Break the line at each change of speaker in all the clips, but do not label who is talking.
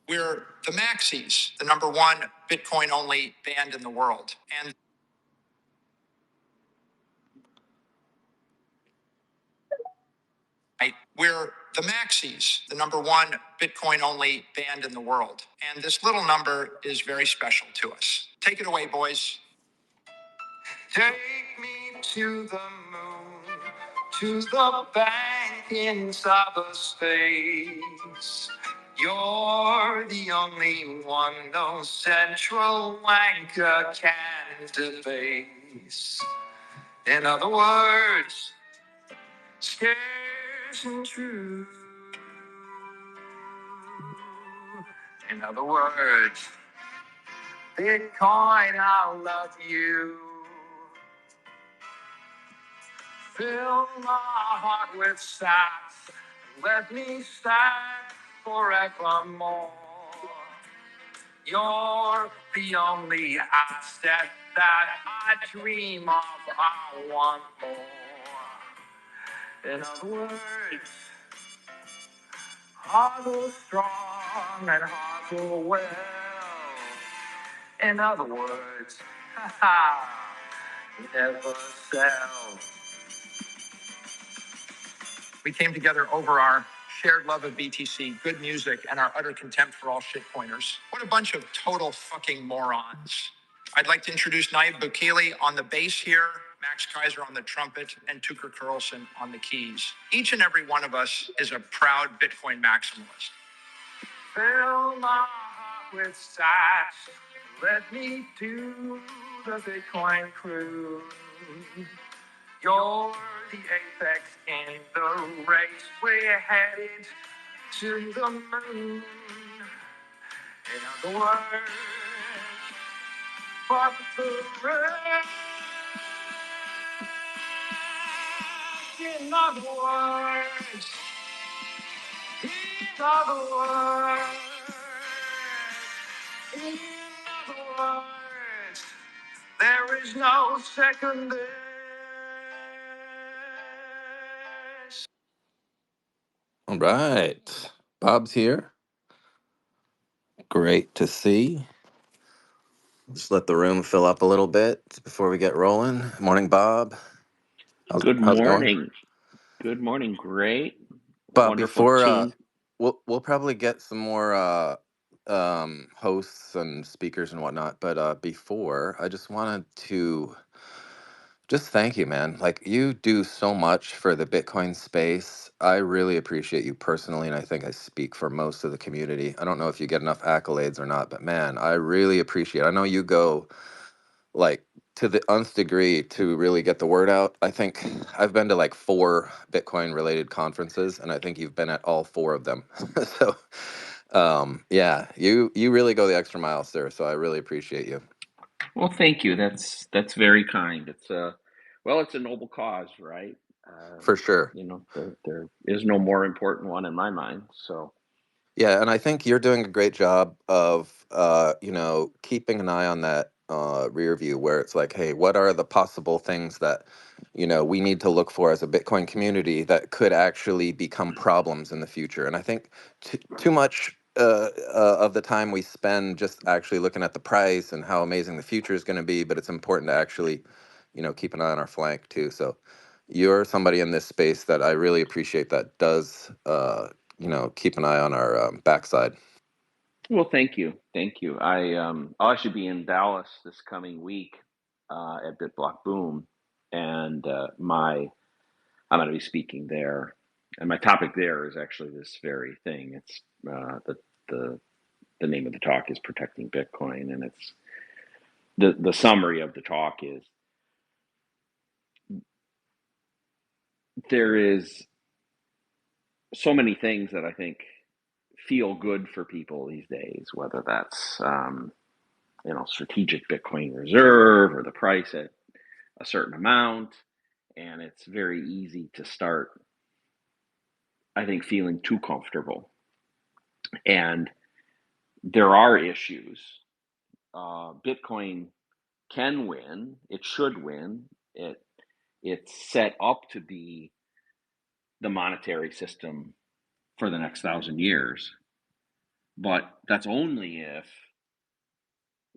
We're the Maxis, the number one Bitcoin only band in the world. And we're the Maxis, the number one Bitcoin only band in the world. And this little number is very special to us. Take it away, boys. Take me to the moon, to the bank in cyberspace. You're the only one no central wanker can debase. In other words, scarce and true. In other words, Bitcoin, I love you. Fill my heart with sats. Let me stack forevermore. You're the only asset that I dream of. I want more. In other words, hustle strong and hustle well. In other words, never sell. We came together over our shared love of BTC, good music, and our utter contempt for all shitcoiners. What a bunch of total fucking morons. I'd like to introduce Naib Bukele on the bass here, Max Kaiser on the trumpet, and Tucker Carlson on the keys. Each and every one of us is a proud Bitcoin maximalist. Fill my heart with sats. Let me do the Bitcoin cruise. You're the apex in the race. We're headed to the moon. In other words, fuck the rest. In other words, in other words, in other words, there is no second best. All right. Bob's here. Great to see. Just let the room fill up a little bit before we get rolling. Morning, Bob.
Good
How's it going?
morning. Good morning. Great.
Bob,
Wonderful
before
team.
we'll probably get some more hosts and speakers and whatnot, but before I just wanted to just thank you, man. Like, you do so much for the Bitcoin space. I really appreciate you personally, and I think I speak for most of the community. I don't know if you get enough accolades or not, but man, I really appreciate it. I know you go like to the nth degree to really get the word out. I think I've been to like 4 Bitcoin related conferences, and I think you've been at all 4 of them. So yeah, you really go the extra mile, sir. So I really appreciate you.
Well, thank you. That's very kind. It's a noble cause, right?
For sure.
You know, there is no more important one in my mind. So
Yeah, and I think you're doing a great job of keeping an eye on that rear view where it's like, hey, what are the possible things that we need to look for as a Bitcoin community that could actually become problems in the future? And I think too much of the time we spend just actually looking at the price and how amazing the future is going to be, but it's important to actually keep an eye on our flank too. So you're somebody in this space that I really appreciate that does keep an eye on our backside.
well, thank you. Thank you. I'll actually be in Dallas this coming week at BitBlock Boom, and I'm going to be speaking there, and my topic there is actually this very thing. It's the the name of the talk is Protecting Bitcoin, and it's the summary of the talk is there is so many things that I think feel good for people these days, whether that's strategic Bitcoin reserve or the price at a certain amount, and it's very easy to start, I think, feeling too comfortable. And there are issues. Bitcoin can win. It should win. It's set up to be the monetary system for the next 1,000 years. but that's only if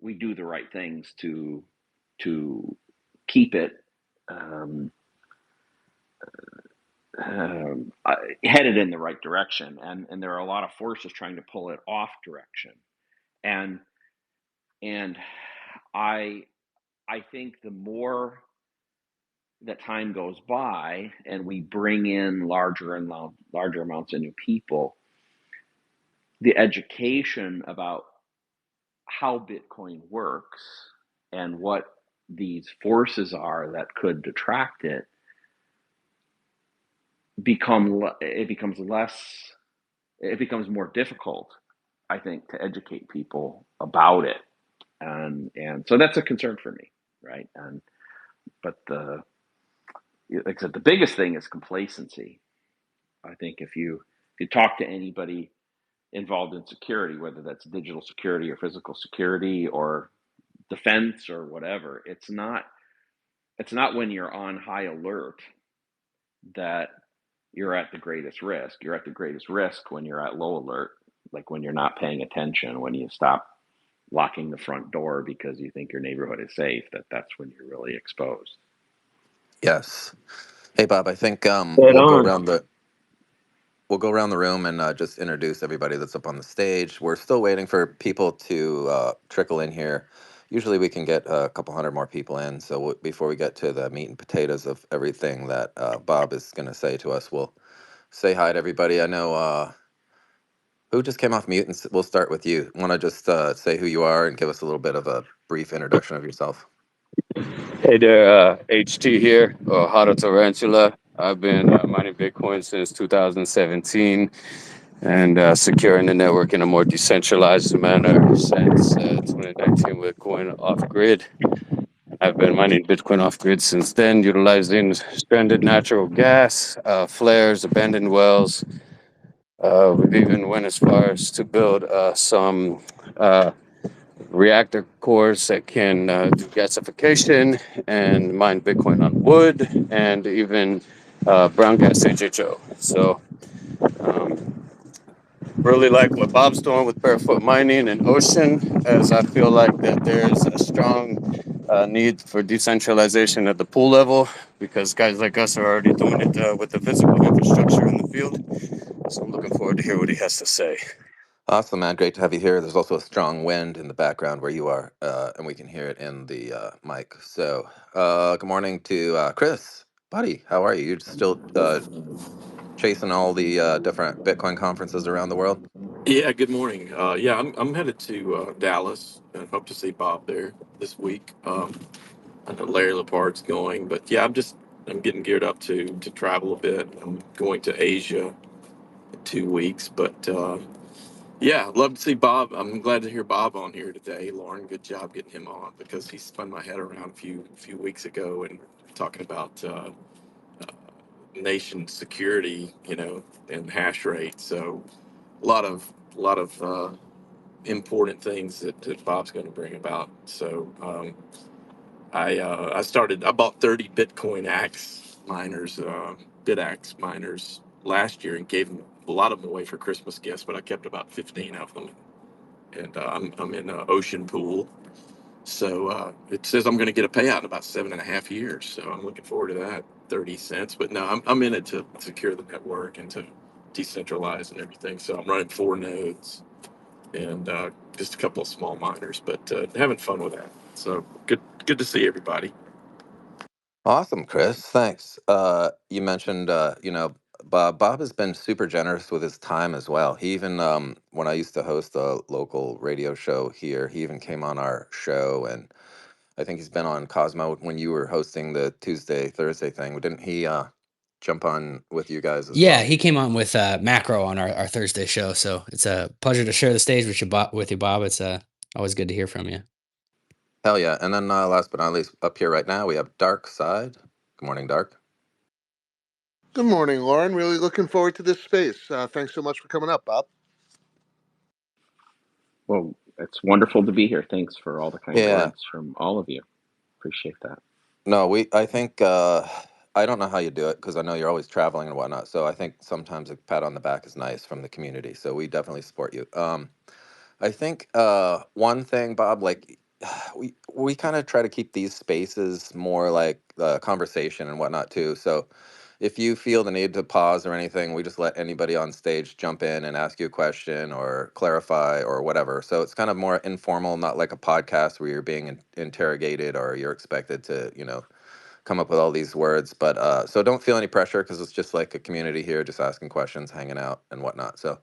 we do the right things to keep it um, headed in the right direction. And there are a lot of forces trying to pull it off direction. And and I I think the more that time goes by and we bring in larger amounts of new people, the education about how Bitcoin works and what these forces are that could detract it becomes less it becomes more difficult, I think, to educate people about it. And so that's a concern for me, right? And but the like I said, the biggest thing is complacency. I think if you talk to anybody involved in security, whether that's digital security or physical security or defense or whatever, it's not when you're on high alert that you're at the greatest risk. You're at the greatest risk when you're at low alert, like when you're not paying attention, when you stop locking the front door because you think your neighborhood is safe, that's when you're really exposed.
Yes. Hey, Bob. I think
Right on.
we'll go around the room and just introduce everybody that's up on the stage. We're still waiting for people to trickle in here. Usually we can get a couple hundred more people in. So before we get to the meat and potatoes of everything that Bob is going to say to us, we'll say hi to everybody. I know who just came off mute, and we'll start with you. Want to just say who you are and give us a little bit of a brief introduction of yourself?
Hey there, HT here, or Hada Tarantula. I've been mining Bitcoin since 2017 and securing the network in a more decentralized manner since 2019 with going off grid. I've been mining Bitcoin off grid since then, utilizing stranded natural gas, flares, abandoned wells. We've even went as far as to build some reactor cores that can do gasification and mine Bitcoin on wood and even brown gas HHO. So, um, really like what Bob's doing with Barefoot mining and ocean, as I feel like that there's a strong need for decentralization at the pool level because guys like us are already doing it with the physical infrastructure in the field. So I'm looking forward to hear what he has to say.
Awesome, man. Great to have you here. There's also a strong wind in the background where you are, and we can hear it in the mic. So, good morning to Chris. Buddy, how are you? You're still chasing all the different Bitcoin conferences around the world?
Yeah, good morning. Yeah, I'm headed to Dallas and hope to see Bob there this week. I know Larry Lepard's going, but yeah, I'm getting geared up to travel a bit. I'm going to Asia in 2 weeks, but yeah, I'd love to see Bob. I'm glad to hear Bob on here today. Lauren, good job getting him on because he spun my head around a few weeks ago and talking about nation security, and hash rate. So a lot of important things that Bob's going to bring about. So I bought 30 Bitcoin Axe miners, BitAxe miners last year and gave them a lot of them away for Christmas gifts, but I kept about 15 of them. And I'm in Ocean Pool. So it says I'm going to get a payout in about 7.5 years. So I'm looking forward to that. 30 cents. But no, I'm in it to secure the network and to decentralize and everything. So I'm running 4 nodes and just a couple of small miners, but having fun with that. So good to see everybody.
Awesome, Chris. Thanks. You mentioned, Bob. Bob has been super generous with his time as well. He even, when I used to host a local radio show here, he even came on our show, and I think he's been on Cosmo when you were hosting the Tuesday, Thursday thing. Didn't he jump on with you guys as
Yeah,
well?
he came on with Macro on our Thursday show, so it's a pleasure to share the stage with with you, Bob. It's always good to hear from you.
Hell yeah. And then last but not least, up here right now, we have Dark Side. Good morning, Dark.
Good morning, Lauren. Really looking forward to this space. Thanks so much for coming up, Bob.
Well, it's wonderful to be here. Thanks for all the kind
Yeah.
words from all of you. Appreciate that.
No, I think I don't know how you do it because I know you're always traveling and whatnot. So I think sometimes a pat on the back is nice from the community. So we definitely support you. I think one thing, Bob, like we kind of try to keep these spaces more like conversation and whatnot too. So if you feel the need to pause or anything, we just let anybody on stage jump in and ask you a question or clarify or whatever. So it's kind of more informal, not like a podcast where you're being interrogated or you're expected to, come up with all these words. But so don't feel any pressure because it's just like a community here, just asking questions, hanging out, and whatnot. So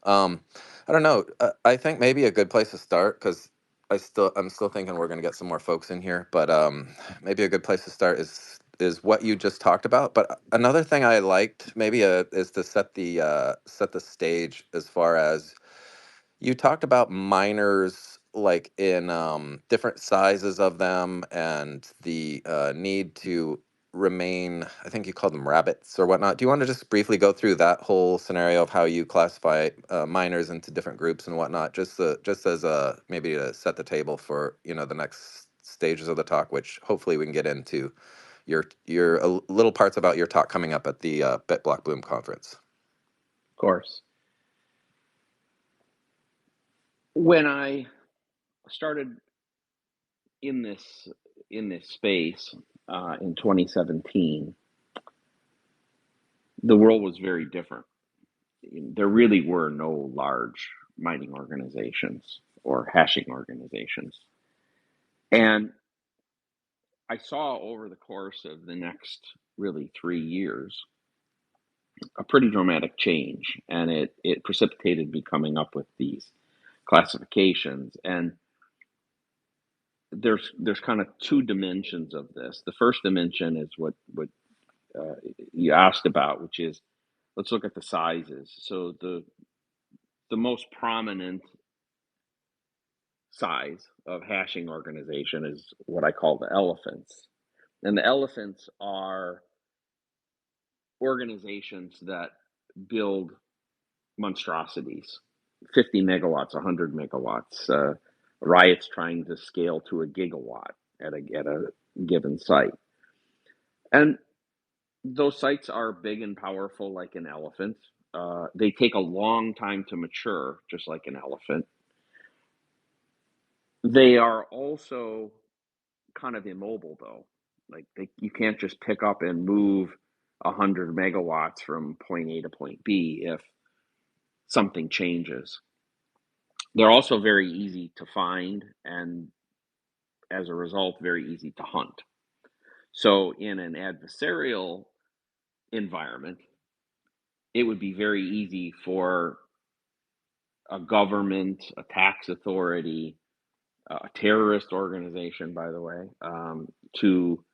um, I don't know. I think maybe a good place to start because I'm still thinking we're going to get some more folks in here, but maybe a good place to start is what you just talked about. But another thing I liked maybe is to set the stage as far as you talked about miners like in different sizes of them and the need to remain, I think you called them rabbits or whatnot. Do you want to just briefly go through that whole scenario of how you classify miners into different groups and whatnot, just as maybe to set the table for the next stages of the talk, which hopefully we can get into your little parts about your talk coming up at the BitBlock Bloom conference.
Of course. When I started in this space in 2017, the world was very different. There really were no large mining organizations or hashing organizations. And I saw over the course of the next really 3 years a pretty dramatic change, and it precipitated me coming up with these classifications. And there's kind of two dimensions of this. The first dimension is what you asked about, which is let's look at the sizes. So the most prominent size of hashing organization is what I call the elephants. And the elephants are organizations that build monstrosities, 50 megawatts, 100 megawatts, riots trying to scale to a gigawatt at a given site. And those sites are big and powerful like an elephant. They take a long time to mature, just like an elephant. They are also kind of immobile, though. Like you can't just pick up and move 100 megawatts from point A to point B if something changes. They're also very easy to find, and as a result, very easy to hunt. So, in an adversarial environment, it would be very easy for a government, a tax authority, a terrorist organization, by the way, to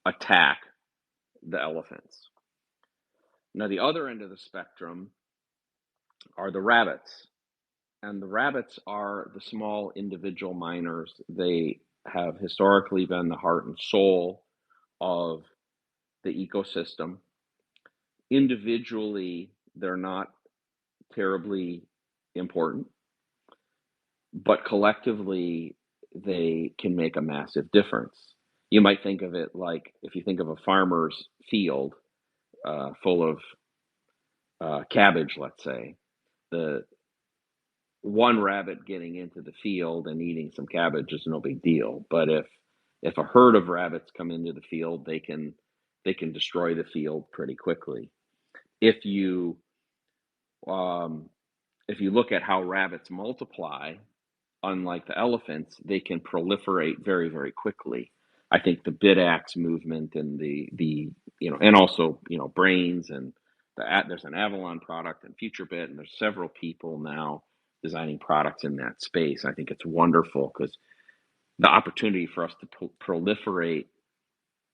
attack the elephants. Now, the other end of the spectrum are the rabbits. And the rabbits are the small individual miners. They have historically been the heart and soul of the ecosystem. Individually, they're not terribly important, but collectively, they can make a massive difference. You might think of it like if you think of a farmer's field full of cabbage, let's say, the one rabbit getting into the field and eating some cabbage is no big deal. But if a herd of rabbits come into the field, they can destroy the field pretty quickly. If you um, if you look at how rabbits multiply, unlike the elephants, they can proliferate very, very quickly. I think the bidax movement and the and also brains and there's an Avalon product and FutureBit, and there's several people now designing products in that space. I think it's wonderful because the opportunity for us to proliferate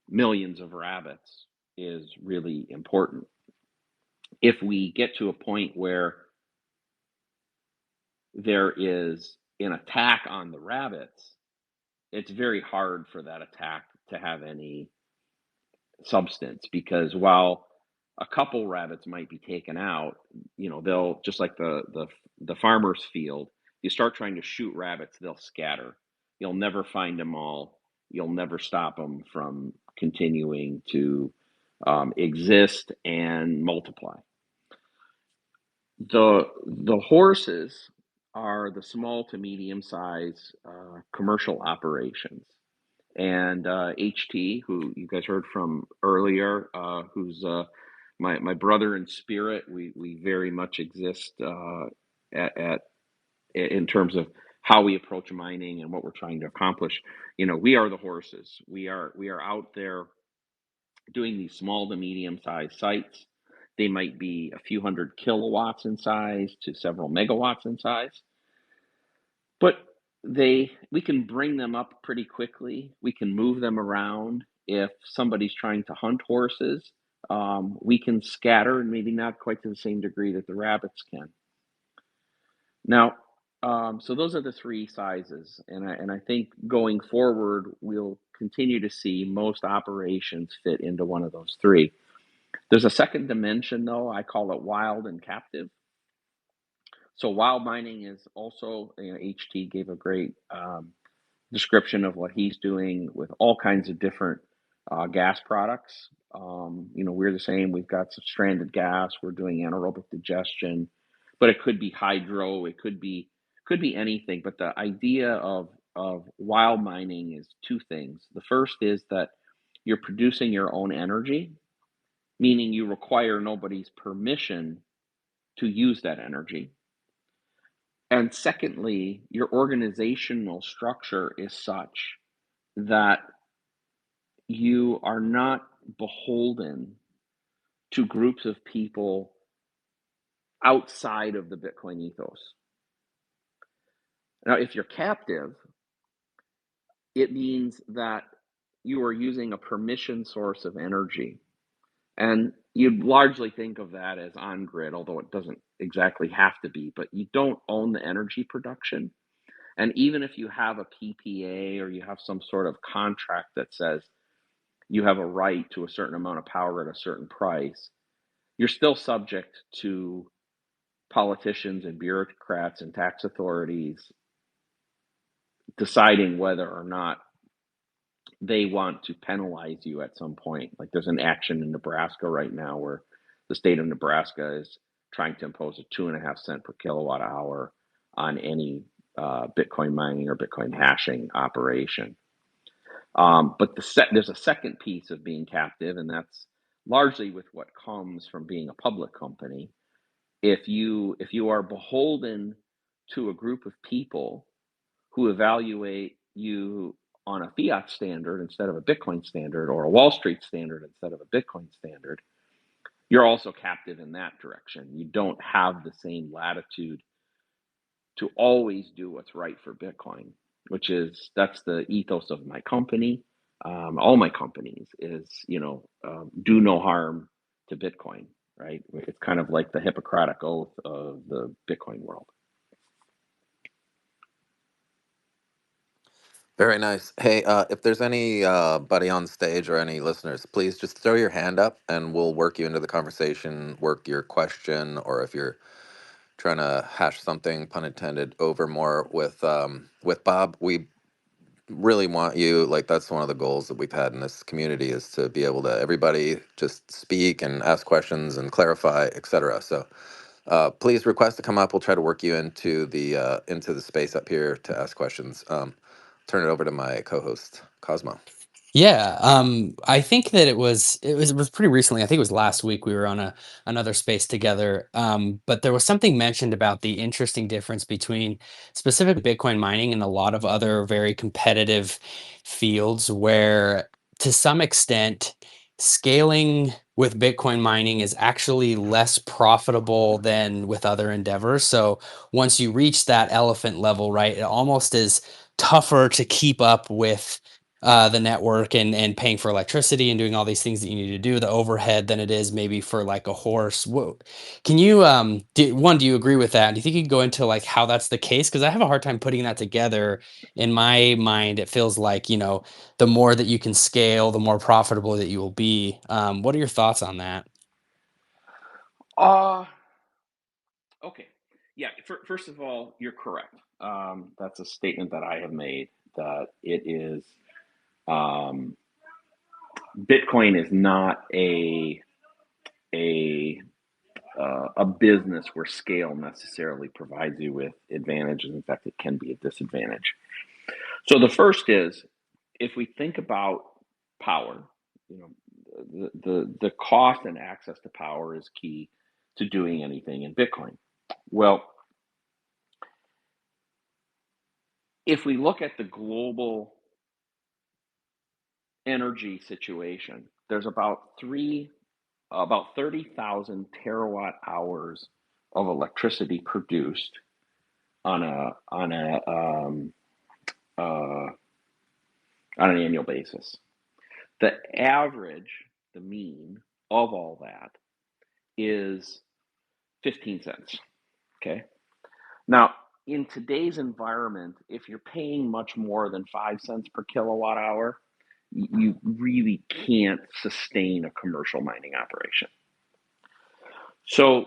millions of rabbits is really important. If we get to a point where there is an attack on the rabbits, it's very hard for that attack to have any substance because while a couple rabbits might be taken out, they'll just like the farmer's field. You start trying to shoot rabbits, they'll scatter. You'll never find them all. You'll never stop them from continuing to exist and multiply. The horses are the small to medium size commercial operations. And HT, who you guys heard from earlier, who's my brother in spirit, we very much exist at in terms of how we approach mining and what we're trying to accomplish. We are the horses. We are out there doing these small to medium sized sites. They might be a few hundred kilowatts in size to several megawatts in size, but we can bring them up pretty quickly. We can move them around. If somebody's trying to hunt horses, we can scatter, and maybe not quite to the same degree that the rabbits can. Now, so those are the three sizes, and I think going forward we'll continue to see most operations fit into one of those three. There's a second dimension, though. I call it wild and captive. So wild mining is also, HT gave a great description of what he's doing with all kinds of different gas products. We're the same. We've got some stranded gas. We're doing anaerobic digestion, but it could be hydro. It could be anything. But the idea of wild mining is two things. The first is that you're producing your own energy, meaning you require nobody's permission to use that energy. And secondly, your organizational structure is such that you are not beholden to groups of people outside of the Bitcoin ethos. Now, if you're captive, it means that you are using a permission source of energy. And you'd largely think of that as on grid, although it doesn't exactly have to be, but you don't own the energy production. And even if you have a PPA or you have some sort of contract that says you have a right to a certain amount of power at a certain price, you're still subject to politicians and bureaucrats and tax authorities deciding whether or not they want to penalize you at some point. Like there's an action in Nebraska right now where the state of Nebraska is trying to impose a 2.5 cent per kilowatt hour on any Bitcoin mining or Bitcoin hashing operation. But there's a second piece of being captive, and that's largely with what comes from being a public company. If you are beholden to a group of people who evaluate you on a fiat standard instead of a Bitcoin standard, or a Wall Street standard instead of a Bitcoin standard, you're also captive in that direction. You don't have the same latitude to always do what's right for Bitcoin, that's the ethos of my company. All my companies is, do no harm to Bitcoin, right? It's kind of like the Hippocratic oath of the Bitcoin world.
Very nice. Hey, if there's any buddy on stage or any listeners, please just throw your hand up and we'll work you into the conversation, work your question, or if you're trying to hash something, pun intended, over more with Bob, we really want you, like that's one of the goals that we've had in this community, is to be able to everybody just speak and ask questions and clarify, etc. So please request to come up. We'll try to work you into the space up here to ask questions. Turn it over to my co-host Cosmo.
Yeah, I think that it was pretty recently. I think it was last week we were on another space together. But there was something mentioned about the interesting difference between specifically Bitcoin mining and a lot of other very competitive fields where to some extent scaling with Bitcoin mining is actually less profitable than with other endeavors. So once you reach that elephant level, right, it almost is tougher to keep up with the network and paying for electricity and doing all these things that you need to do, the overhead, than it is maybe for like a horse. Can you do you agree with that? Do you think you could go into like how that's the case? Because I have a hard time putting that together. In my mind, it feels like, the more that you can scale, the more profitable that you will be. What are your thoughts on that?
Uh, okay. Yeah, first of all, you're correct. That's a statement that I have made, that it is um, Bitcoin is not a a business where scale necessarily provides you with advantages. In fact, it can be a disadvantage. So the first is, if we think about power, you know, the cost and access to power is key to doing anything in Bitcoin. Well, if we look at the global energy situation, there's about 30,000 terawatt hours of electricity produced on uh, an annual basis. The average, the mean of all that is 15 cents. Okay. Now, in today's environment, if you're paying much more than 5 cents per kilowatt hour, you really can't sustain a commercial mining operation. So,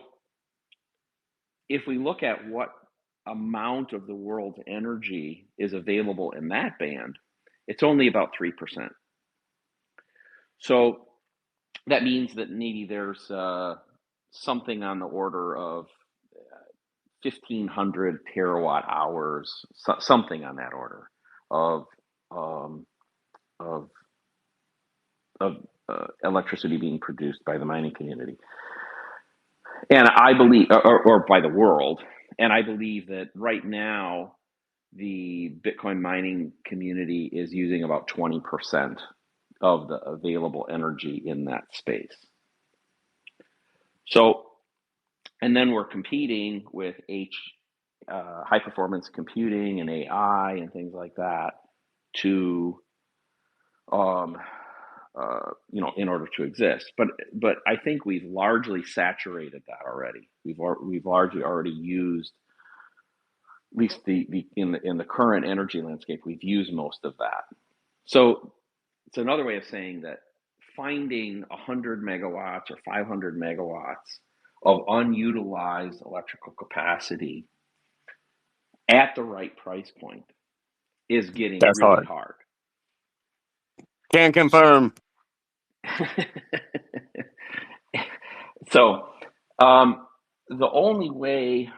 if we look at what amount of the world's energy is available in that band, it's only about 3%. So, that means that maybe there's something on the order of 1,500 terawatt hours, something on that order of um, of electricity being produced by the mining community, and I believe, or by the world, and I believe that right now the Bitcoin mining community is using about 20% of the available energy in that space. So, and then we're competing with high performance computing and AI and things like that to, um, in order to exist. But I think we've largely saturated that already. We've largely already used, at least in the current energy landscape, we've used most of that. So it's another way of saying that finding 100 megawatts or 500 megawatts of unutilized electrical capacity at the right price point is getting
That's
really
hard.
hard.
Can confirm.
So, the only way,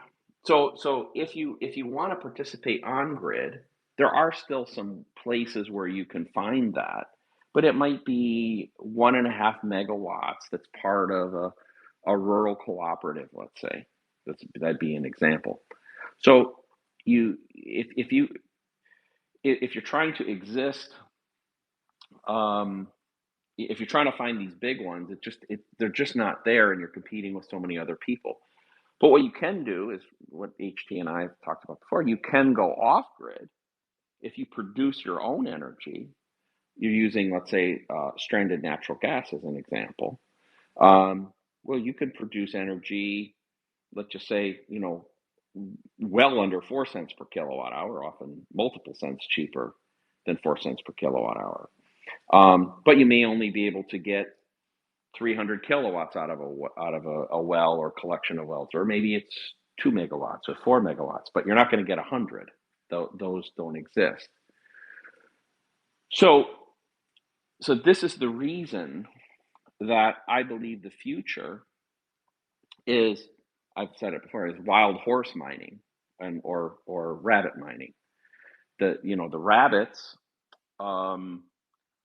so if you want to participate on grid, there are still some places where you can find that, but it might be 1.5 megawatts that's part of a rural cooperative, let's say. That'd be an example. So if you're trying to exist, if you're trying to find these big ones, they're just not there, and you're competing with so many other people. But what you can do is what HT and I have talked about before. You can go off grid if you produce your own energy. You're using, let's say, stranded natural gas as an example. Well, you could produce energy, let's just say, well under 4 cents per kilowatt hour, often multiple cents cheaper than 4 cents per kilowatt hour. But you may only be able to get 300 kilowatts out of a well or collection of wells, or maybe it's 2 megawatts or 4 megawatts, but you're not going to get 100. Those don't exist. So this is the reason that I believe the future is, I've said it before, is wild horse mining or rabbit mining. The rabbits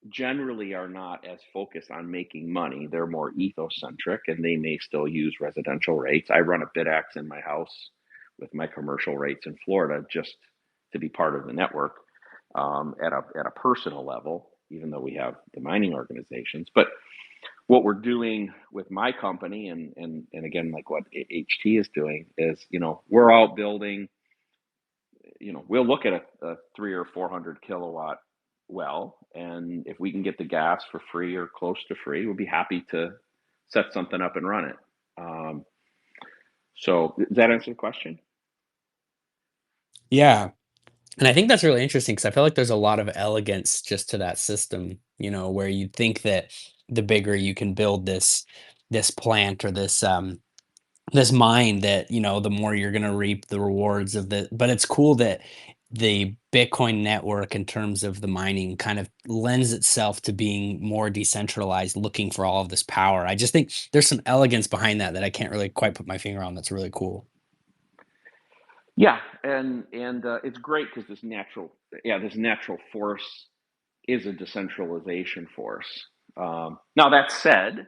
generally are not as focused on making money. They're more ecocentric, and they may still use residential rates. I run a BitX in my house with my commercial rates in Florida just to be part of the network, at a personal level, even though we have the mining organizations. But what we're doing with my company, and again, like what HT is doing, is we're out building. We'll look at a 300 or 400 kilowatt well, and if we can get the gas for free or close to free, we'll be happy to set something up and run it. So does that answer the question?
Yeah. And I think that's really interesting because I feel like there's a lot of elegance just to that system, where you think that the bigger you can build this plant or this mine that, the more you're gonna reap the rewards of the but it's cool that the Bitcoin network in terms of the mining kind of lends itself to being more decentralized, looking for all of this power. I just think there's some elegance behind that that I can't really quite put my finger on. That's really cool.
Yeah, and it's great because this natural force is a decentralization force. Now that said,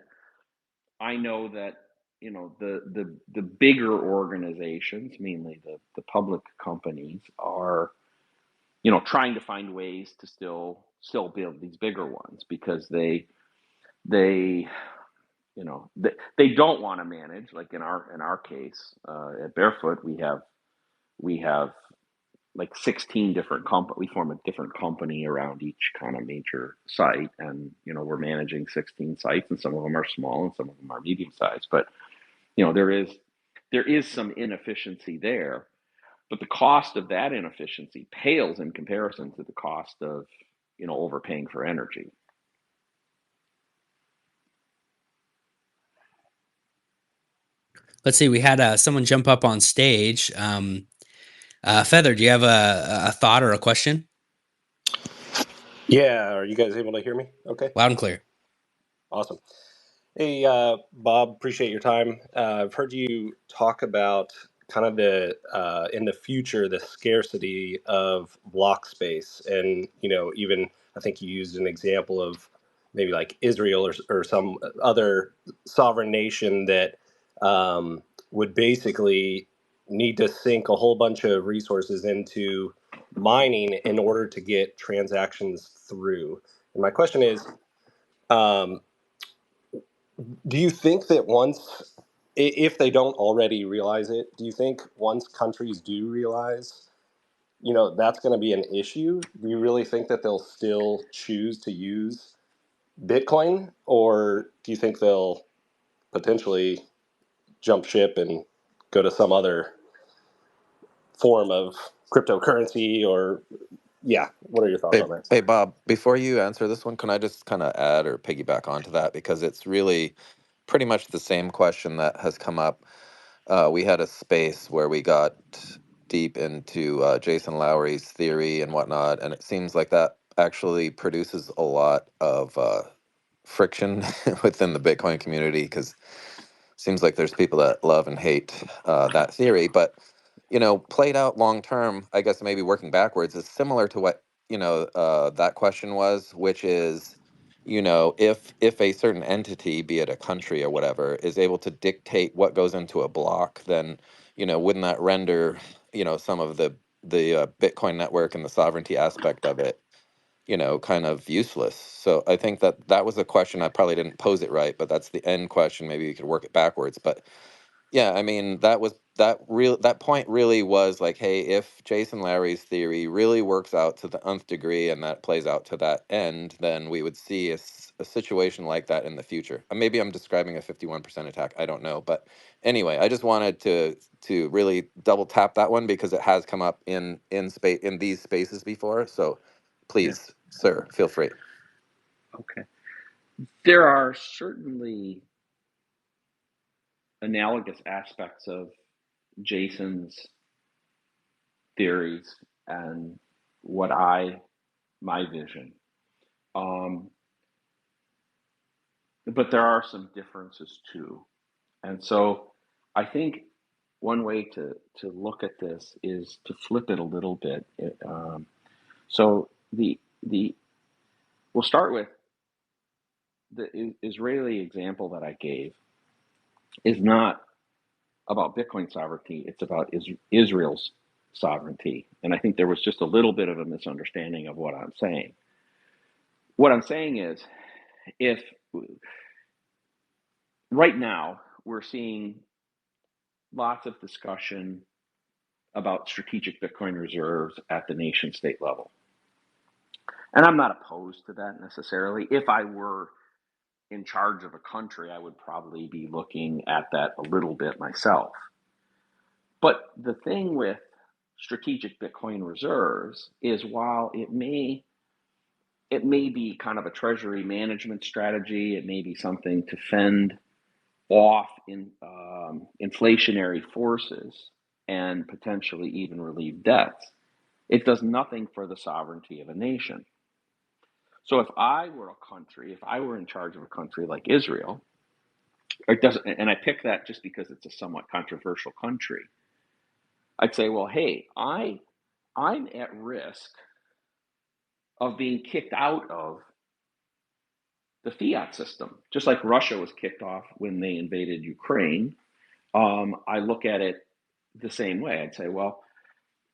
I know that the bigger organizations, mainly the public companies, are trying to find ways to still build these bigger ones because they they don't want to manage, like in our case at Barefoot we have like 16 different we form a different company around each kind of major site, and we're managing 16 sites, and some of them are small and some of them are medium sized, but there is some inefficiency there, but the cost of that inefficiency pales in comparison to the cost of overpaying for energy.
Let's see. We had someone jump up on stage. Feather, do you have a thought or a question?
Yeah, are you guys able to hear me? Okay,
Loud and clear.
awesome. Hey, Bob, appreciate your time. I've heard you talk about kind of the in the future the scarcity of block space, and even I think you used an example of maybe like Israel or some other sovereign nation that would basically need to sink a whole bunch of resources into mining in order to get transactions through. And my question is, um, do you think that if they don't already realize it, do you think once countries do realize, that's going to be an issue? Do you really think that they'll still choose to use Bitcoin, or do you think they'll potentially jump ship and go to some other form of cryptocurrency? Or yeah, what are your thoughts
Hey,
on that?
hey, Bob, before you answer this one, can I just kind of add or piggyback onto that? Because it's really pretty much the same question that has come up. We had a space where we got deep into Jason Lowery's theory and whatnot, and it seems like that actually produces a lot of friction within the Bitcoin community because seems like there's people that love and hate that theory. But played out long term, I guess maybe working backwards is similar to what that question was, which is, if a certain entity, be it a country or whatever, is able to dictate what goes into a block, then wouldn't that render some of the Bitcoin network and the sovereignty aspect of it kind of useless? So I think that was a question. I probably didn't pose it right, but that's the end question. Maybe you could work it backwards. But yeah, I mean, that point really was like, hey, if Jason Larry's theory really works out to the nth degree and that plays out to that end, then we would see a situation like that in the future. Maybe I'm describing a 51% attack. I don't know, but anyway, I just wanted to really double tap that one because it has come up in these spaces before. So
Yeah.
please, sir, feel free.
Okay. There are certainly analogous aspects of Jason's theories and my vision. Um, but there are some differences too. And so I think one way to look at this is to flip it a little bit. So the we'll start with the Israeli example that I gave is not about Bitcoin sovereignty. It's about Israel's sovereignty. And I think there was just a little bit of a misunderstanding of what I'm saying. What I'm saying is, if right now we're seeing lots of discussion about strategic Bitcoin reserves at the nation state level. And I'm not opposed to that necessarily. If I were in charge of a country, I would probably be looking at that a little bit myself. But the thing with strategic Bitcoin reserves is while it may be kind of a treasury management strategy, it may be something to fend off in inflationary forces and potentially even relieve debts. It does nothing for the sovereignty of a nation. So if I were a country, if I were in charge of a country like Israel, it doesn't, and I pick that just because it's a somewhat controversial country, I'd say, well, hey, I'm at risk of being kicked out of the fiat system, just like Russia was kicked off when they invaded Ukraine. I look at it the same way. I'd say, well,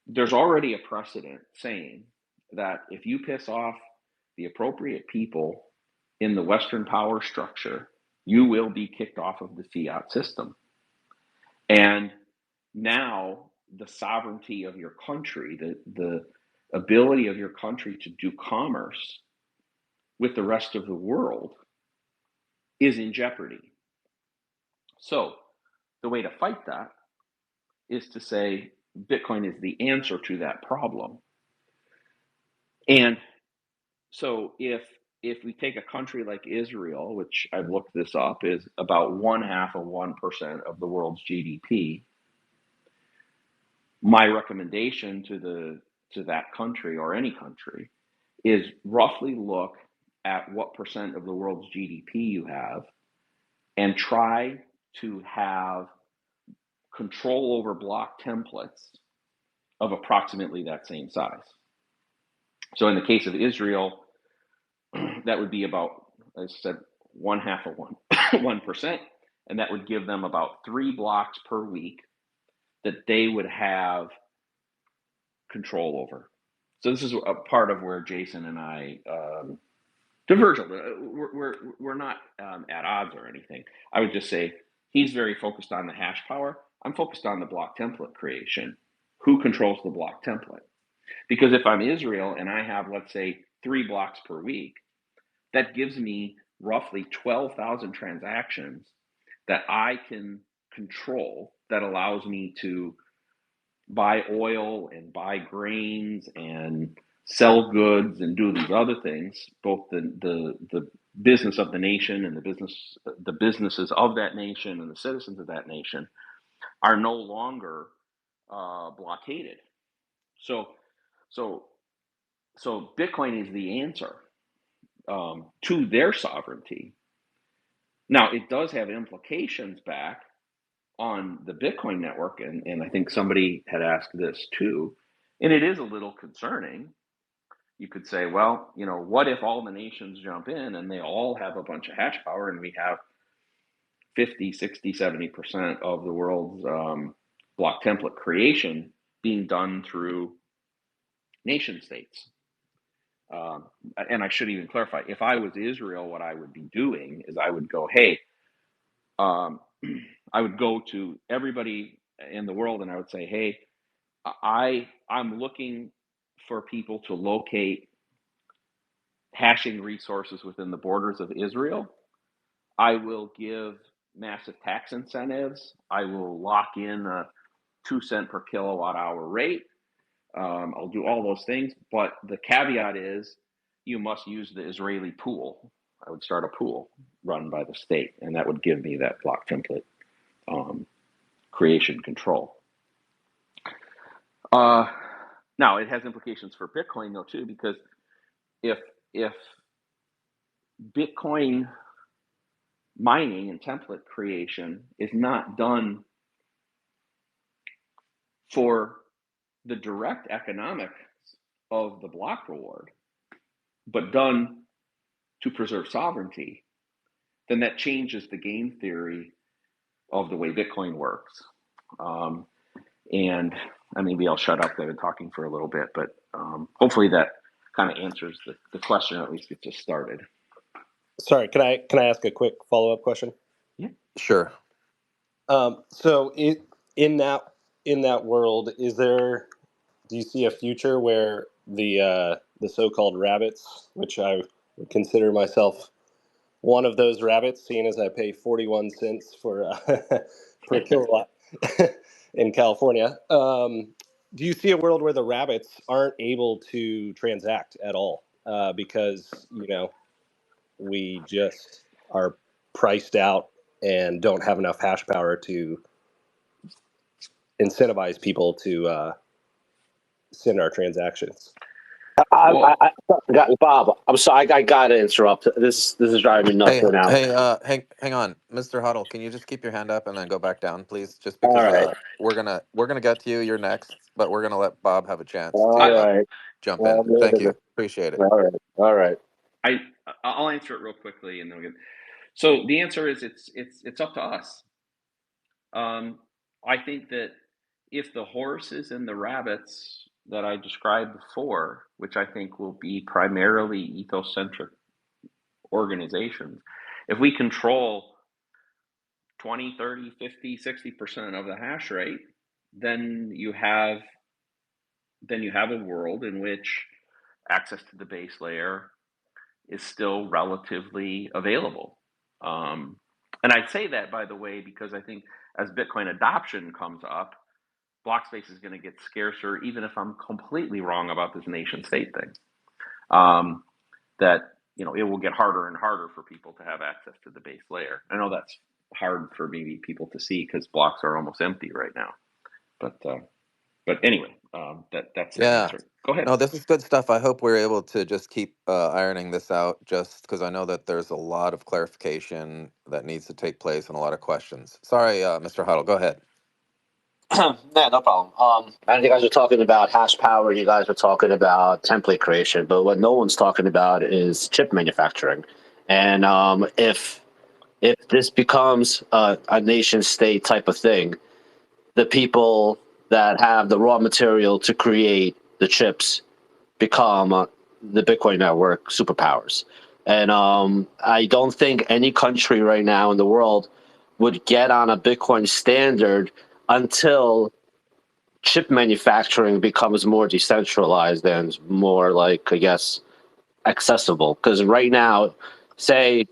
there's already a precedent saying that if you piss off the appropriate people in the Western power structure, you will be kicked off of the fiat system. And now the sovereignty of your country, the ability of your country to do commerce with the rest of the world is in jeopardy. So the way to fight that is to say Bitcoin is the answer to that problem. And so if we take a country like Israel, which I've looked this up, is about 0.5% of the world's GDP, my recommendation to that country or any country is roughly look at what percent of the world's GDP you have and try to have control over block templates of approximately that same size. So in the case of Israel, that would be about, as I said, 1/2 and that would give them about 3 blocks per week that they would have control over. So this is a part of where Jason and I diverge a little. We're not at odds or anything. I would just say he's very focused on the hash power. I'm focused on the block template creation. Who controls the block template? Because if I'm Israel and I have, let's say, 3 blocks per week, that gives me roughly 12,000 transactions that I can control, that allows me to buy oil and buy grains and sell goods and do these other things. Both the business of the nation and the businesses of that nation and the citizens of that nation are no longer blockaded. So Bitcoin is the answer to their sovereignty. Now, it does have implications back on the Bitcoin network, and I think somebody had asked this too, and it is a little concerning. You could say, well, what if all the nations jump in and they all have a bunch of hash power and we have 50, 60, 70% of the world's block template creation being done through nation states? And I should even clarify, if I was Israel, what I would be doing is I would go, hey, I would go to everybody in the world and I would say, hey, I'm looking for people to locate hashing resources within the borders of Israel. I will give massive tax incentives. I will lock in a 2 cent per kilowatt hour rate. I'll do all those things, but the caveat is you must use the Israeli pool. I would start a pool run by the state, and that would give me that block template creation control. Now, it has implications for Bitcoin, though, too, because if Bitcoin mining and template creation is not done for the direct economics of the block reward, but done to preserve sovereignty, then that changes the game theory of the way Bitcoin works. And maybe I'll shut up. I've been talking for a little bit, but hopefully that kind of answers the question, or at least gets us started.
Sorry, can I ask a quick follow-up question?
Yeah,
Sure.
So in that world, do you see a future where the so-called rabbits, which I would consider myself one of those rabbits, seeing as I pay 41 cents for per kilowatt in California, do you see a world where the rabbits aren't able to transact at all because we just are priced out and don't have enough hash power to incentivize people to send our transactions.
Well,
Bob, I'm sorry, I got to interrupt. This is driving me nuts
Hey,
right now.
hang on, Mr. Huddle. Can you just keep your hand up and then go back down, please? Just
All
because
right,
we're gonna get to you. You're next, but we're gonna let Bob have a chance
all
to
I,
right,
jump in.
all
Thank you.
right,
Appreciate it.
all right, all right.
I, I'll answer it real quickly, and then we'll get. So the answer is it's up to us. I think that if the horses and the rabbits that I described before, which I think will be primarily ecocentric organizations, if we control 20, 30, 50, 60% of the hash rate, then you have a world in which access to the base layer is still relatively available. And I say that, by the way, because I think as Bitcoin adoption comes up, block space is going to get scarcer, even if I'm completely wrong about this nation state thing. That it will get harder and harder for people to have access to the base layer. I know that's hard for maybe people to see because blocks are almost empty right now. But anyway, that's the
Yeah.
answer. Go ahead.
No, this is good stuff. I hope we're able to just keep ironing this out, just because I know that there's a lot of clarification that needs to take place and a lot of questions. Sorry, Mr. Huddle. Go ahead.
Yeah, no problem. And you guys are talking about hash power. You guys are talking about template creation, but what no one's talking about is chip manufacturing. And if this becomes a nation state type of thing, the people that have the raw material to create the chips become the Bitcoin network superpowers. And I don't think any country right now in the world would get on a Bitcoin standard until chip manufacturing becomes more decentralized and more, like, I guess, accessible. Because right now, say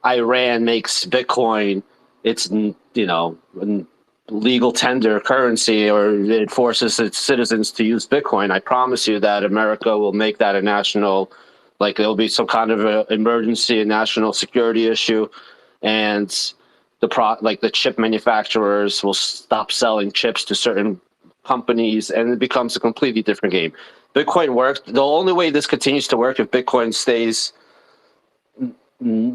Iran makes Bitcoin its legal tender currency, or it forces its citizens to use Bitcoin. I promise you that America will make that a national, like, there'll be some kind of a emergency, a national security issue, and the chip manufacturers will stop selling chips to certain companies, and it becomes a completely different game. Bitcoin works. The only way this continues to work if Bitcoin stays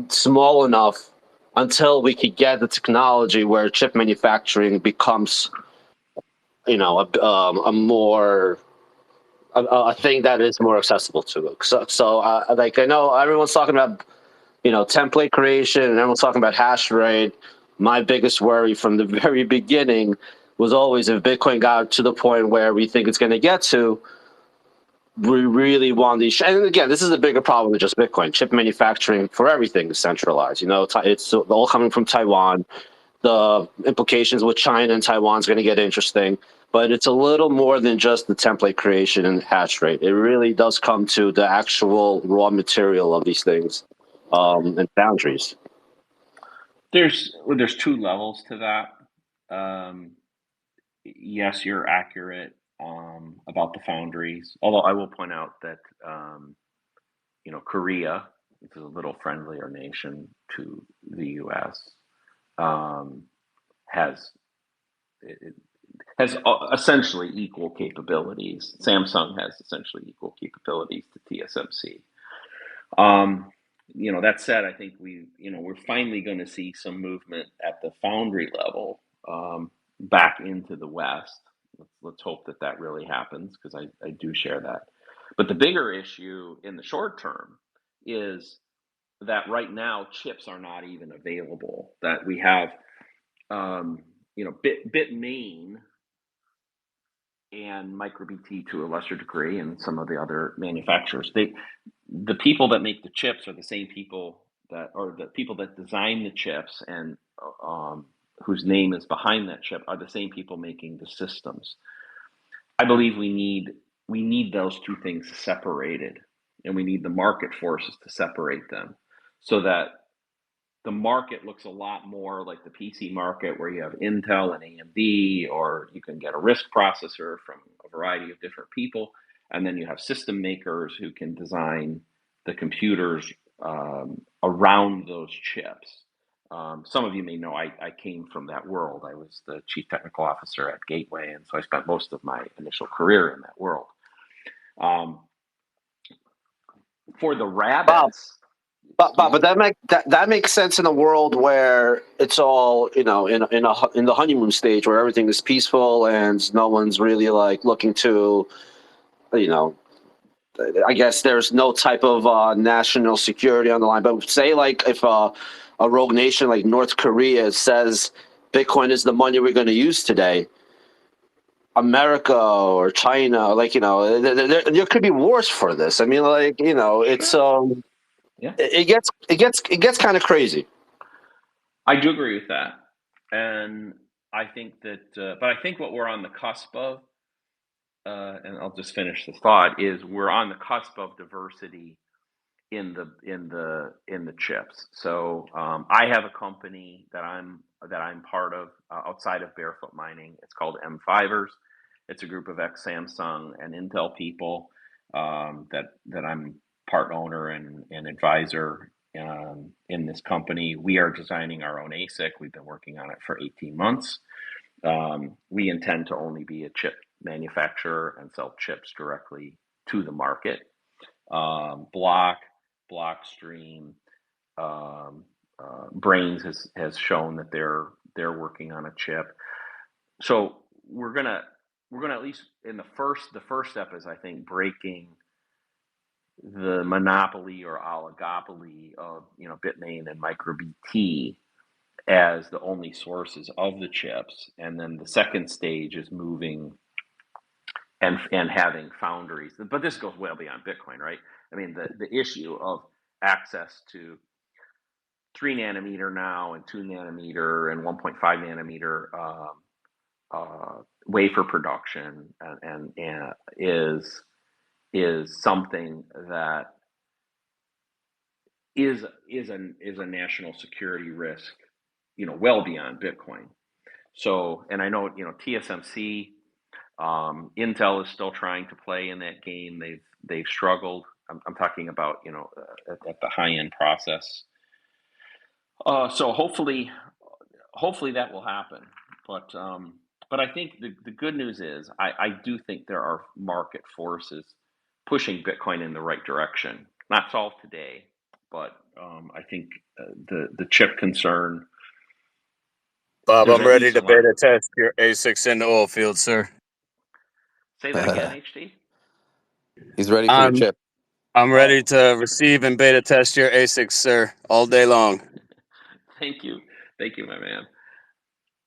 small enough until we could get the technology where chip manufacturing becomes, a more a thing that is more accessible to it. So like, I know everyone's talking about template creation and everyone's talking about hash rate. My biggest worry from the very beginning was always, if Bitcoin got to the point where we think it's going to get to, we really want these. And again, this is a bigger problem than just Bitcoin. Chip manufacturing for everything is centralized. It's all coming from Taiwan. The implications with China and Taiwan is going to get interesting, but it's a little more than just the template creation and hash rate. It really does come to the actual raw material of these things, and boundaries.
There's two levels to that. Yes, you're accurate about the foundries. Although I will point out that Korea, which is a little friendlier nation to the U.S., um, has it has essentially equal capabilities. Samsung has essentially equal capabilities to TSMC. Um, that said, I think we're finally going to see some movement at the foundry level back into the West. Let's hope that really happens, because I do share that. But the bigger issue in the short term is that right now chips are not even available. That we have, Bitmain and MicroBT to a lesser degree, and some of the other manufacturers. The people that make the chips are the same people the people that design the chips, and whose name is behind that chip are the same people making the systems. I believe we need those two things separated, and we need the market forces to separate them, so that the market looks a lot more like the PC market, where you have Intel and AMD, or you can get a RISC processor from a variety of different people, and then you have system makers who can design the computers around those chips. some of you may know I came from that world. I was the chief technical officer at Gateway, and so I spent most of my initial career in that world. Um, for the
Bob,
rabbits,
but
yeah,
that makes sense in a world where it's all in the honeymoon stage where everything is peaceful and no one's really like looking to you know I guess there's no type of national security on the line. But say like if a rogue nation like North Korea says Bitcoin is the money we're going to use today, America or China, like there could be wars for this. I mean, like it's
sure, yeah,
it gets kind of crazy.
I do agree with that, and I think that, but I think what we're on the cusp of, and I'll just finish the thought, is we're on the cusp of diversity in the chips. So I have a company that I'm part of outside of Barefoot Mining. It's called M5ers. It's a group of ex Samsung and Intel people that I'm part owner and advisor in this company. We are designing our own ASIC. We've been working on it for 18 months. We intend to only be a chip manufacturer and sell chips directly to the market. Blockstream, Brains has shown that they're working on a chip. So we're gonna at least in the first step is, I think, breaking the monopoly or oligopoly of Bitmain and MicroBT as the only sources of the chips, and then the second stage is moving and having foundries. But this goes well beyond Bitcoin, right? I mean, the issue of access to 3 nanometer now and 2 nanometer and 1.5 nanometer wafer production and is something that is a national security risk, well beyond Bitcoin. So, and I know TSMC, Intel is still trying to play in that game. They've struggled. I'm talking about at the high end process. So hopefully that will happen. But I think the good news is I do think there are market forces pushing Bitcoin in the right direction. Not solved today, but I think the chip concern.
Bob,
There's
I'm
at
ready
least a
to
lot.
beta test your ASICs in the oil field, sir.
Say that again, HT.
He's ready for your
I'm
chip.
I'm
Oh,
ready to receive and beta test your ASICs, sir, all day long.
thank you, my man.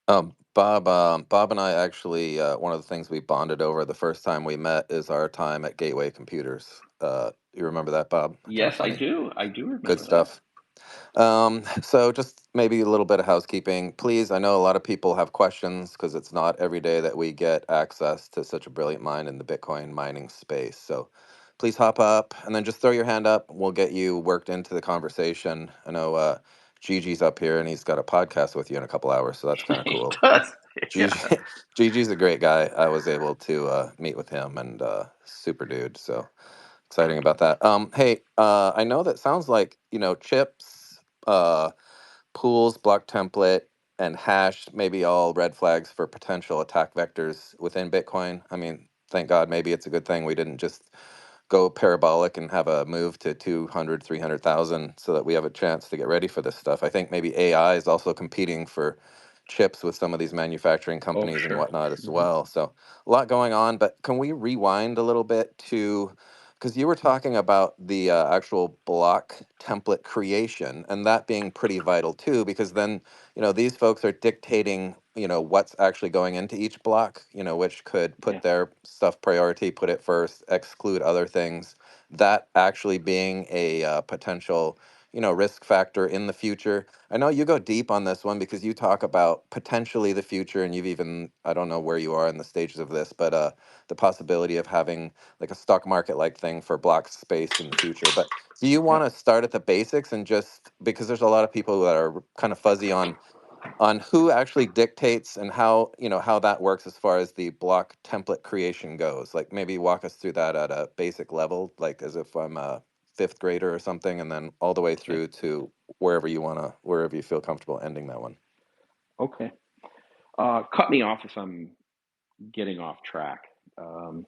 Bob and I actually, one of the things we bonded over the first time we met is our time at Gateway Computers. You remember that, Bob? Kind of
Yes, I
funny.
do. I do
Good
remember that.
stuff. So just maybe a little bit of housekeeping. Please, I know a lot of people have questions because it's not every day that we get access to such a brilliant mind in the Bitcoin mining space. So please hop up and then just throw your hand up. We'll get you worked into the conversation. I know Gigi's up here and he's got a podcast with you in a couple hours, so that's kind of
He
cool.
does.
Gigi,
Yeah.
Gigi's a great guy. I was able to meet with him and super dude. So exciting about that. Hey, I know that sounds like chips, uh, pools, block template, and hash maybe all red flags for potential attack vectors within Bitcoin. I mean, thank God, maybe it's a good thing we didn't just go parabolic and have a move to 200, 300,000, so that we have a chance to get ready for this stuff. I think maybe AI is also competing for chips with some of these manufacturing
Oh,
companies and
sure.
whatnot as well. So a lot going on, but can we rewind a little bit to, because you were talking about the actual block template creation and that being pretty vital too, because then these folks are dictating what's actually going into each block, which could
Yeah.
put their stuff priority, put it first, exclude other things, that actually being a potential risk factor in the future. I know you go deep on this one because you talk about potentially the future, and you've even, I don't know where you are in the stages of this, but the possibility of having like a stock market like thing for block space in the future. But do you
Yeah.
want to start at the basics and just, because there's a lot of people that are kind of fuzzy on who actually dictates and how that works as far as the block template creation goes, like maybe walk us through that at a basic level, like as if I'm fifth grader or something, and then all the way
Okay.
through to wherever you feel comfortable ending that one.
Okay. Cut me off if I'm getting off track, or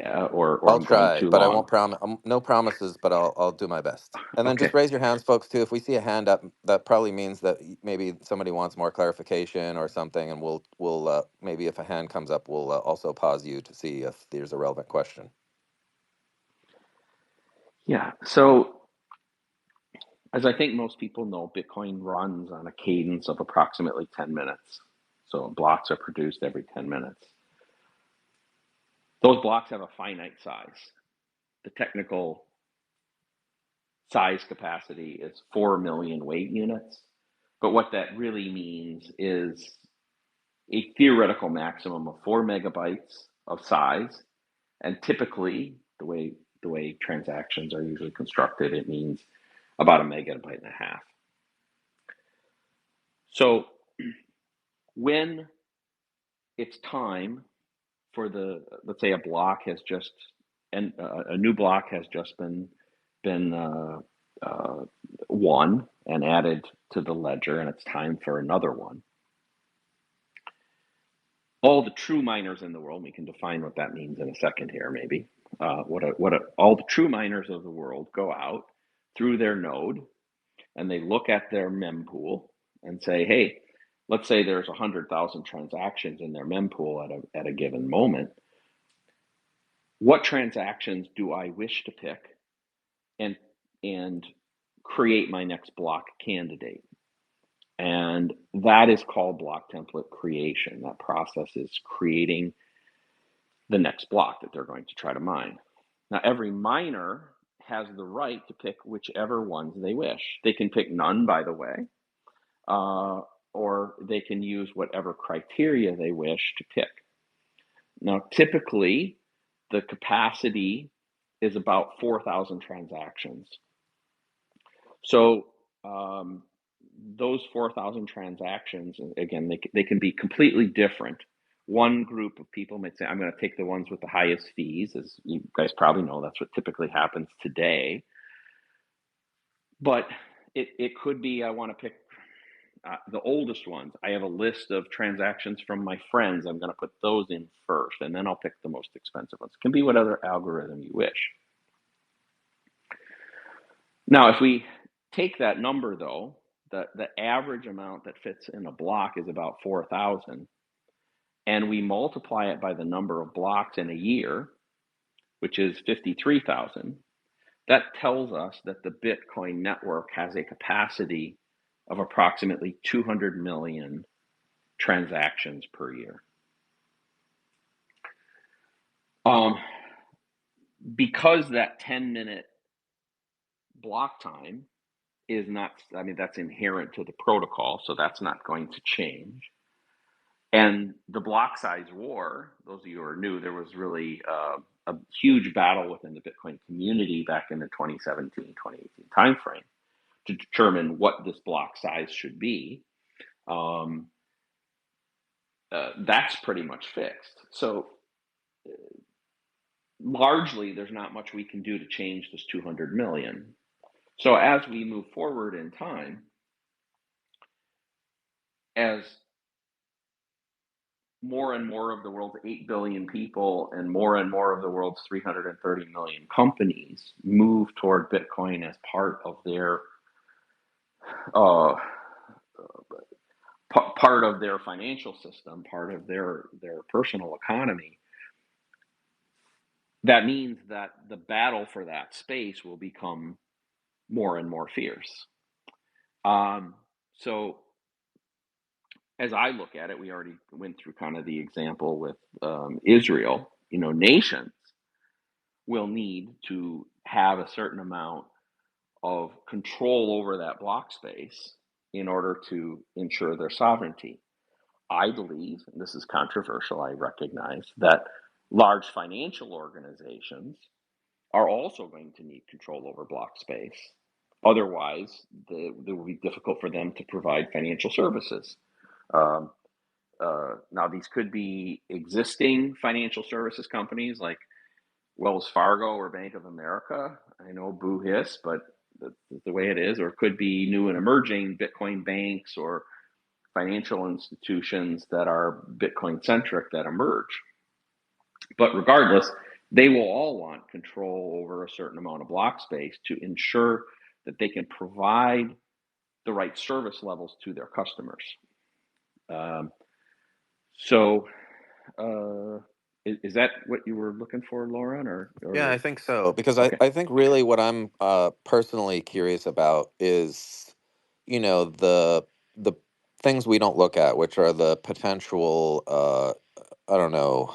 I'll
I'm going
try,
too
but I
long.
won't promise. No promises, but I'll do my best. And then
Okay.
just raise your hands, folks, too. If we see a hand up, that probably means that maybe somebody wants more clarification or something, and we'll maybe if a hand comes up, we'll also pause you to see if there's a relevant question.
Yeah. So, as I think most people know, Bitcoin runs on a cadence of approximately 10 minutes. So blocks are produced every 10 minutes. Those blocks have a finite size. The technical size capacity is 4 million weight units. But what that really means is a theoretical maximum of 4 megabytes of size. And typically, the way transactions are usually constructed, it means about a megabyte and a half. So when it's time for let's say a block has just, and a new block has just been won and added to the ledger, and it's time for another one. All the true miners in the world, we can define what that means in a second here, maybe. All the true miners of the world go out through their node and they look at their mempool and say, hey, let's say there's 100,000 transactions in their mempool at a given moment. What transactions do I wish to pick and create my next block candidate? And that is called block template creation. That process is creating the next block that they're going to try to mine. Now, every miner has the right to pick whichever ones they wish. They can pick none, by the way, or they can use whatever criteria they wish to pick. Now, typically, the capacity is about 4,000 transactions. So those 4,000 transactions, again, they can be completely different. One group of people might say, I'm going to take the ones with the highest fees. As you guys probably know, that's what typically happens today. But it could be, I want to pick the oldest ones. I have a list of transactions from my friends. I'm going to put those in first, and then I'll pick the most expensive ones. It can be whatever algorithm you wish. Now, if we take that number, though, the average amount that fits in a block is about 4,000, and we multiply it by the number of blocks in a year, which is 53,000, that tells us that the Bitcoin network has a capacity of approximately 200 million transactions per year. Because that 10-minute block time is not, I mean, that's inherent to the protocol, so that's not going to change. And the block size war, those of you who are new, there was really a huge battle within the Bitcoin community back in the 2017, 2018 timeframe to determine what this block size should be. That's pretty much fixed. So largely, there's not much we can do to change this 200 million. So as we move forward in time, as more and more of the world's 8 billion people and more of the world's 330 million companies move toward Bitcoin as part of their part of their financial system, part of their personal economy, that means that the battle for that space will become more and more fierce. So as I look at it, we already went through kind of the example with Israel. You know, nations will need to have a certain amount of control over that block space in order to ensure their sovereignty. I believe, and this is controversial, I recognize, that large financial organizations are also going to need control over block space. Otherwise, it will be difficult for them to provide financial services. Now, these could be existing financial services companies like Wells Fargo or Bank of America. I know, boo hiss, but that's the way it is. Or it could be new and emerging Bitcoin banks or financial institutions that are Bitcoin centric that emerge. But regardless, they will all want control over a certain amount of block space to ensure that they can provide the right service levels to their customers. Um, so, is that what you were looking for, Lauren,
Yeah, I
or
think so. Because
okay?
I think really what I'm personally curious about is, the things we don't look at, which are the potential, I don't know.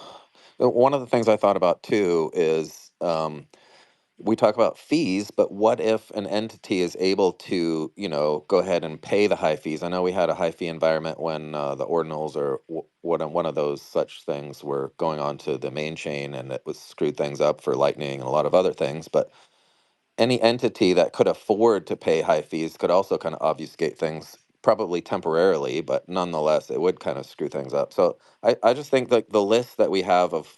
One of the things I thought about too is, we talk about fees, but what if an entity is able to, go ahead and pay the high fees? I know we had a high fee environment when the ordinals or one of those such things were going on to the main chain, and it was screwed things up for Lightning and a lot of other things. But any entity that could afford to pay high fees could also kind of obfuscate things, probably temporarily, but nonetheless, it would kind of screw things up. So I just think that the list that we have of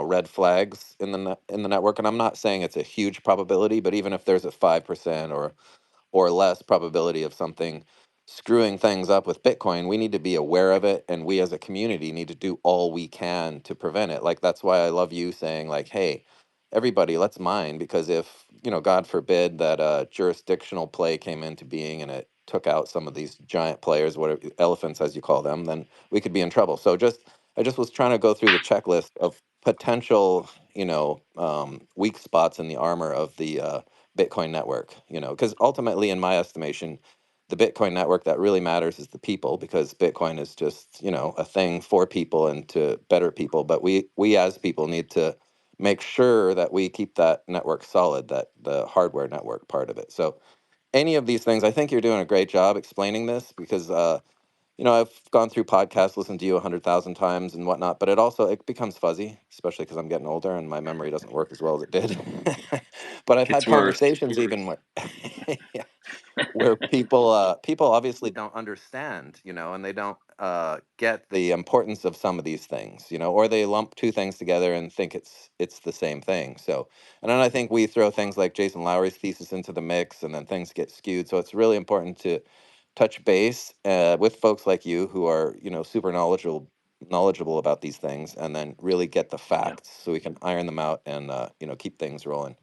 red flags in in the network, and I'm not saying it's a huge probability, but even if there's a 5% or less probability of something screwing things up with Bitcoin, we need to be aware of it. And we as a community need to do all we can to prevent it. Like, that's why I love you saying, like, hey, everybody, let's mine, because if, God forbid that a jurisdictional play came into being and it took out some of these giant players, whatever elephants as you call them, then we could be in trouble. So I just was trying to go through the checklist of potential, weak spots in the armor of the Bitcoin network, because ultimately, in my estimation, the Bitcoin network that really matters is the people, because Bitcoin is just, a thing for people and to better people. But we as people need to make sure that we keep that network solid, that the hardware network part of it. So any of these things, I think you're doing a great job explaining this, because I've gone through podcasts, listened to you 100,000 times and whatnot, but it becomes fuzzy, especially because I'm getting older and my memory doesn't work as well as it did. But I've had
It's worse.
conversations even where, yeah, where people obviously don't understand, and they don't get the importance of some of these things, or they lump two things together and think it's the same thing. So, and then I think we throw things like Jason Lowery's thesis into the mix, and then things get skewed. So it's really important to touch base with folks like you who are, super knowledgeable about these things, and then really get the
Yeah.
facts so we can iron them out and keep things rolling.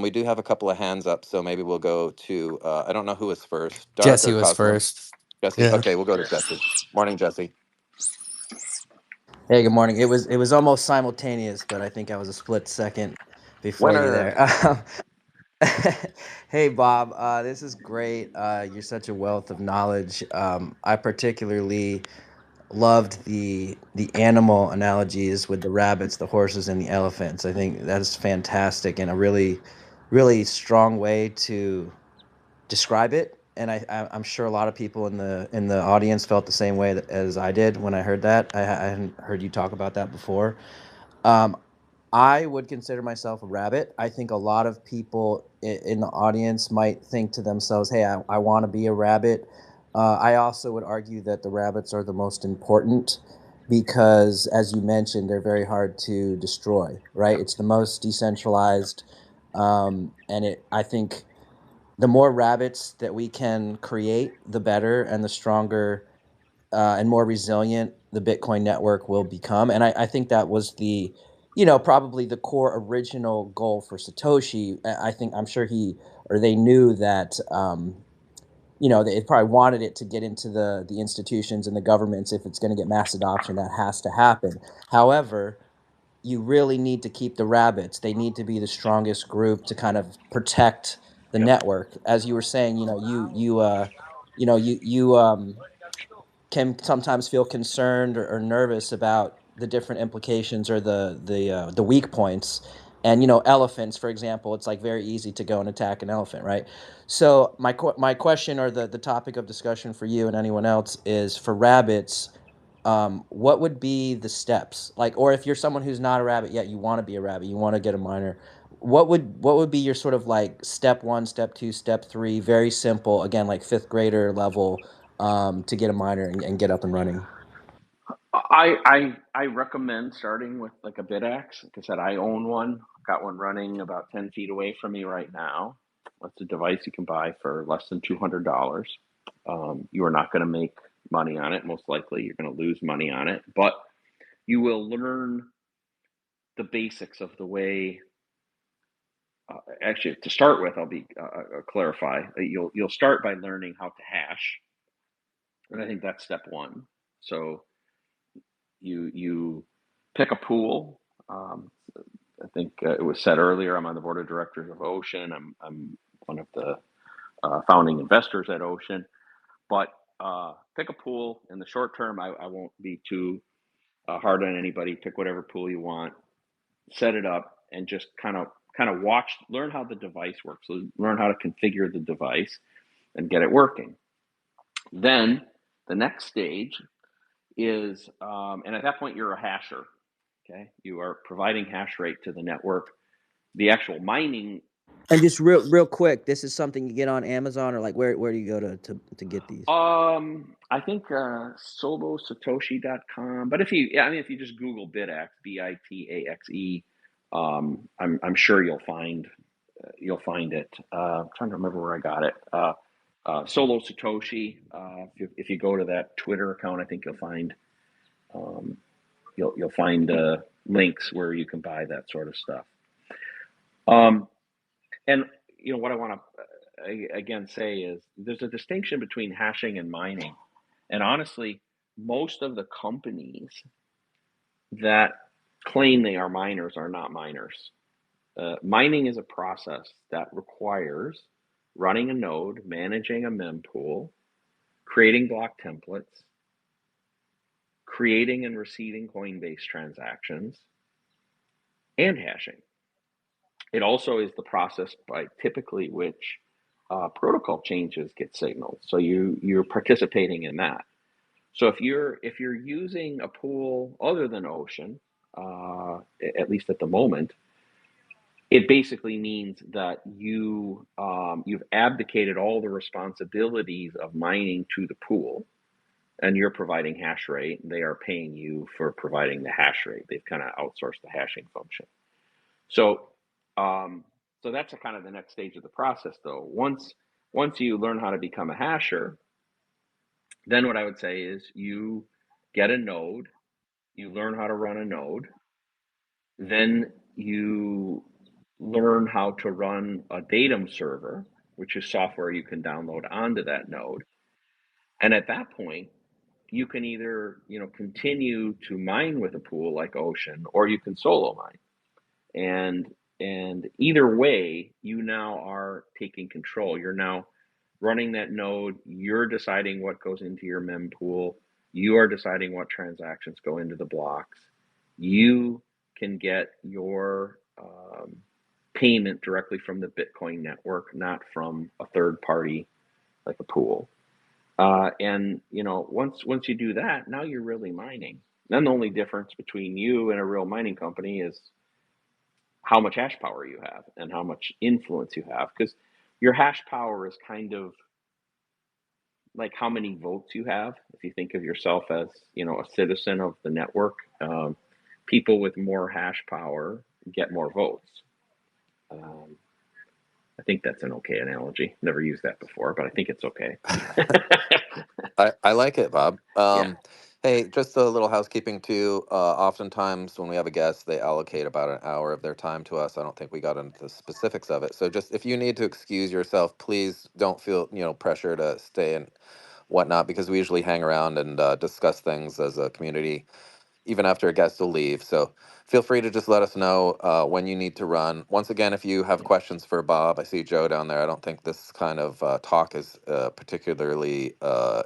We do have a couple of hands up, so maybe we'll go to I don't know who was first, Dark
Jesse
or
was
Cosmo.
first.
Jesse.
Yeah.
Okay, we'll go to Jesse. Morning, Jesse.
Hey, good morning. It was almost simultaneous, but I think I was a split second before you
Winner.
there. Hey, Bob, this is great. You're such a wealth of knowledge. I particularly loved the animal analogies with the rabbits, the horses, and the elephants. I think that's fantastic and a really strong way to describe it. And I'm sure a lot of people in the audience felt the same way as I did when I heard that. I hadn't heard you talk about that before. Um, I would consider myself a rabbit. I think a lot of people in the audience might think to themselves, hey, I want to be a rabbit. I also would argue that the rabbits are the most important because, as you mentioned, they're very hard to destroy, right? It's the most decentralized. I think the more rabbits that we can create, the better and the stronger and more resilient the Bitcoin network will become. And I think that was probably the core original goal for Satoshi. I'm sure they knew that, they probably wanted it to get into the institutions and the governments. If it's going to get mass adoption, that has to happen. However, you really need to keep the rabbits. They need to be the strongest group to kind of protect the
Yep.
network. As you were saying, you can sometimes feel concerned or nervous about the different implications or the weak points. And elephants, for example, it's like very easy to go and attack an elephant, right? So my question, or the topic of discussion for you and anyone else, is for rabbits. What would be the steps, like, or if you're someone who's not a rabbit yet, you want to be a rabbit, you want to get a miner, what would be your sort of like step one, step two, step three, very simple, again, like fifth grader level, to get a miner and get up and running?
I recommend starting with like a bidax. Like I said, I own one. Got one running about 10 feet away from me right now. That's a device you can buy for less than $200. You are not going to make money on it. Most likely, you're going to lose money on it, but you will learn the basics of the way. Actually, to start with, I'll clarify. You'll start by learning how to hash, and I think that's step one. So you pick a pool. I think it was said earlier. I'm on the board of directors of Ocean. I'm one of the founding investors at Ocean. But pick a pool in the short term. I won't be too hard on anybody. Pick whatever pool you want, set it up, and just kind of watch, learn how the device works. So learn how to configure the device and get it working. Then the next stage is, and at that point you're a hasher. Okay, you are providing hash rate to the network. The actual mining.
And just real quick, this is something you get on Amazon, or like where do you go to get these?
I think solosatoshi.com. But if you just Google Bitaxe, Bitaxe, I'm sure you'll find it. I'm trying to remember where I got it. Solo Satoshi. If you go to that Twitter account, I think um, you'll find links where you can buy that sort of stuff. And what I want to again say is there's a distinction between hashing and mining. And honestly, most of the companies that claim they are miners are not miners. Mining is a process that requires running a node, managing a mempool, creating block templates, creating and receiving Coinbase transactions, and hashing. It also is the process by typically which protocol changes get signaled. So you're participating in that. So if you're using a pool other than Ocean, at least at the moment, it basically means that you've abdicated all the responsibilities of mining to the pool, and you're providing hash rate. They are paying you for providing the hash rate. They've kind of outsourced the hashing function. So, so that's kind of the next stage of the process, though. Once you learn how to become a hasher, then what I would say is you get a node, you learn how to run a node, then you learn how to run a datum server, which is software you can download onto that node. And at that point, you can either continue to mine with a pool like Ocean, or you can solo mine. And either way, you now are taking control. You're now running that node. You're deciding what goes into your mempool. You are deciding what transactions go into the blocks. You can get your payment directly from the Bitcoin network, not from a third party like a pool. And once you do that, now you're really mining. Then the only difference between you and a real mining company is how much hash power you have and how much influence you have, because your hash power is kind of like how many votes you have. If you think of yourself as a citizen of the network, people with more hash power get more votes. um, I think that's an okay analogy. Never used that before, but I think it's okay.
I like it, Bob.
Yeah.
Hey, just a little housekeeping too. Oftentimes when we have a guest, they allocate about an hour of their time to us. I don't think we got into the specifics of it. So just if you need to excuse yourself, please don't feel, pressure to stay and whatnot, because we usually hang around and discuss things as a community even after a guest will leave. So feel free to just let us know when you need to run. Once again, if you have questions for Bob, I see Joe down there. I don't think this kind of talk is particularly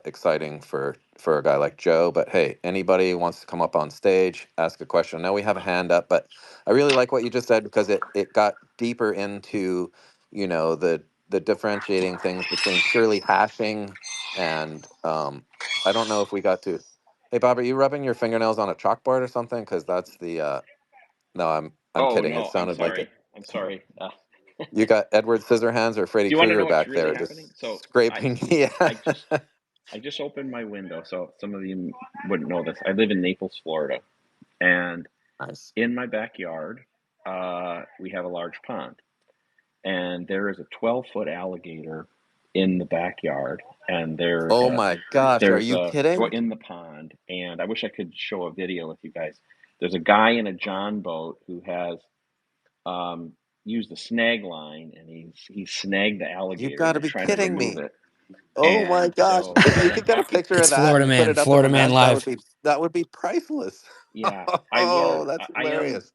exciting for a guy like Joe. But hey, anybody wants to come up on stage, ask a question. I know we have a hand up, but I really like what you just said, because it got deeper into, the differentiating things between purely hashing and I don't know if we got to. Hey Bob, are you rubbing your fingernails on a chalkboard or something? Because that's the no, I'm
Oh
kidding. It
no, I'm
sounded like
sorry.
it.
I'm sorry.
You got Edward Scissorhands or
Do
Freddy
you want to know
Krueger
what's
back
really
there
happening?
just
So I
scraping.
I just
Yeah.
I just opened my window, so some of you wouldn't know this. I live in Naples, Florida, and
Nice.
in my backyard, we have a large pond, and there is a 12-foot alligator in the backyard, and
Oh my gosh, are
there's
you
a
kidding?
in the pond, and I wish I could show a video with you guys. There's a guy in a John boat who has um, used a snag line, and he's snagged the
You've
alligator,
got
and
to
he's
be
trying to
kidding
remove
me.
it.
Oh my
And
gosh.
so
If
what
you
I'm
could get a
happy,
picture of
It's
that
Florida
and put
Man,
it up on
Florida
the
Man
mess,
Live.
that would be priceless.
yeah, I was,
Oh, that's
I am,
hilarious.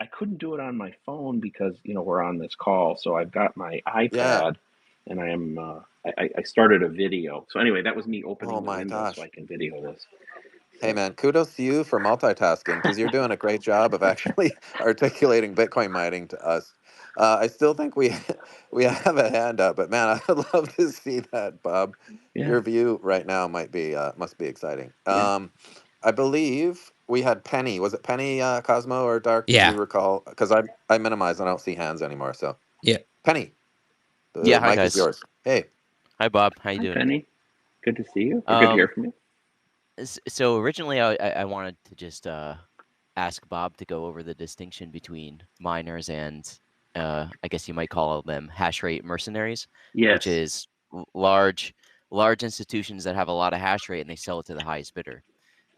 I couldn't do it on my phone because we're on this call, so I've got my
Yeah.
iPad, and I started a video. So anyway, that was me
Oh
opening the
my
window so I
gosh.
can video this.
Hey
So
man, kudos to you for multitasking because you're doing a great job of actually articulating Bitcoin mining to us. I still think we we have a hand up, but man, I'd love to see that, Bob.
yeah,
Your view right now might be must be exciting.
yeah.
I believe we had Penny. Was it Penny, Cosmo or Dark? Do
Yeah.
you recall? Because I minimized. I don't see hands anymore. So
Yeah.
Penny, the
Yeah, hi
mic is
guys.
yours. Hey.
Hi Bob, how you
Hi,
doing?
Penny. Good to see you, or good to hear
Um,
from you.
so originally I wanted to just ask Bob to go over the distinction between miners and I guess you might call them hash rate mercenaries, which
Yes.
is large institutions that have a lot of hash rate and they sell it to the highest bidder.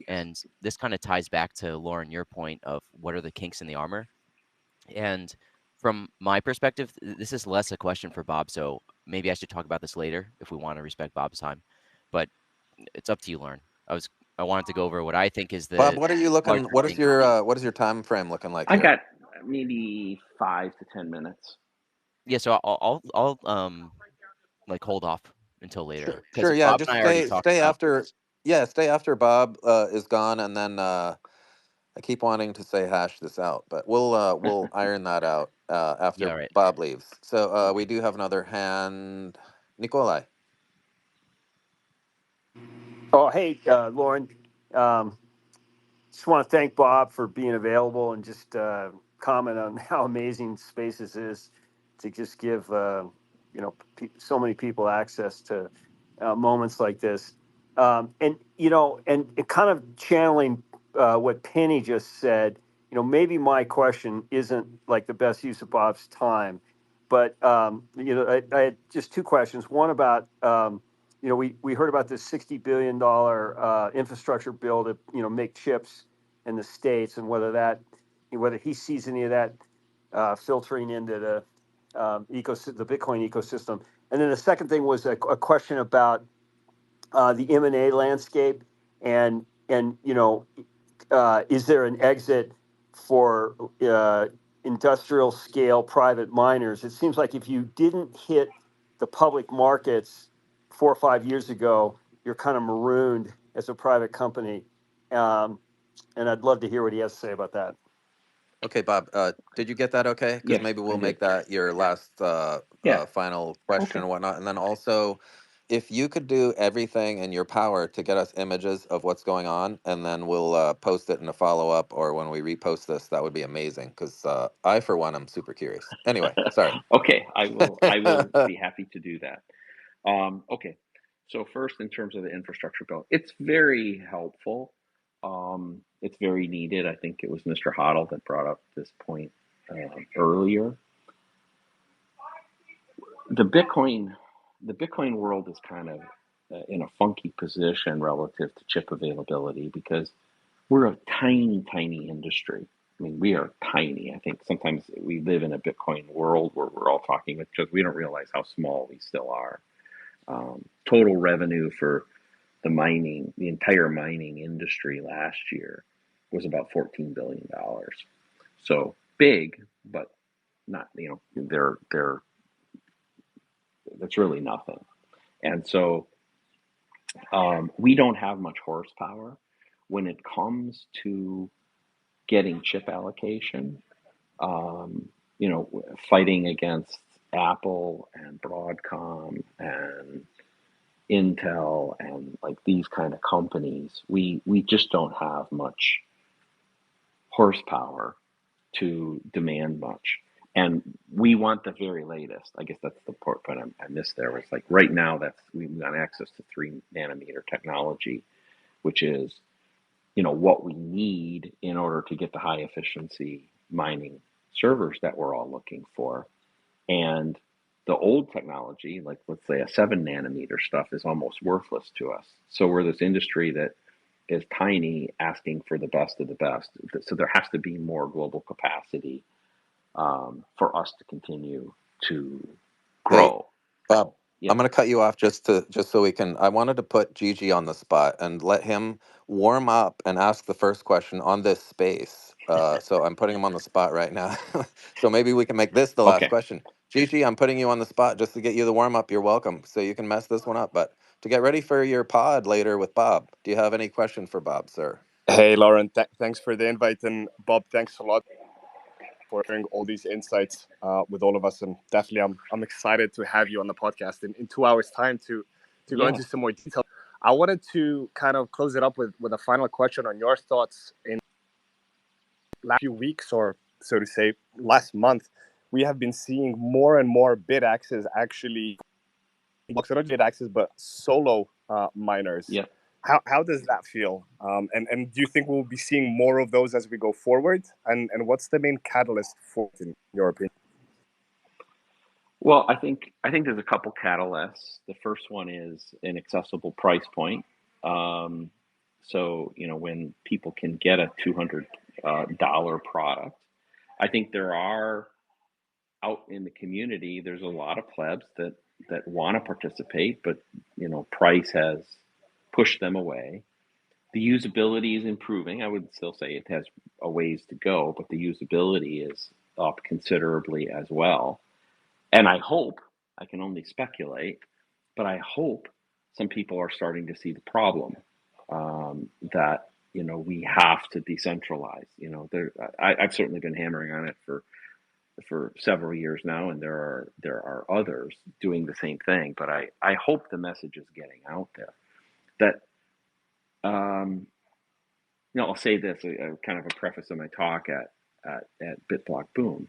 And this kind of ties back to Lauren, your point of what are the kinks in the armor. And from my perspective, this is less a question for Bob, so maybe I should talk about this later if we want to respect Bob's time. But it's up to you, Lauren. I wanted to go over what I think is
Bob,
the
what are you looking?
large distinction.
What is your time frame looking like
I
here?
got maybe 5 to 10 minutes.
Yeah, so I'll like hold off until later
Sure,
because
sure. Yeah,
Bob
just
and I already talked
stay
about.
after. Yeah, stay after Bob is gone, and then I keep wanting to say hash this out, but we'll iron that out
Yeah,
after
all right.
Bob leaves. So we do have another hand, Nikolai.
Oh, hey, Lauren. Um, just want to thank Bob for being available and just comment on how amazing Spaces is to just give so many people access to moments like this. And it kind of channeling what Penny just said. Maybe my question isn't like the best use of Bob's time, but I had just two questions. One about we heard about this $60 billion infrastructure bill to make chips in the states, and whether he sees any of that filtering into the the Bitcoin ecosystem. And then the second thing was a question about the M&A landscape, and is there an exit for industrial scale private miners? It seems like if you didn't hit the public markets 4 or 5 years ago, you're kind of marooned as a private company. Um, and I'd love to hear what he has to say about that.
Okay, Bob, did you get that? Okay, because
Yes,
maybe
I
we'll
did.
make that your last
Yeah.
final question
Okay.
or whatnot, and then also, if you could do everything in your power to get us images of what's going on, and then we'll post it in a follow up or when we repost this, that would be amazing. Because I, for one, am super curious. Anyway, sorry.
Okay, I will be happy to do that. Okay, so first, in terms of the infrastructure bill, it's very helpful. It's very needed. I think it was Mr. Hoddle that brought up this point earlier. The Bitcoin, the Bitcoin world is kind of in a funky position relative to chip availability because we're a tiny, tiny industry. I mean, we are tiny. I think sometimes we live in a Bitcoin world where we're all talking because we don't realize how small we still are. Total revenue for the entire mining industry last year was about $14 billion. So big, but not, that's really nothing. And so we don't have much horsepower when it comes to getting chip allocation, um, fighting against Apple and Broadcom and Intel and like these kind of companies, we just don't have much horsepower to demand much. And we want the very latest. I guess that's the part I missed there. Was like right now we've got access to 3 nanometer technology, which is what we need in order to get the high efficiency mining servers that we're all looking for. And the old technology, like let's say a 7 nanometer stuff, is almost worthless to us. So we're this industry that is tiny, asking for the best of the best. So there has to be more global capacity for us to continue to
Hey,
grow.
Bob, I'm
Yeah.
going to cut you off just so we can. I wanted to put Gigi on the spot and let him warm up and ask the first question on this space. So I'm putting him on the spot right now. So maybe we can make this the last
Okay.
question. Gigi, I'm putting you on the spot just to get you the warm up. You're welcome. So you can mess this one up. But to get ready for your pod later with Bob, do you have any question for Bob, sir?
Hey, Lauren, thanks for the invite. And Bob, thanks a lot for sharing all these insights with all of us. And definitely, I'm excited to have you on the podcast in 2 hours' time to go
Yeah.
into some more detail. I wanted to kind of close it up with a final question on your thoughts. In last few weeks, or so to say, last month, we have been seeing more and more bid axes actually, not bid axes, but solo miners.
Yeah.
How does that feel? And do you think we'll be seeing more of those as we go forward? And what's the main catalyst for it, in your opinion?
Well, I think there's a couple catalysts. The first one is an accessible price point. So when people can get a $200 product, I think there are out in the community. There's a lot of plebs that want to participate, but price has pushed them away. The usability is improving. I would still say it has a ways to go, but the usability is up considerably as well. And I hope, I can only speculate, but I hope some people are starting to see the problem, that we have to decentralize. I've certainly been hammering on it for several years now, and there are others doing the same thing. But I hope the message is getting out there that I'll say this, kind of a preface of my talk at BitBlock Boom.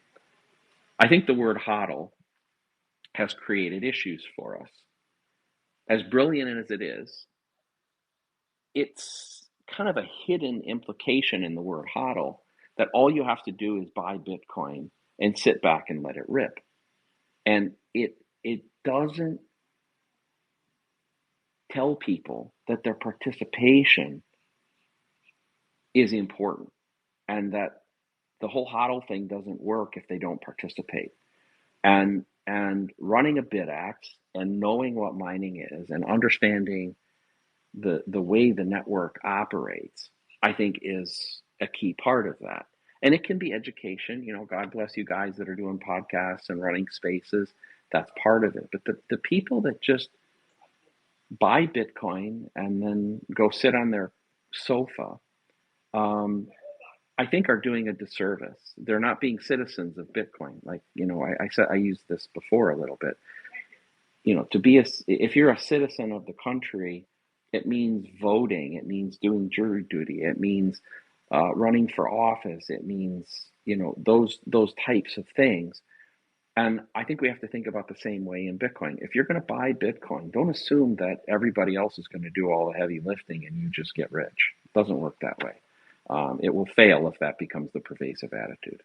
I think the word hodl has created issues for us. As brilliant as it is, it's kind of a hidden implication in the word hodl that all you have to do is buy Bitcoin and sit back and let it rip. And it doesn't tell people that their participation is important, and that the whole hodl thing doesn't work if they don't participate. And running a bidax and knowing what mining is and understanding the way the network operates, I think is a key part of that. And it can be education. God bless you guys that are doing podcasts and running spaces. That's part of it. But the people that just buy Bitcoin and then go sit on their sofa, I think are doing a disservice. They're not being citizens of Bitcoin. Like, I said, I used this before a little bit. If you're a citizen of the country, it means voting. It means doing jury duty. It means running for office. It means those types of things. And I think we have to think about the same way in Bitcoin. If you're going to buy Bitcoin, don't assume that everybody else is going to do all the heavy lifting and you just get rich. It doesn't work that way. It will fail if that becomes the pervasive attitude.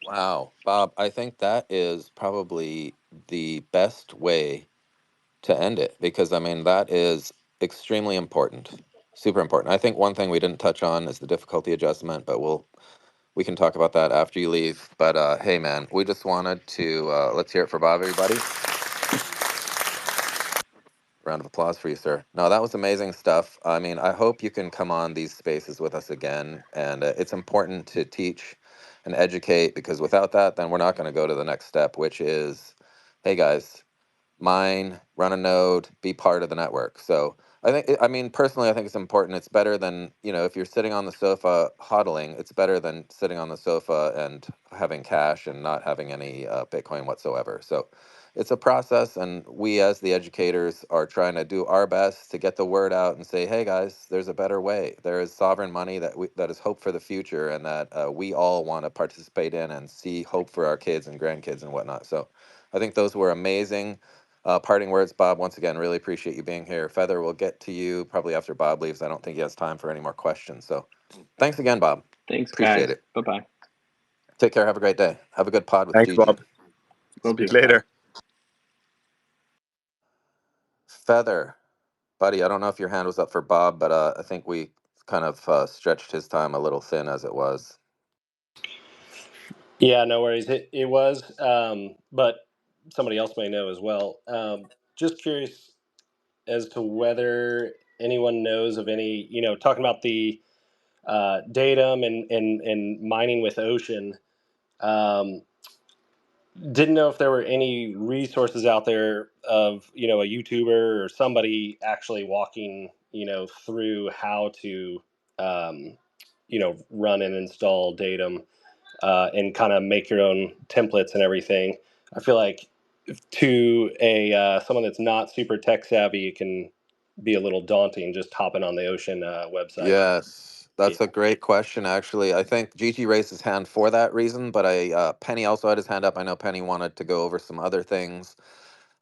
Wow, Bob, I think that is probably the best way to end it, because I mean that is extremely important, super important. I think one thing we didn't touch on is the difficulty adjustment, but we can talk about that after you leave. But hey, man, we just wanted to let's hear it for Bob, everybody. Round of applause for you, sir. No, that was amazing stuff. I mean, I hope you can come on these spaces with us again. And it's important to teach and educate, because without that, then we're not going to go to the next step, which is, hey guys, mine, run a node, be part of the network. So I mean, personally, I think it's important. It's better than, if you're sitting on the sofa hodling, it's better than sitting on the sofa and having cash and not having any Bitcoin whatsoever. So it's a process, and we as the educators are trying to do our best to get the word out and say, hey guys, there's a better way. There is sovereign money that is hope for the future, and that we all want to participate in and see hope for our kids and grandkids and whatnot. So I think those were amazing parting words, Bob. Once again, really appreciate you being here. Feather, we'll get to you probably after Bob leaves. I don't think he has time for any more questions. So thanks again, Bob.
Thanks,
Appreciate
guys.
it.
Bye bye.
Take care. Have a great day. Have a good pod with
Thanks,
Gigi.
Bob.
Will
Speak
do.
later.
Feather, buddy, I don't know if your hand was up for Bob, but I think we kind of stretched his time a little thin as it was.
Yeah, no worries. It was, but somebody else may know as well. Just curious as to whether anyone knows of any, talking about the datum and mining with ocean. Um, didn't know if there were any resources out there of, a YouTuber or somebody actually walking, through how to, run and install datum and kind of make your own templates and everything. I feel like to a someone that's not super tech savvy, it can be a little daunting just hopping on the Ocean website.
Yes,
Yeah.
that's a great question, actually. I think Gigi raised his hand for that reason, but Penny also had his hand up. I know Penny wanted to go over some other things.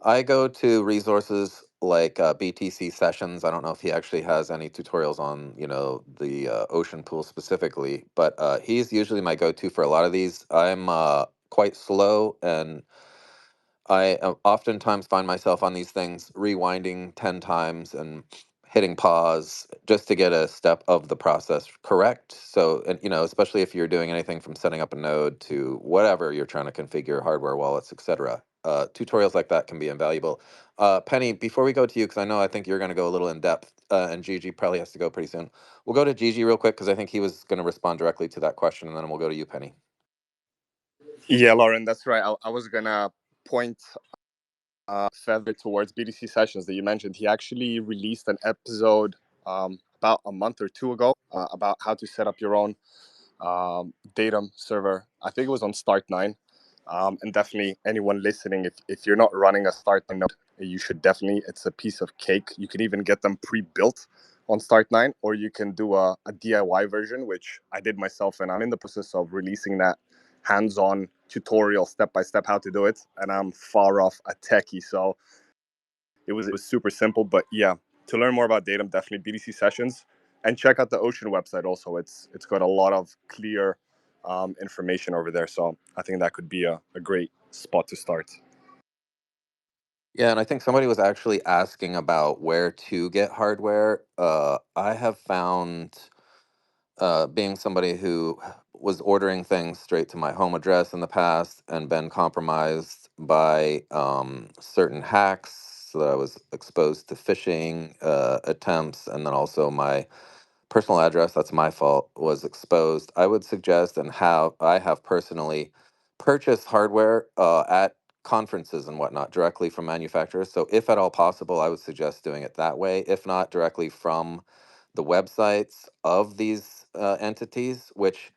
I go to resources like BTC Sessions. I don't know if he actually has any tutorials on, the ocean pool specifically, but he's usually my go-to for a lot of these. I'm quite slow, and I oftentimes find myself on these things rewinding 10 times and hitting pause just to get a step of the process correct. So, and especially if you're doing anything from setting up a node to whatever you're trying to configure, hardware wallets, etc. Tutorials like that can be invaluable. Penny, before we go to you, because I think you're going to go a little in depth, and Gigi probably has to go pretty soon. We'll go to Gigi real quick because I think he was going to respond directly to that question, and then we'll go to you, Penny.
Yeah, Lauren, that's right. I was gonna point Feather towards BDC Sessions that you mentioned. He actually released an episode about a month or two ago about how to set up your own datum server. I think it was on Start9. And definitely anyone listening, if you're not running a Start9 node, you should definitely, it's a piece of cake. You can even get them pre-built on Start9, or you can do a DIY version, which I did myself, and I'm in the process of releasing that hands-on tutorial step-by-step how to do it. And I'm far off a techie, so it was super simple. But yeah, to learn more about datum, definitely BDC Sessions, and check out the Ocean website also. It's got a lot of clear information over there. So I think that could be a great spot to start.
Yeah, and I think somebody was actually asking about where to get hardware. I have found, being somebody who was ordering things straight to my home address in the past and been compromised by certain hacks, so that I was exposed to phishing attempts, and then also my personal address, that's my fault, was exposed. I would suggest, and how I have personally purchased hardware at conferences and whatnot directly from manufacturers. So, if at all possible, I would suggest doing it that way. If not, directly from the websites of these entities, which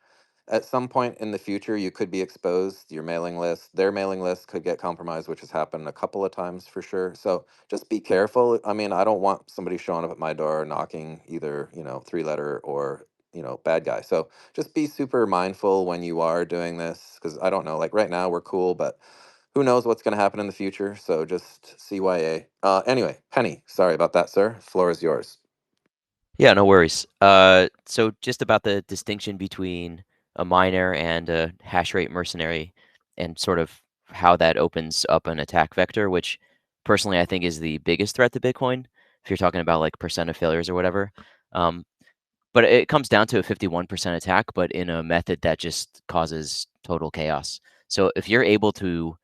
at some point in the future you could be exposed. Your mailing list, their mailing list could get compromised, which has happened a couple of times for sure. So just be careful. I mean, I don't want somebody showing up at my door knocking, either, three letter or, bad guy. So just be super mindful when you are doing this, because I don't know, like right now we're cool, but who knows what's going to happen in the future. So just CYA. Anyway, Penny, sorry about that, sir. Floor is yours.
Yeah, no worries. So just about the distinction between a miner and a hash rate mercenary, and sort of how that opens up an attack vector, which personally I think is the biggest threat to Bitcoin, if you're talking about like percent of failures or whatever. Um, but it comes down to a 51% attack, but in a method that just causes total chaos. So if you're able to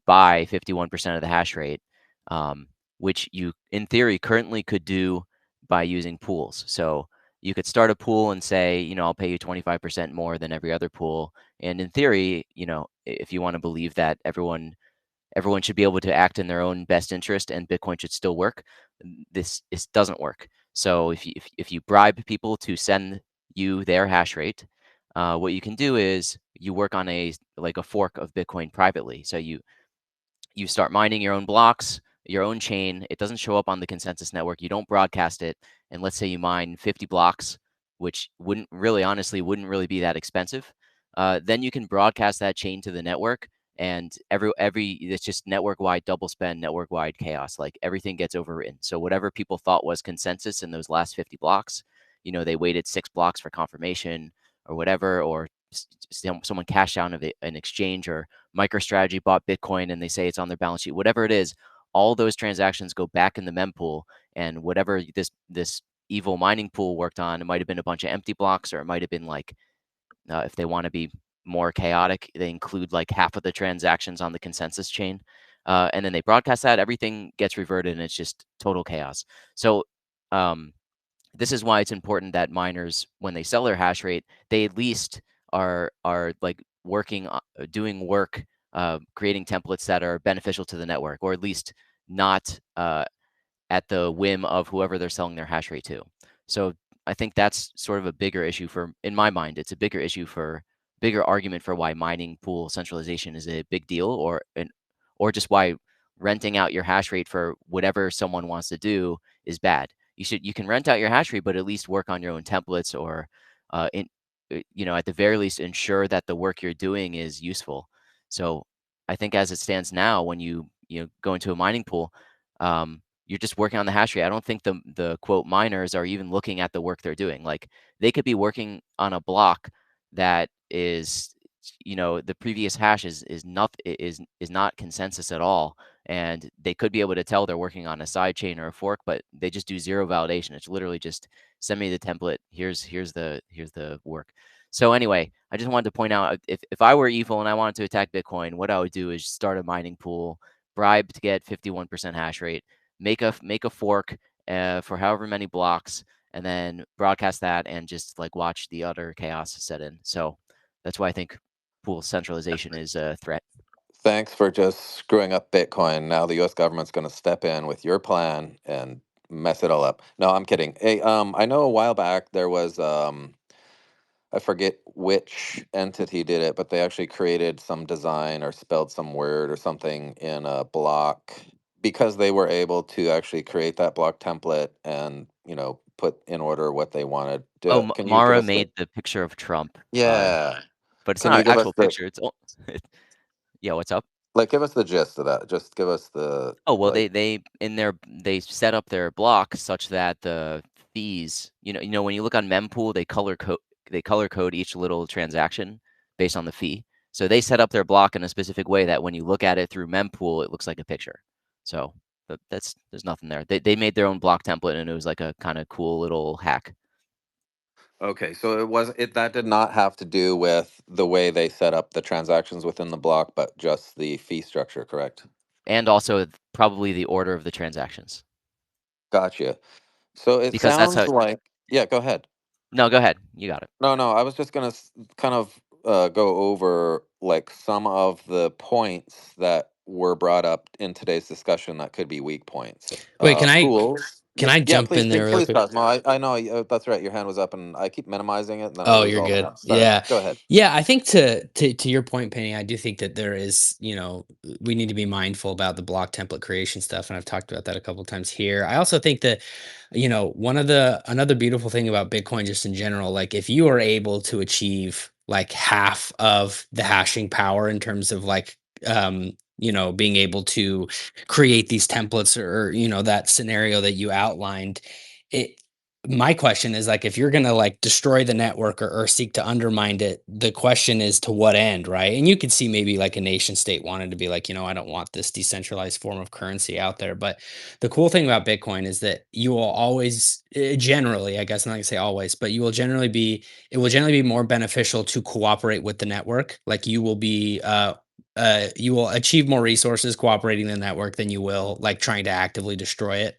buy 51% of the hash rate, which you, in theory, currently could do by using pools. So you could start a pool and say, I'll pay you 25% more than every other pool. And in theory, if you want to believe that everyone should be able to act in their own best interest and Bitcoin should still work, this doesn't work. So if you bribe people to send you their hash rate, what you can do is you work on a fork of Bitcoin privately. So you start mining your own blocks, your own chain. It doesn't show up on the consensus network. You don't broadcast it. And let's say you mine 50 blocks, which wouldn't really be that expensive. Then you can broadcast that chain to the network, and every it's just network wide double spend, network wide chaos. Like everything gets overwritten. So whatever people thought was consensus in those last 50 blocks, they waited 6 blocks for confirmation or whatever, or someone cashed out of an exchange, or MicroStrategy bought Bitcoin and they say it's on their balance sheet, whatever it is, all those transactions go back in the mempool, and whatever this evil mining pool worked on, it might have been a bunch of empty blocks, or it might have been like, if they want to be more chaotic, they include like half of the transactions on the consensus chain, and then they broadcast that, everything gets reverted, and it's just total chaos. So this is why it's important that miners, when they sell their hash rate, they at least are like working, doing work, creating templates that are beneficial to the network, or at least not at the whim of whoever they're selling their hash rate to. So I think that's sort of a bigger issue in my mind, it's a bigger argument for why mining pool centralization is a big deal, or just why renting out your hash rate for whatever someone wants to do is bad. You can rent out your hash rate, but at least work on your own templates, or at the very least ensure that the work you're doing is useful. So I think as it stands now, when you go into a mining pool, you're just working on the hash rate. I don't think the quote miners are even looking at the work they're doing. Like they could be working on a block that is, the previous hash is not consensus at all, and they could be able to tell they're working on a side chain or a fork, but they just do zero validation. It's literally just send me the template. Here's the work. So anyway, I just wanted to point out, if I were evil and I wanted to attack Bitcoin, what I would do is start a mining pool, bribe to get 51% hash rate, make a fork for however many blocks, and then broadcast that, and just like watch the utter chaos set in. So that's why I think pool centralization is a threat.
Thanks for just screwing up Bitcoin. Now the U.S. government's going to step in with your plan and mess it all up. No, I'm kidding. Hey, I know a while back there was I forget which entity did it, but they actually created some design or spelled some word or something in a block because they were able to actually create that block template and, put in order what they wanted.
Oh,
Can you give
Mara
us the?
made the picture of Trump,
Yeah.
but it's
Can
not
you
an
give us
actual
the
picture. It's yeah. What's up?
like give us the gist of that? Just give us the
Oh well,
like.
they set up their block such that the fees, when you look on mempool, they color code each little transaction based on the fee. So they set up their block in a specific way that when you look at it through mempool, it looks like a picture. So there's nothing there. They made their own block template, and it was like a kind of cool little hack.
Okay, so that did not have to do with the way they set up the transactions within the block, but just the fee structure, correct?
And also probably the order of the transactions,
Gotcha. So it
because that's
sounds
how.
like, yeah, go ahead.
No, go ahead. You got it.
No, no, I was just gonna kind of go over like some of the points that were brought up in today's discussion that could be weak points.
Wait,
Pools.
can
Yeah,
I
yeah,
jump
please,
in there
please,
really
please,
quick?
Cosmo. I know that's right. Your hand was up, and I keep minimizing it, and then I
Oh,
lose
you're
all the
good.
hands. Sorry.
Yeah.
Go ahead.
Yeah, I think to your point, Penny, I do think that there is, we need to be mindful about the block template creation stuff, and I've talked about that a couple times here. I also think that, another beautiful thing about Bitcoin just in general, like if you are able to achieve like half of the hashing power in terms of like being able to create these templates, or that scenario that you outlined, it my question is like if you're going to like destroy the network, or seek to undermine it, the question is to what end, right? And you could see maybe like a nation state wanted to be like, I don't want this decentralized form of currency out there. But the cool thing about Bitcoin is that you will always, generally, I guess I'm not gonna say always, but it will generally be more beneficial to cooperate with the network. Like you will achieve more resources cooperating in the network than you will like trying to actively destroy it.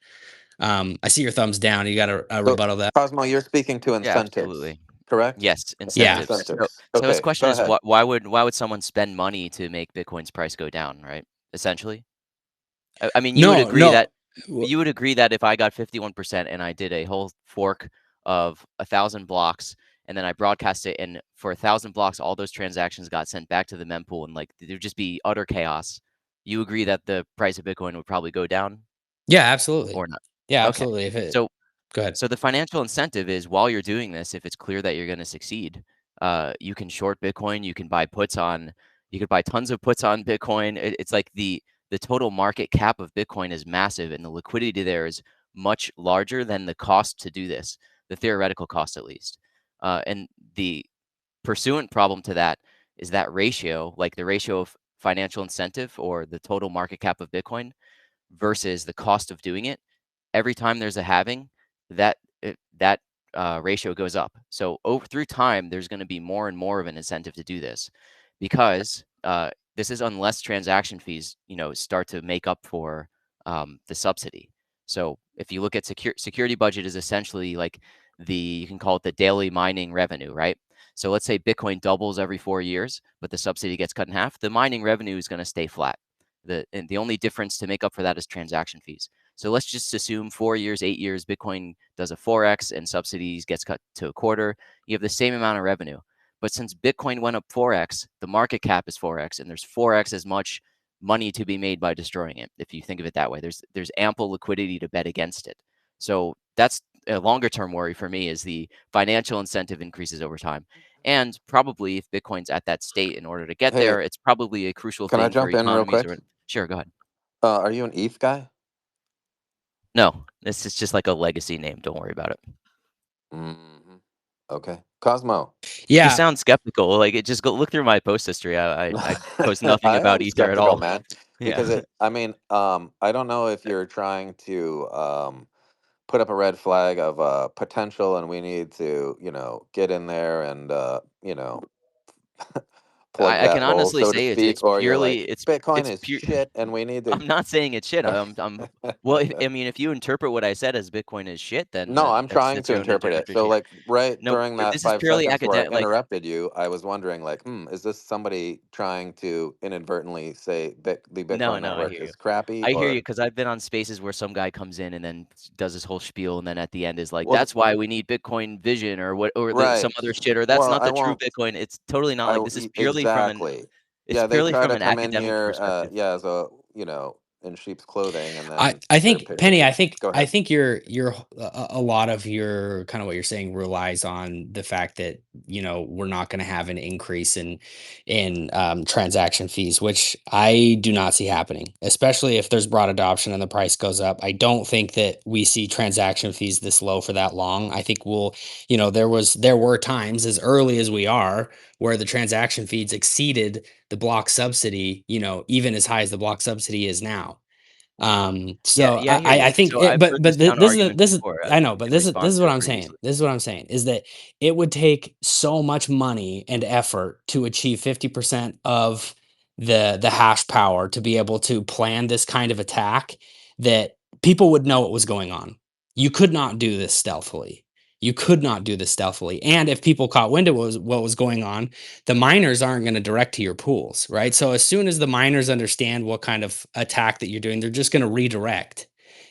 I see your thumbs down. You got a
So,
rebuttal that?
Cosmo, you're speaking to
Yeah,
incentives,
absolutely.
correct?
Yes,
Yeah.
incentives. So
Incentives.
so his
Okay,
question
go
is,
ahead.
why would someone spend money to make Bitcoin's price go down, right? Essentially. I mean,
No, no.
you would agree that if I got 51% and I did a whole fork of 1,000 blocks, and then I broadcast it, and for 1,000 blocks, all those transactions got sent back to the mempool, and like there'd just be utter chaos. you agree that the price of Bitcoin would probably go down
Yeah, absolutely.
or not?
Yeah,
Okay.
absolutely. If it
So
Go ahead.
so the financial incentive is while you're doing this, if it's clear that you're going to succeed, you can short Bitcoin. You can buy puts on. You could buy tons of puts on Bitcoin. It's like the total market cap of Bitcoin is massive, and the liquidity there is much larger than the cost to do this, the theoretical cost at least. And the pursuant problem to that is that ratio, like the ratio of financial incentive or the total market cap of Bitcoin versus the cost of doing it. Every time there's a halving, that ratio goes up. So over through time, there's going to be more and more of an incentive to do this, because this is unless transaction fees, start to make up for the subsidy. So if you look at security budget is essentially like you can call it the daily mining revenue, right? So let's say Bitcoin doubles every 4 years, but the subsidy gets cut in half. The mining revenue is going to stay flat. And the only difference to make up for that is transaction fees. So let's just assume 4 years, 8 years, Bitcoin does a 4x and subsidies gets cut to a quarter. You have the same amount of revenue. But since Bitcoin went up 4x, the market cap is 4x, and there's 4x as much money to be made by destroying it. If you think of it that way, there's ample liquidity to bet against it. So that's a longer term worry for me, is the financial incentive increases over time. And probably if Bitcoin's at that state, in order to get
Hey,
there, it's probably a crucial
can I
thing for
jump in real
economies.
quick?
Or sure, go ahead.
Are you an ETH guy?
No, this is just like a legacy name. Don't worry about it.
Hmm. Okay. Cosmo.
You
Yeah.
sound skeptical. Like, it just go look through my post history. I post nothing
I
about
am
Ether at
skeptical,
all.
man,
Yeah.
because I mean, I don't know if you're trying to put up a red flag of potential, and we need to, get in there and, plug
I
that
can
hole,
honestly
so to
say
speak, or you're like, Bitcoin
it's
is
pure.
shit, and we need to.
I'm not saying it's shit. Well, I mean, if you interpret what I said as Bitcoin is shit, then
No, I'm trying
that's
to
your own
interpret it. So,
interpretation.
like, right
No,
during that
this is
five
purely
seconds where I
academic. Like,
interrupted you, I was wondering, like, is this somebody trying to inadvertently say that the
no,
Bitcoin
no, I
network
hear you.
is crappy,
I hear you
or
because I've been on spaces where some guy comes in and then does his whole spiel, and then at the end is like,
well,
"That's why we need Bitcoin Vision," or what, or some
right?
other shit, or "That's
Well,
not
I
the true
won't.
Bitcoin." It's totally not like this. Is purely from an
Exactly.
it's
Yeah, they
purely
try
from
to
an
come in
academic
here,
perspective.
yeah, as a in sheep's clothing, and
I
then
I
they're
think Penny, I
basically.
think
Go
I
ahead.
think you're a lot of your kind of what you're saying relies on the fact that we're not going to have an increase in transaction fees, which I do not see happening, especially if there's broad adoption and the price goes up. I don't think that we see transaction fees this low for that long. I think there were times as early as we are where the transaction fees exceeded the block subsidy, even as high as the block subsidy is now.
Yeah,
So
yeah, I hear
I
you.
think
So
it,
I've heard this counter
this is
argument
this is
before.
I know,
I
but
can
this
respond
is
to
what
it
I'm
pretty
saying.
easily.
This is what I'm saying is that it would take so much money and effort to achieve 50% of the hash power to be able to plan this kind of attack that people would know what was going on. You could not do this stealthily. You could not do this stealthily. And if people caught wind of what was going on, the miners aren't going to direct to your pools, right? So as soon as the miners understand what kind of attack that you're doing, they're just going to redirect.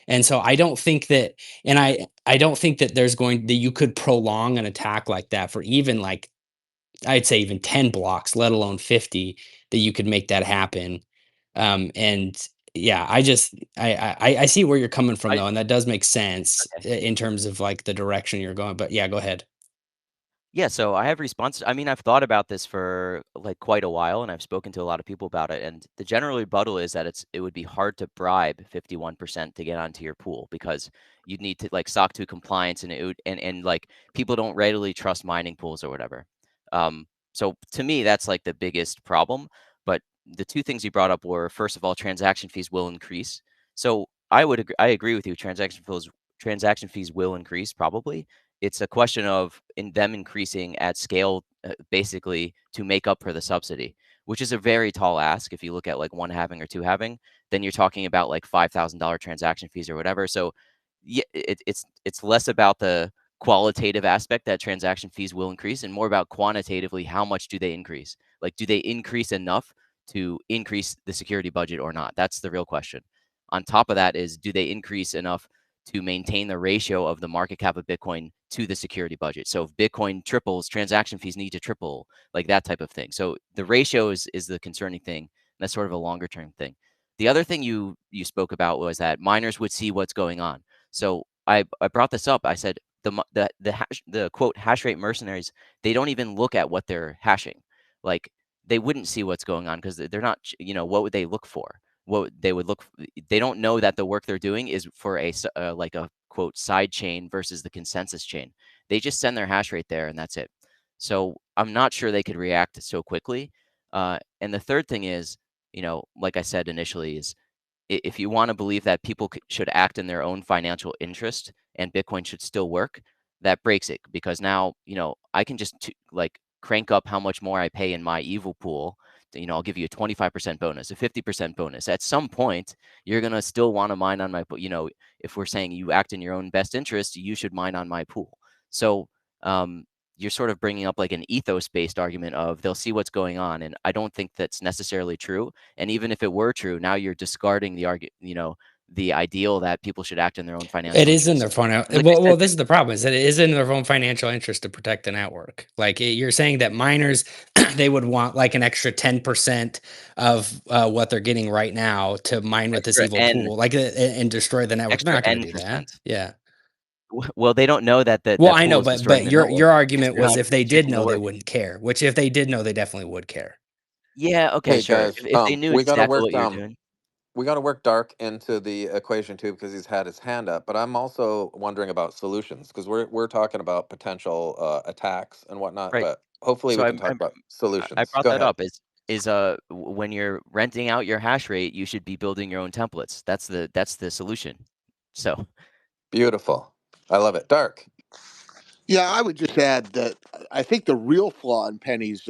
And so I don't think that, and I don't think that you could prolong an attack like that for even like, I'd say even 10 blocks, let alone 50, that you could make that happen. And yeah, I see where you're coming from
I
though, and that does make sense
Okay.
in terms of like the direction you're going. But yeah, go ahead.
Yeah, so I have response. I mean, I've thought about this for like quite a while, and I've spoken to a lot of people about it. And the general rebuttal is that it would be hard to bribe 51% to get onto your pool, because you'd need to like SOC 2 compliance, and it would, and like people don't readily trust mining pools or whatever. So to me, that's like the biggest problem. But the two things you brought up were, first of all, transaction fees will increase. So I agree with you. Transaction fees will increase probably. It's a question of in them increasing at scale, basically to make up for the subsidy, which is a very tall ask. If you look at like one halving or two halving, then you're talking about like $5,000 transaction fees or whatever. So yeah, it's less about the qualitative aspect that transaction fees will increase, and more about quantitatively how much do they increase. Like, do they increase enough to increase the security budget or not? That's the real question. On top of that is, do they increase enough to maintain the ratio of the market cap of Bitcoin to the security budget? So if Bitcoin triples, transaction fees need to triple, like that type of thing. So the ratio is the concerning thing. That's sort of a longer term thing. The other thing you spoke about was that miners would see what's going on. So I brought this up. I said the quote hash rate mercenaries, they don't even look at what they're hashing. Like they wouldn't see what's going on because they're not, what would they look for? What they would look they don't know that the work they're doing is for like a quote side chain versus the consensus chain. They just send their hash rate there and that's it. So I'm not sure they could react so quickly. And the third thing is, like I said initially, is if you want to believe that people should act in their own financial interest and Bitcoin should still work, that breaks it because now, I can just like crank up how much more I pay in my evil pool. I'll give you a 25% bonus, a 50% bonus. At some point, you're going to still want to mine on my pool. If we're saying you act in your own best interest, you should mine on my pool. So, you're sort of bringing up like an ethos-based argument of they'll see what's going on, and I don't think that's necessarily true. And even if it were true, now you're discarding the ideal that people should act in their own
It
financial
is in their
interest.
financial.
Like I
Well,
said,
this is the problem: is that it is in their own financial interest to protect the network. Like you're saying that miners, they would want like an extra 10% of what they're getting right now to mine with this
extra
evil
n
pool, like and destroy the network. They're
extra
not going
n
to do that.
percent.
Yeah.
Well, they don't know that
Well,
that
I
pool
know,
is
but
destroying the network
your
because
argument
they're
was
not
if they did
checking the
know, they
work.
wouldn't care. Which if they did know, they definitely would care.
Yeah, okay,
Hey
sure.
guys,
If they knew
we got to
exactly
work
what you're doing.
we got to work Dark into the equation too because he's had his hand up. But I'm also wondering about solutions because we're talking about potential attacks and whatnot.
Right.
But hopefully
So
we can talk about
I
solutions.
brought
Go
that
ahead.
up when you're renting out your hash rate, you should be building your own templates. That's the solution. So
Beautiful. I love it. Dark.
Yeah, I would just add that I think the real flaw in Penny's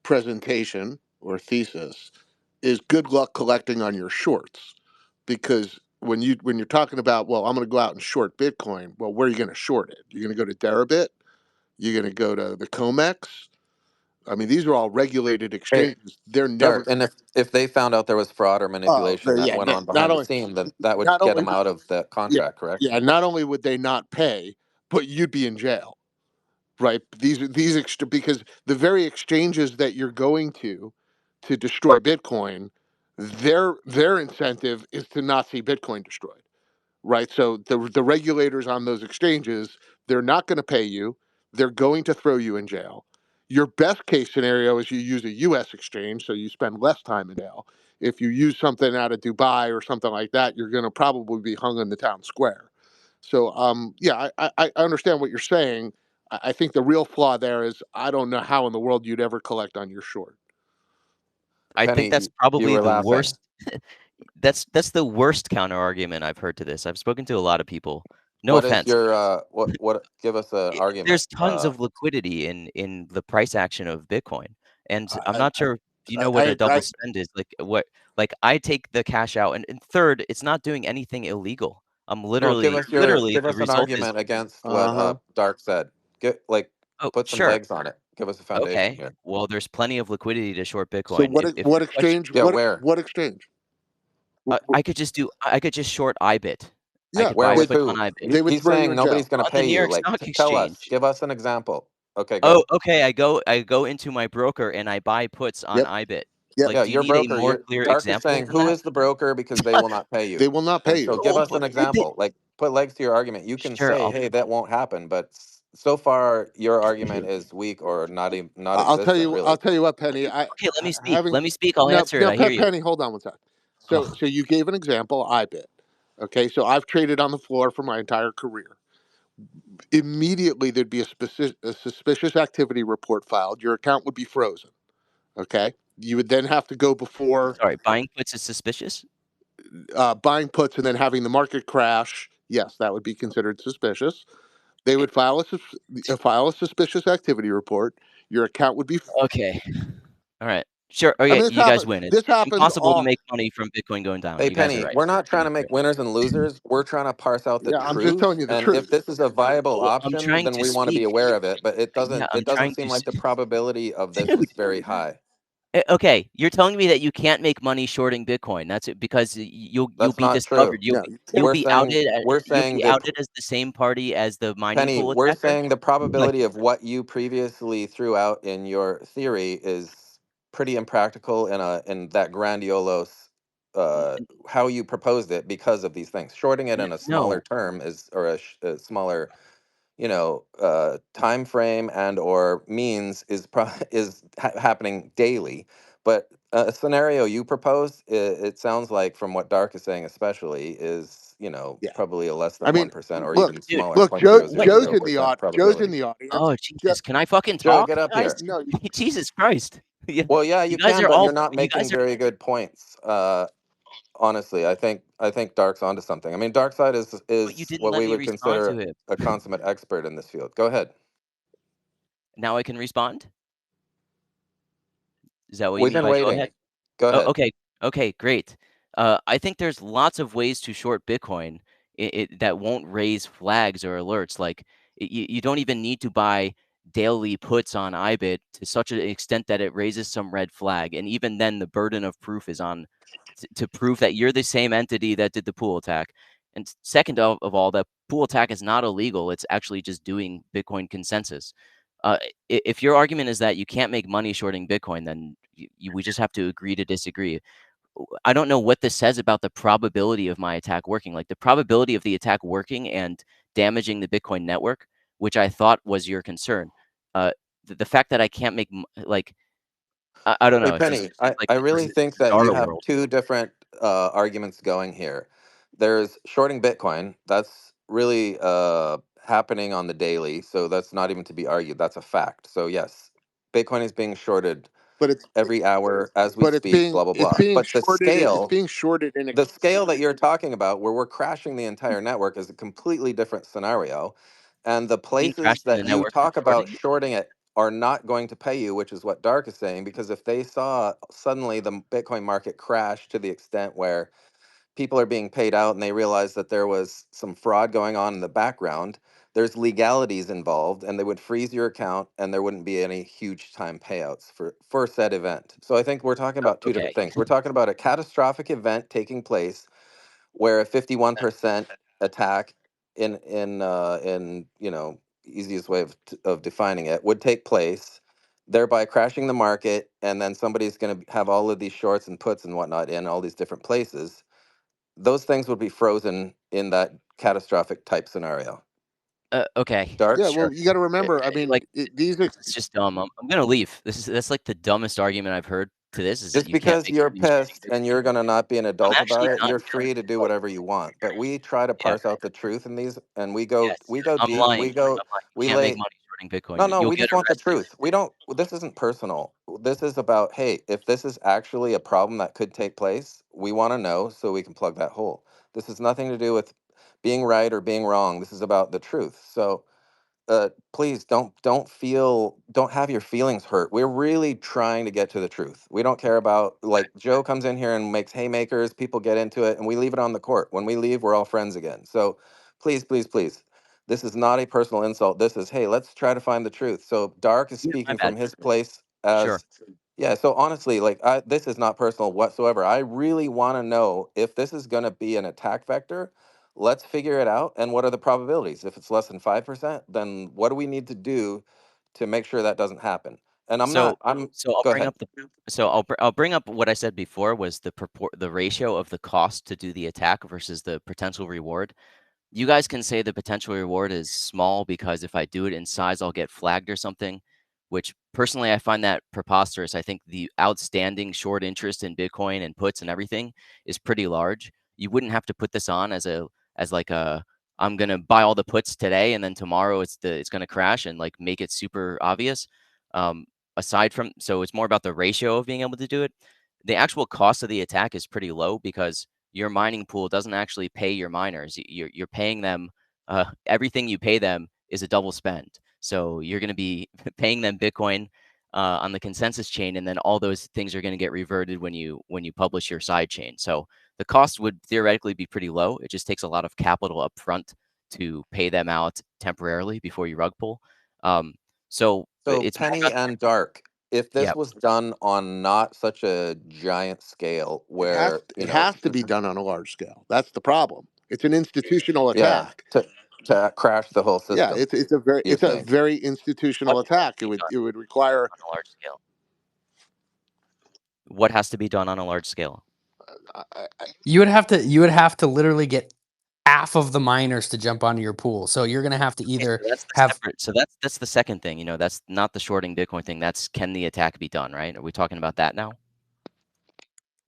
presentation or thesis is good luck collecting on your shorts, because when you're talking about, well, I'm going to go out and short Bitcoin. Well, where are you going to short it? You're going to go to Deribit. You're going to go to the Comex. I mean, these are all regulated
Hey,
exchanges. They're never
Dark.
going
And
to.
if they found out there was fraud or
Oh,
manipulation that
yeah.
went on
Not
behind the
only,
scene, then that would
not
get
only,
them out of the
yeah,
contract, correct?
yeah. Not only would they not pay, but you'd be in jail, right? Because the very exchanges that you're going to destroy Bitcoin, their incentive is to not see Bitcoin destroyed, right? So the regulators on those exchanges, they're not going to pay you. They're going to throw you in jail. Your best case scenario is you use a U.S. exchange, so you spend less time in jail. If you use something out of Dubai or something like that, you're going to probably be hung in the town square. So, yeah, I understand what you're saying. I think the real flaw there is I don't know how in the world you'd ever collect on your short.
I think
Penny,
that's
you
probably
were
the
laughing.
worst. That's the worst counter argument I've heard to this. I've spoken to a lot of people. No
What is
offense.
your what give us an argument?
There's tons of liquidity in the price action of Bitcoin, and I'm
I
not sure if you know what a
I,
double
I,
spend is. Like I take the cash out, and third, it's not doing anything illegal. I'm
No,
literally
give
the
us an
result is
argument against what
uh-huh.
Dark said. Get like
oh
put some
sure
legs on it. Give us a foundation
okay.
here.
Well, there's plenty of liquidity to short
So
Bitcoin. If
what
your question,
exchange?
Yeah, where?
What exchange?
I could just short IBIT. I
Yeah,
could
Where
buy
with
puts on
who?
IBIT
they would
He's
throw you
saying
in
nobody's
jail.
going to
on the
pay
New
you.
York
Like
Stock
tell us.
Exchange.
Give us an example. Okay,
Oh,
go.
okay. I go into my broker and I buy puts on
Yep,
IBIT.
yep.
Like,
Yeah,
do you
your
need a
broker.
more
Your
clear
Dark is
example
saying
than
who
that?
is the broker because they will not pay
They
you.
will not
And
pay
so
you.
give
Oh,
us
but
an
IBIT.
example. Like put legs to your argument. You can
Sure.
say, "Hey, that won't happen," but so far your argument is weak or not existent,
I'll
really.
tell you what, Penny.
Okay, let me speak.
Having
Let me speak. I'll answer it. I hear you.
Penny, hold on one sec.
Oh,
So you gave an example, IBIT. Okay, so I've traded on the floor for my entire career. Immediately there'd be a suspicious activity report filed. Your account would be frozen. Okay, you would then have to go before
sorry. Buying puts is suspicious?
buying puts and then having the market crash. Yes, that would be considered suspicious. They
It
would file a suspicious activity report. Your account would be.
okay. Alright. Sure.
I
Okay,
mean,
you guys win.
This
It's
happens
impossible to
all.
make money from Bitcoin going down.
Hey
You guys are
Penny,
right.
we're not
To
trying
be
to make
clear.
winners and losers. We're trying to parse out the
Yeah, I'm just telling
truth.
you the
And if
truth.
this is a viable
Well, I'm
option,
trying
then
to
we want to be
speak.
aware of it. But
Yeah, I'm
it doesn't
trying
seem
to
like the
speak.
probability of this
Dude.
is very high.
Okay, you're telling me that you can't make money shorting Bitcoin. That's it because you'll
That's
be
not true.
discovered.
No, you can't.
We're
You'll
saying
be
the
outed as the same party as the mining
Penny,
pool
we're
attacker?
saying the
Like,
probability of what you previously threw out in your theory is pretty impractical in that grandiose. how you proposed it because of these things. Shorting it in a smaller
No,
term is, or a smaller, time frame and or means is happening daily. But a scenario you propose, it sounds like from what Dark is saying, especially, is
Yeah.
probably a less
I
than
mean,
1% or
look,
even
dude.
smaller,
look,
point zero zero
Joe's
zero
in the
percent
Joe's in
probability.
the audience.
Oh, Jesus. Can I fucking
Joe,
talk,
get up
guys?
here.
No,
Jesus Christ. Yeah,
Well, yeah,
you
you
guys
can,
are
but
all,
you're not
you guys
making
are,
very good points. Honestly, I think Dark's onto something. I mean, Darkside is
but you
is
didn't
what
let
we
me
would
respond
consider
to it.
a consummate expert in this field. Go ahead.
Now I can respond? Is that what you
We've
mean
been
by go ahead?
waiting. Go
Oh,
ahead.
okay. Okay, great. I think there's lots of ways to short Bitcoin that won't raise flags or alerts. Like you don't even need to buy daily puts on IBIT to such an extent that it raises some red flag. And even then, the burden of proof is on to prove that you're the same entity that did the pool attack. And second of all, that pool attack is not illegal. It's actually just doing Bitcoin consensus. Uh, if your argument is that you can't make money shorting Bitcoin, then we just have to agree to disagree. I don't know what this says about the probability of my attack working. Like the probability of the attack working and damaging the Bitcoin network, which I thought was your concern. Uh, the fact that I can't make like I don't
Hey,
know. It's just
Penny, I
like
really
this
think that you
bizarre
have
world.
two different arguments going here. There's shorting Bitcoin. That's really happening on the daily. So that's not even to be argued. That's a fact. So, yes, Bitcoin is being shorted
but it's
every hour as we
but it's
speak,
being
blah, blah,
it's
blah.
being
But the
shorted it's
scale,
being shorted in a
the scale that you're talking about, where we're crashing the entire network, is a completely different scenario. And the
You mean
places
crashing the
that you
network from
talk about
shorting?
shorting it are not going to pay you, which is what Dark is saying, because if they saw suddenly the Bitcoin market crash to the extent where people are being paid out and they realize that there was some fraud going on in the background, there's legalities involved, and they would freeze your account and there wouldn't be any huge time payouts for said event. So I think we're talking about two different
Okay.
things. We're talking about a catastrophic event taking place where a 51% attack in easiest way of defining it would take place, thereby crashing the market, and then somebody's going to have all of these shorts and puts and whatnot in all these different places. Those things would be frozen in that catastrophic type scenario.
Okay.
Dark.
Yeah,
Sure.
well, you got to remember, I mean,
Like
these
it's just dumb. I'm gonna leave. That's like the dumbest argument I've heard to this is that
Just
you can't
because
make
you're
money shorting
pissed and
Bitcoin.
you're going to not be an
I'm
adult about
actually
it,
not
you're free to do
like
whatever you want. But we try to
yeah.
parse out the truth in these, and
Yes.
we go
I'm
deep.
lying. I'm lying. You
We
can't make
lay.
money shorting Bitcoin.
No, no,
You'll
we
get
just want the
arrested.
truth. We don't. This isn't personal. This is about, hey, if this is actually a problem that could take place, we want to know so we can plug that hole. This has nothing to do with being right or being wrong. This is about the truth. So please don't have your feelings hurt. We're really trying to get to the truth. We don't care about, like, Joe comes in here and makes haymakers, people get into it, and we leave it on the court. When we leave, we're all friends again. So please, please, please, this is not a personal insult. This is, hey, let's try to find the truth. So Dark is
Yeah, my
speaking
bad.
from his place
Sure.
as, yeah. So honestly, like, this is not personal whatsoever. I really want to know if this is going to be an attack vector. Let's figure it out. And what are the probabilities? If it's less than 5%, then what do we need to do to make sure that doesn't happen? And
So
I'm,
so I'll
go
bring
ahead.
up the so I'll bring up what I said before was the ratio of the cost to do the attack versus the potential reward. You guys can say the potential reward is small because if I do it in size, I'll get flagged or something, which personally I find that preposterous. I think the outstanding short interest in Bitcoin and puts and everything is pretty large. You wouldn't have to put this on as like a I'm gonna buy all the puts today and then tomorrow it's gonna crash and like make it super obvious. Um, aside from so it's more about the ratio of being able to do it. The actual cost of the attack is pretty low because your mining pool doesn't actually pay your miners. You're paying them everything you pay them is a double spend. So you're going to be paying them Bitcoin on the consensus chain, and then all those things are going to get reverted when you publish your side chain. So the cost would theoretically be pretty low. It just takes a lot of capital up front to pay them out temporarily before you rug pull. Um, so
So
it's more
Penny
about
and Dark, if
yeah.
this was done on not such a giant scale where,
it has to be done on a large scale. That's the problem. It's an institutional
yeah,
attack.
to crash the whole
Yeah,
system, you're
it's a
saying.
very
What
institutional
has to
attack.
be done
It would require,
on a large scale? What has to be done on a large scale?
You would have to literally get half of the miners to jump onto your pool. So you're gonna have to
Okay,
either
so that's the
have
separate. So that's the second thing. That's not the shorting Bitcoin thing. That's can the attack be done, right? Are we talking about that now?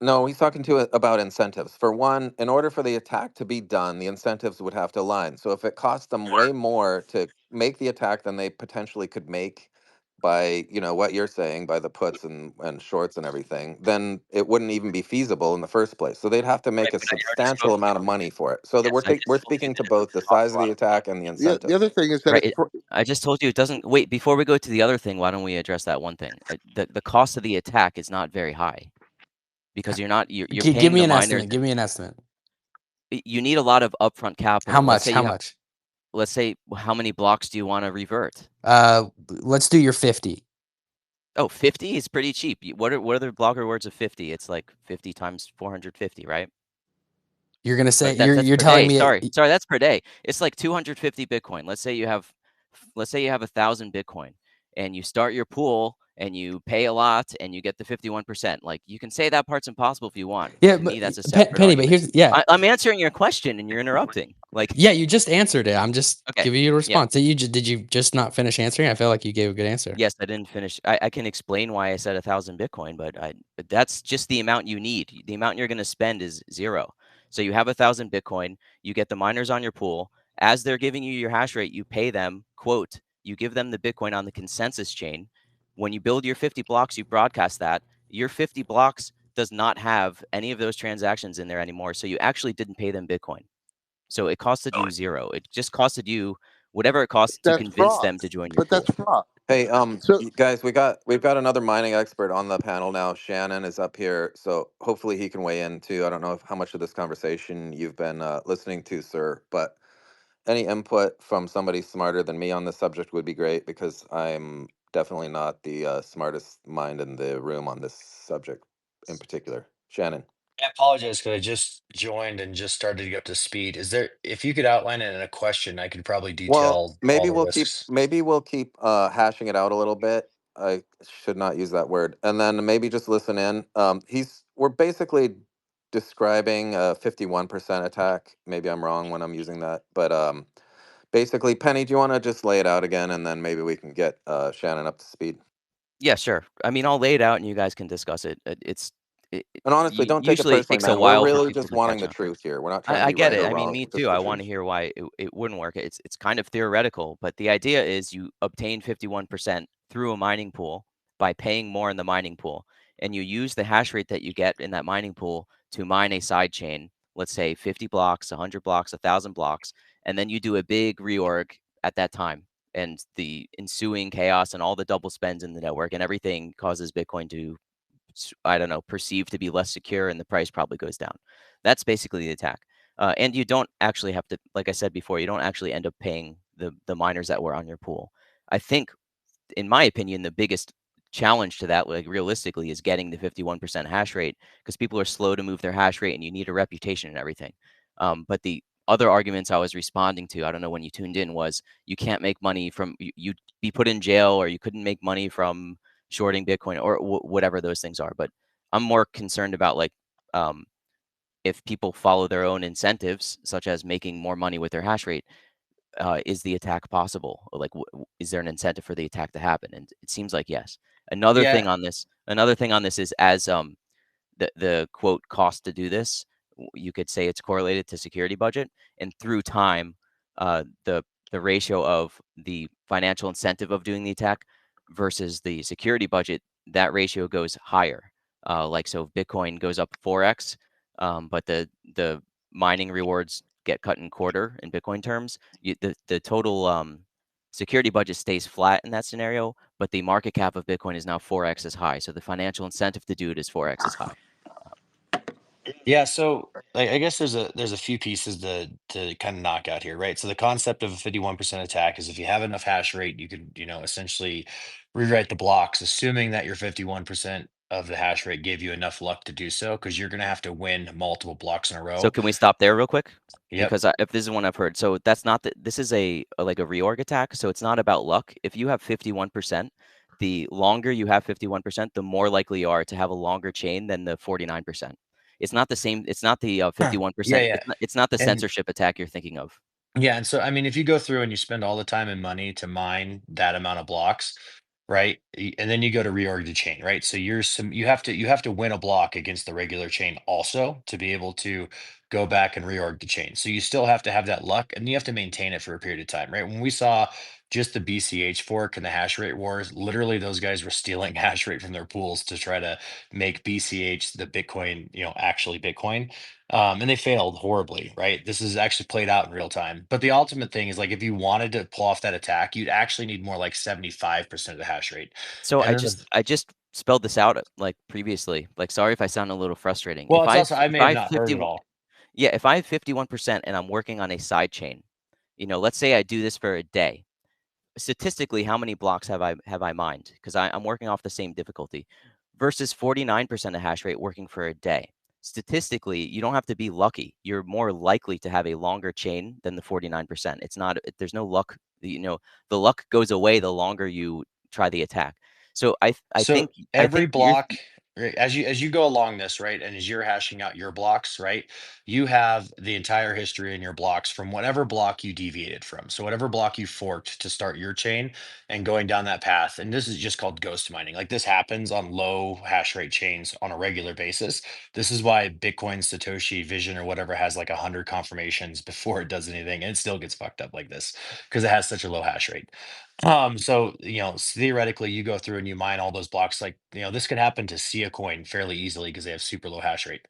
No, he's talking about incentives. For one, in order for the attack to be done, the incentives would have to align. So if it costs them way more to make the attack than they potentially could make by, what you're saying, by the puts and shorts and everything, then it wouldn't even be feasible in the first place. So they'd have to make
Right,
a
but I already spoke
substantial
to you.
amount of money for it. So that
Yes, I
we're
just told you
speaking
that
to
it
both the
costs
size
a
of
lot
the
of money.
attack and the
The other
incentives.
thing is that
Right.
it's
I just told you it doesn't. Wait, before we go to the other thing, why don't we address that one thing? The cost of the attack is not very high because you're
give
paying
me
the
an
miners.
estimate. Give me an estimate.
You need a lot of upfront
How
capital. Let's
much?
say
How
you have.
much?
Let's say how many blocks do you want to revert?
Let's do your 50.
Oh, 50 is pretty cheap. What are the block rewards of 50? It's like 50 times 450, right?
You're gonna
Or
say
that's
you're
per
telling
day.
me
Sorry, that's per day. It's like 250 Bitcoin. Let's say you have 1,000 Bitcoin and you start your pool and you pay a lot and you get the 51%. Like you can say that part's impossible if you want.
yeah,
To me,
but
that's a separate
Penny. But
argument.
here's yeah.
I'm answering your question and you're interrupting. Like,
Yeah, you just answered it. I'm just
okay,
giving you a
yeah.
response. Did you just not finish answering? I feel like you gave a good answer.
Yes, I didn't finish. I can explain why I said 1,000 Bitcoin, but that's just the amount you need. The amount you're going to spend is zero. So you have 1,000 Bitcoin. You get the miners on your pool. As they're giving you your hash rate, you pay them. Quote, you give them the Bitcoin on the consensus chain. When you build your 50 blocks, you broadcast that. Your 50 blocks does not have any of those transactions in there anymore. So you actually didn't pay them Bitcoin. So it costed you zero. It just costed you whatever it costs to
that's
convince
fraud.
them to join your
But that's
pool.
fraud.
Hey,
So
guys, we've got another mining expert on the panel now. Shannon is up here, so hopefully he can weigh in too. I don't know how much of this conversation you've been listening to, sir, but any input from somebody smarter than me on this subject would be great because I'm definitely not the smartest mind in the room on this subject in particular. Shannon.
I apologize because I just joined and just started to get up to speed. Is there, if you could outline it in a question, I could probably
Well,
detail all the risks.
maybe we'll keep hashing it out a little bit. I should not use that word. And then maybe just listen in. We're basically describing a 51% attack. Maybe I'm wrong when I'm using that, but basically, Penny, do you want to just lay it out again, and then maybe we can get Shannon up to speed?
Yeah, sure. I mean, I'll lay it out and you guys can discuss it.
And honestly, don't take it
Usually it
personally,
takes a
man. We're
while for
really
people
just
to
wanting
catch
the
on.
truth here. We're not trying to
I
be
get
right
it.
or
I mean,
wrong,
me
just
too.
the
I want to
truth.
hear why it wouldn't work. It's kind of theoretical, but the idea is you obtain 51% through a mining pool by paying more in the mining pool, and you use the hash rate that you get in that mining pool to mine a side chain. Let's say 50 blocks, 100 blocks, 1,000 blocks, and then you do a big reorg at that time. And the ensuing chaos and all the double spends in the network and everything causes Bitcoin to, I don't know, perceived to be less secure, and the price probably goes down. That's basically the attack. And you don't actually have to, like I said before, you don't actually end up paying the miners that were on your pool. I think, in my opinion, the biggest challenge to that, like realistically, is getting the 51% hash rate because people are slow to move their hash rate, and you need a reputation and everything. But the other arguments I was responding to, I don't know when you tuned in, was you can't make money from you'd be put in jail, or you couldn't make money from shorting Bitcoin, or whatever those things are. But I'm more concerned about like um, if people follow their own incentives, such as making more money with their hash rate, is the attack possible? Or like, is there an incentive for the attack to happen? And it seems like yes.
Yeah,
Another thing on this is as the quote cost to do this, you could say it's correlated to security budget, and through time, the ratio of the financial incentive of doing the attack versus the security budget, that ratio goes higher. Like so, Bitcoin goes up 4x, but the mining rewards get cut in quarter in Bitcoin terms. The total security budget stays flat in that scenario, but the market cap of Bitcoin is now 4x as high. So the financial incentive to do it is 4x as high.
yeah. So I guess there's a few pieces to kind of knock out here, right? So the concept of a 51% attack is if you have enough hash rate, you could, essentially rewrite the blocks, assuming that your 51% of the hash rate gave you enough luck to do so, because you're gonna have to win multiple blocks in a
So
row.
can we stop there real quick?
Yep.
Because if this is one I've heard, so that's not this is like a reorg attack. So it's not about luck. If you have 51%, the longer you have 51%, the more likely you are to have a longer chain than the 49%. It's not the same. It's not the
Yeah,
51%.
yeah.
It's not the
And
censorship attack you're thinking of.
yeah, and so I mean, if you go through and you spend all the time and money to mine that amount of blocks, right? And then you go to reorg the chain, right? So you have to win a block against the regular chain also to be able to go back and reorg the chain. So you still have to have that luck and you have to maintain it for a period of time, right? When we saw just the BCH fork and the hash rate wars, literally those guys were stealing hash rate from their pools to try to make BCH the Bitcoin, actually Bitcoin. And they failed horribly, right? This is actually played out in real time. But the ultimate thing is like if you wanted to pull off that attack, you'd actually need more like 75% of the hash rate.
So
And then the
I just spelled this out like previously. Like, sorry if I sound a little frustrating.
well, it's also I
If
may have
I have
not heard it
50,
all.
yeah, if I have 51% and I'm working on a side chain, let's say I do this for a day. Statistically, how many blocks have I mined? Because I'm working off the same difficulty versus 49% of hash rate working for a day. Statistically, you don't have to be lucky. You're more likely to have a longer chain than the 49%. It's not, there's no luck, the luck goes away the longer you try the attack. So
So
I
every
think you're
block, right, as you go along this, right, and as you're hashing out your blocks, right, you have the entire history in your blocks from whatever block you deviated from. So whatever block you forked to start your chain and going down that path. And this is just called ghost mining. Like this happens on low hash rate chains on a regular basis. This is why Bitcoin, Satoshi, Vision, or whatever has like 100 confirmations before it does anything, and it still gets fucked up like this because it has such a low hash rate. So theoretically, you go through and you mine all those blocks. Like, this could happen to see a coin fairly easily because they have super low hash rate.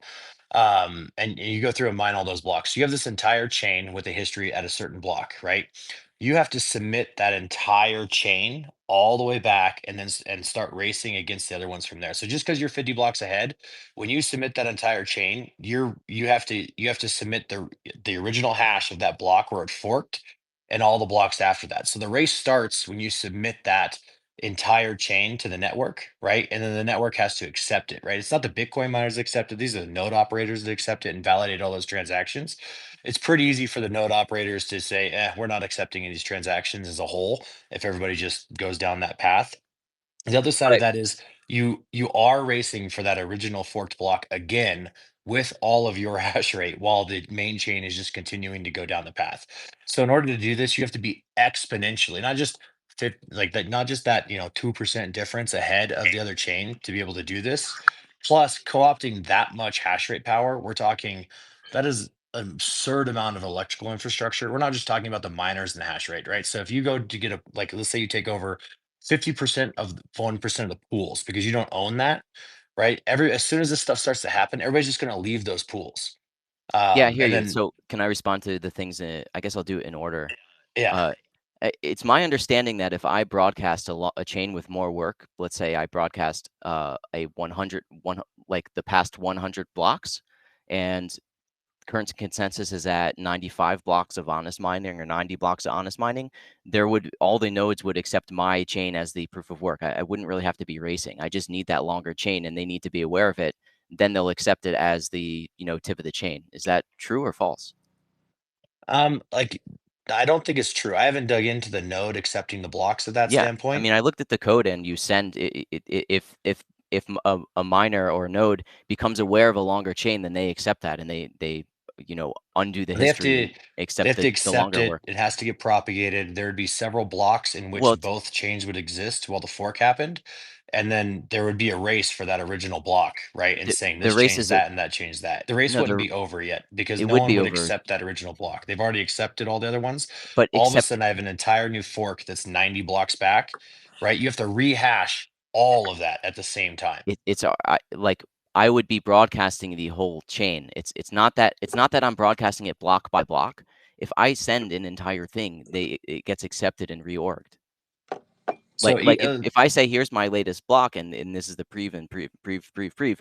And you go through and mine all those blocks. You have this entire chain with a history at a certain block, right? You have to submit that entire chain all the way back and then and start racing against the other ones from there. So just because you're 50 blocks ahead, when you submit that entire chain, you have to submit the original hash of that block where it forked and all the blocks after that. So the race starts when you submit that entire chain to the network, right? And then the network has to accept it, right? It's not the Bitcoin miners that accept it. These are the node operators that accept it and validate all those transactions. It's pretty easy for the node operators to say, we're not accepting any of these transactions as a whole if everybody just goes down that path. The other side of
right.
that is you are racing for that original forked block again with all of your hash rate while the main chain is just continuing to go down the path. So in order to do this, you have to be exponentially, not just like that, not just that 2% difference ahead of the other chain to be able to do this. Plus, co-opting that much hash rate power, we're talking that is an absurd amount of electrical infrastructure. We're not just talking about the miners and the hash rate, right? So if you go to get like, let's say you take over 50% of 1% of the pools because you don't own that, right? As soon as this stuff starts to happen, everybody's just going to leave those pools.
Yeah, I hear
And
you.
then,
So can I respond to the things? I guess I'll do it in order.
yeah,
Uh, it's my understanding that if I broadcast a chain with more work, let's say I broadcast a 100, like the past 100 blocks, and current consensus is at 95 blocks of honest mining or 90 blocks of honest mining, all the nodes would accept my chain as the proof of work. I wouldn't really have to be racing. I just need that longer chain, and they need to be aware of it. Then they'll accept it as the tip of the chain. Is that true or false?
like I don't think it's true. I haven't dug into the node accepting the blocks at that
Yeah, I
standpoint.
mean, I looked at the code, and you send if a miner or a node becomes aware of a longer chain, then they accept that, and they undo the
They have
history
to
and
they
accept
have to
the
accept
longer
it.
work.
It has to get propagated. There would be several blocks in
Well,
which both chains would exist while the fork happened. And then there would be a race for that original block, right? And saying
the
this
race
changed
is a
that and that changed that. The race
no,
wouldn't be over yet because
it
no
would
one
be
would
over,
accept that original block. They've already accepted all the other ones.
but
All of a
except
sudden, I have an entire new fork that's 90 blocks back, right? You have to rehash all of that at the same time.
like I would be broadcasting the whole chain. It's not that I'm broadcasting it block by block. If I send an entire thing, it gets accepted and reorged.
So,
Like if I say here's my latest block and this is the prev and prev,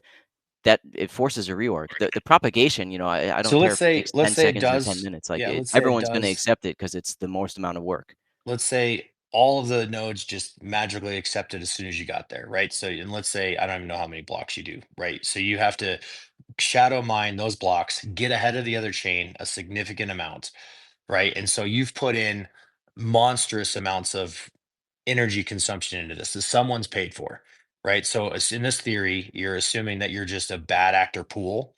that it forces a reorg. The propagation, I don't
so
care
let's
if it
say
takes
let's
10
say it
seconds or 10
does.
minutes. Like
Yeah, let's say it
everyone's going to
does.
accept it because it's the most amount of work.
Let's say all of the nodes just magically accepted as soon as you got there, right? So, and let's say I don't even know how many blocks you do, right? So you have to shadow mine those blocks, get ahead of the other chain a significant amount, right? And so you've put in monstrous amounts of energy consumption into this that someone's paid for, right? So in this theory, you're assuming that you're just a bad actor pool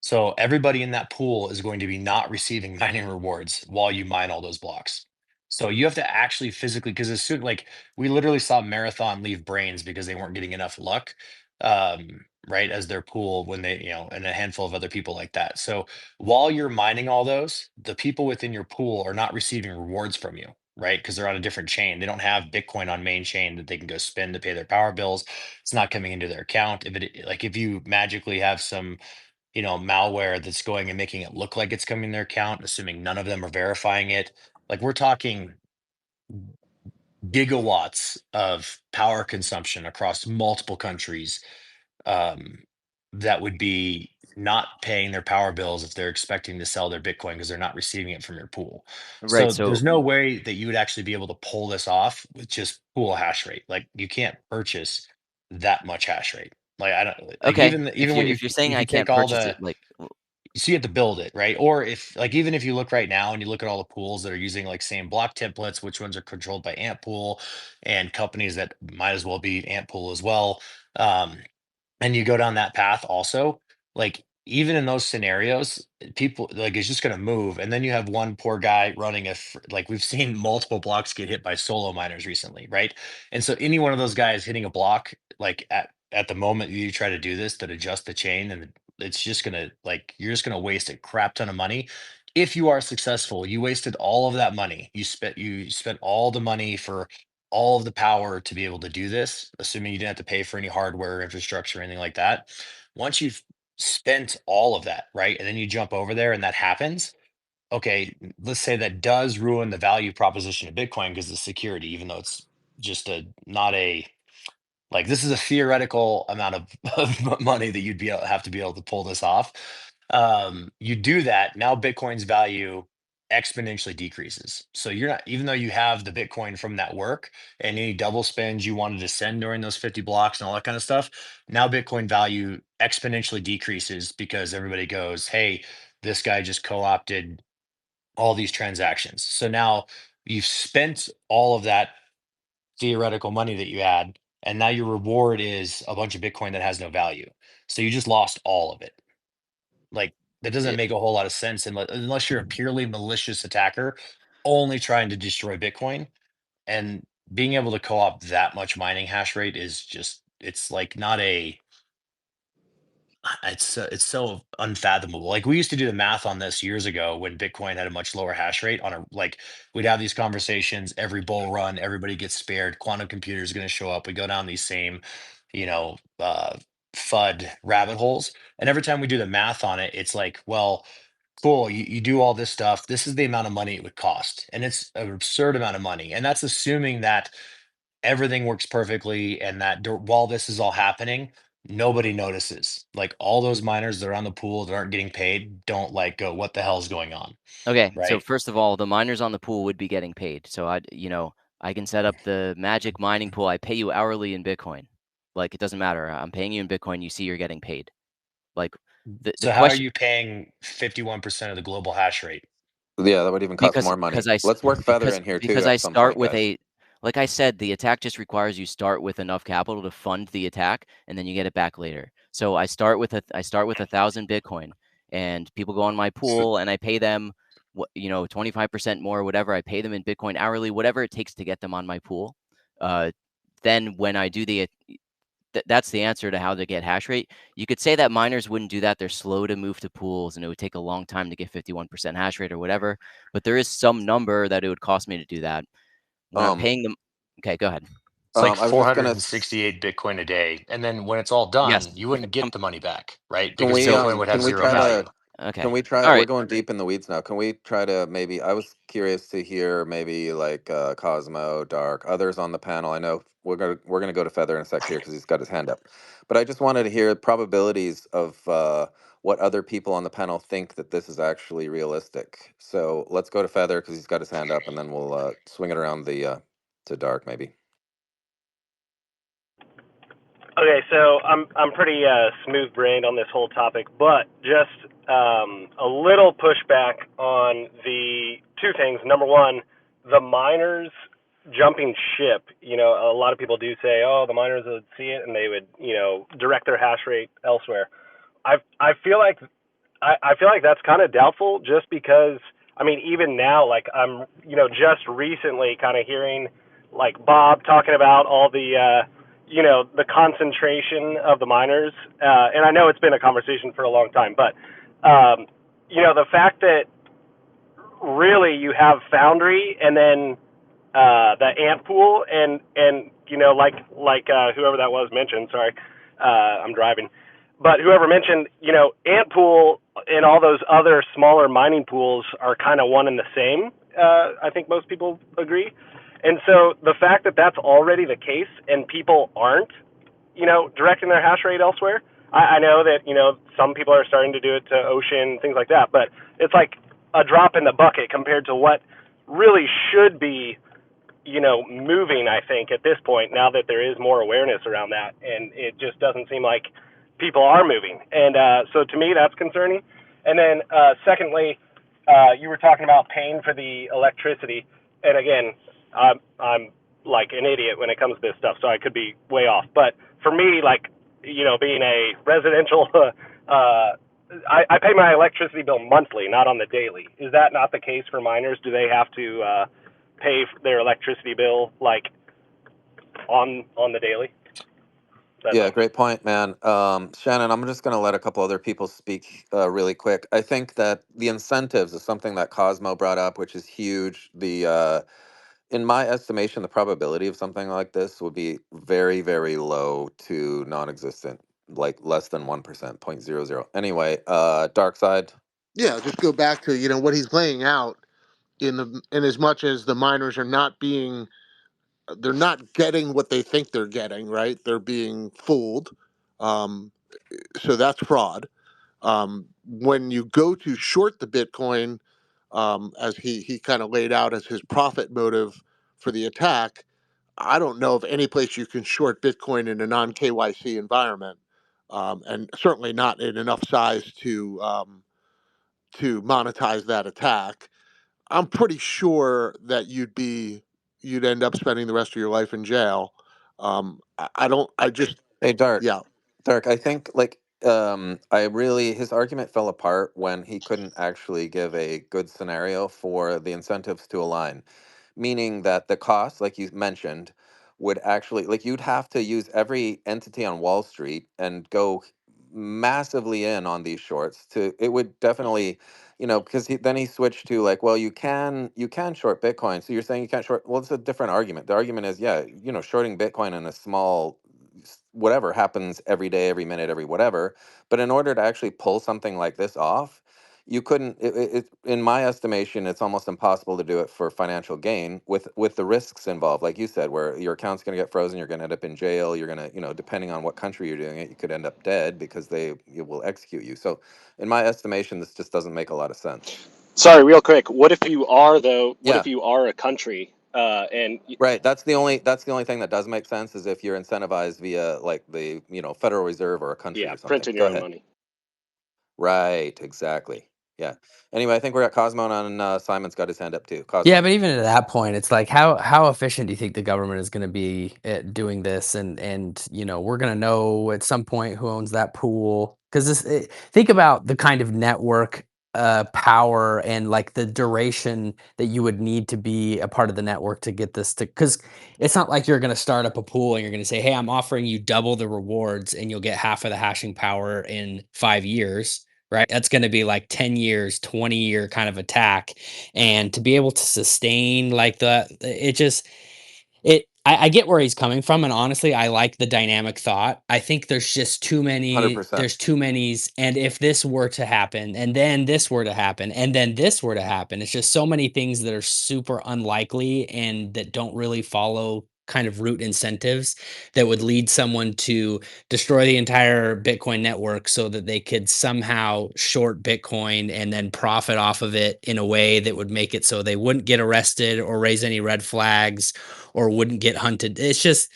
So everybody in that pool is going to be not receiving mining rewards while you mine all those blocks. So you have to actually physically, because as soon like we literally saw Marathon leave Brains because they weren't getting enough luck, right, as their pool when they, and a handful of other people like that. So while you're mining all those, the people within your pool are not receiving rewards from you, right? Because they're on a different chain. They don't have Bitcoin on main chain that they can go spend to pay their power bills. It's not coming into their account. If you magically have some malware that's going and making it look like it's coming in their account, assuming none of them are verifying it. Like we're talking gigawatts of power consumption across multiple countries, um, that would be not paying their power bills if they're expecting to sell their Bitcoin because they're not receiving it from your pool.
Right.
So
So
there's no way that you would actually be able to pull this off with just pool hash rate. Like you can't purchase that much hash rate. Like I don't like
okay,
even when you
if you're saying
if
I
you take
can't
all
purchase
the
it, like
so you have to build it, right? Or if like even if you look right now and you look at all the pools that are using like same block templates, which ones are controlled by Antpool and companies that might as well be Antpool as well. Um, and you go down that path also, like even in those scenarios, people like it's just going to move, and then you have one poor guy running like we've seen multiple blocks get hit by solo miners recently, right? And so any one of those guys hitting a block like at the moment you try to do this that adjust the chain, and it's just going to like you're just going to waste a crap ton of money. If you are successful, you wasted all of that money. You spent all the money for all of the power to be able to do this, assuming you didn't have to pay for any hardware, infrastructure, or anything like that. Once you've spent all of that, right, and then you jump over there and that happens, okay, let's say that does ruin the value proposition of Bitcoin because of security, even though it's just a not a like this is a theoretical amount of, of money that have to be able to pull this off. You do that now, Bitcoin's value exponentially decreases. So you're not, even though you have the Bitcoin from that work and any double spends you wanted to send during those 50 blocks and all that kind of stuff, now Bitcoin value exponentially decreases because everybody goes, hey, this guy just co-opted all these transactions. So now you've spent all of that theoretical money that you had, and now your reward is a bunch of Bitcoin that has no value. So you just lost all of it. Like that doesn't
it,
make a whole lot of sense unless you're a purely malicious attacker only trying to destroy Bitcoin. And being able to co-op that much mining hash rate is just it's like not a it's so unfathomable. Like we used to do the math on this years ago when Bitcoin had a much lower hash rate on a like we'd have these conversations every bull run, everybody gets spared, quantum computers are going to show up. We go down these same, you know, FUD rabbit holes. And every time we do the math on it, it's like, well, cool, you do all this stuff. This is the amount of money it would cost. And it's an absurd amount of money. And that's assuming that everything works perfectly and that while this is all happening nobody notices, like all those miners that are on the pool that aren't getting paid don't like go what the hell's going on,
okay. So
right?
first of all, the miners on the pool would be getting paid. So I can set up the magic mining pool. I pay you hourly in Bitcoin. Like it doesn't matter. I'm paying you in Bitcoin. You see, you're getting paid. Like the
So how are
question
you paying 51% of the global hash rate?
Yeah, that would even cost more money. Let's work Feather in here too
because I
at some
start
point,
with
guys.
a like I said, the attack just requires you start with enough capital to fund the attack, and then you get it back later. So I start with 1,000 Bitcoin, and people go on my
So,
pool, and I pay them 25% more, whatever. I pay them in Bitcoin hourly, whatever it takes to get them on my pool. Uh, then when I do that's the answer to how to get hash rate. You could say that miners wouldn't do that. They're slow to move to pools and it would take a long time to get 51% hash rate or whatever. But there is some number that it would cost me to do that. When I'm
um,
paying them. Okay, go ahead.
It's like
I was just gonna.
468 Bitcoin a day, and then when it's all
Yes.
done you wouldn't get the money back, right?
Can
Because
we
Bitcoin would have
can we
zero
try
No.
to
value.
can
Okay.
we try
All
we're
right.
going deep in the weeds now. Can we try to maybe I was curious to hear maybe like Cosmo, Dark, others on the panel. I know we're gonna go to Feather in a sec here because he's got his hand up. But I just wanted to hear probabilities of what other people on the panel think that this is actually realistic. So let's go to Feather because he's got his hand up and then we'll swing it around the to Dark maybe.
Okay, so I'm pretty smooth brained on this whole topic, but just a little pushback on the two things. Number one, the miners jumping ship. A lot of people do say, "Oh, the miners would see it and they would, direct their hash rate elsewhere." I feel like I feel like that's kind of doubtful just because, I mean, even now, like I'm, just recently kind of hearing like Bob talking about all the, the concentration of the miners. And I know it's been a conversation for a long time, but, the fact that really you have Foundry and then the ant pool and whoever that was mentioned. Sorry, I'm driving, but whoever mentioned ant pool and all those other smaller mining pools are kind of one and the same. I think most people agree, and so the fact that that's already the case and people aren't directing their hash rate elsewhere. I know that some people are starting to do it to ocean things like that, but it's like a drop in the bucket compared to what really should be moving, I think, at this point, now that there is more awareness around that. And it just doesn't seem like people are moving. And so to me, that's concerning. And then secondly, you were talking about paying for the electricity. And again, I'm like an idiot when it comes to this stuff, so I could be way off. But for me, like, being a residential, I pay my electricity bill monthly, not on the daily. Is that not the case for miners? Do they have to pay their electricity bill like on the daily? That's
Yeah,
all.
great point, man. Shannon, I'm just going to let a couple other people speak really quick. I think that the incentives is something that Cosmo brought up, which is huge. In my estimation, the probability of something like this would be very, very low to non-existent, like less than 1%, 0.00. Anyway, dark side.
Yeah, just go back to what he's laying out in as much as the miners are not being they're not getting what they think they're getting, right? They're being fooled. Um, so that's fraud. When you go to short the Bitcoin, as he kind of laid out as his profit motive for the attack, I don't know of any place you can short Bitcoin in a non KYC environment, and certainly not in enough size to monetize that attack. I'm pretty sure that you'd end up spending the rest of your life in jail. I don't. I just
Hey, Dark.
yeah.
Dark, I think I really his argument fell apart when he couldn't actually give a good scenario for the incentives to align, meaning that the cost, like you mentioned, would actually like you'd have to use every entity on Wall Street and go massively in on these shorts to it would definitely because then he switched to like, well, you can short Bitcoin, so you're saying you can't short. Well, it's a different argument. The argument is, yeah, shorting Bitcoin in a small whatever happens every day, every minute, every whatever. But in order to actually pull something like this off, you couldn't. In my estimation, it's almost impossible to do it for financial gain with the risks involved, like you said, where your account's going to get frozen, you're going to end up in jail, you're going to, depending on what country you're doing it, you could end up dead because they will execute you. So, in my estimation, this just doesn't make a lot of sense.
Sorry, real quick. What if you are though? What
Yeah,
if you are a country and
right. That's the only thing that does make sense is if you're incentivized via like the Federal Reserve or a country
yeah,
or something.
printing
Go
your own
ahead.
money?
Right, exactly. Yeah. Anyway, I think we're at Cosmo and Simon's got his hand up too.
Yeah,
Cosmo.
but even at that point, it's like how efficient do you think the government is going to be at doing this? And we're going to know at some point who owns that pool because think about the kind of network power and like the duration that you would need to be a part of the network to get this to because it's not like you're going to start up a pool and you're going to say, hey, I'm offering you double the rewards and you'll get half of the hashing power in 5 years. Right. That's going to be like 10 years, 20-year kind of attack and to be able to sustain like it just I get where he's coming from and honestly I like the dynamic thought. I think there's just too many
100%.
there's too many's and if this were to happen and then this were to happen and then this were to happen, it's just so many things that are super unlikely and that don't really follow kind of root incentives that would lead someone to destroy the entire Bitcoin network so that they could somehow short Bitcoin and then profit off of it in a way that would make it so they wouldn't get arrested or raise any red flags or wouldn't get hunted. It's just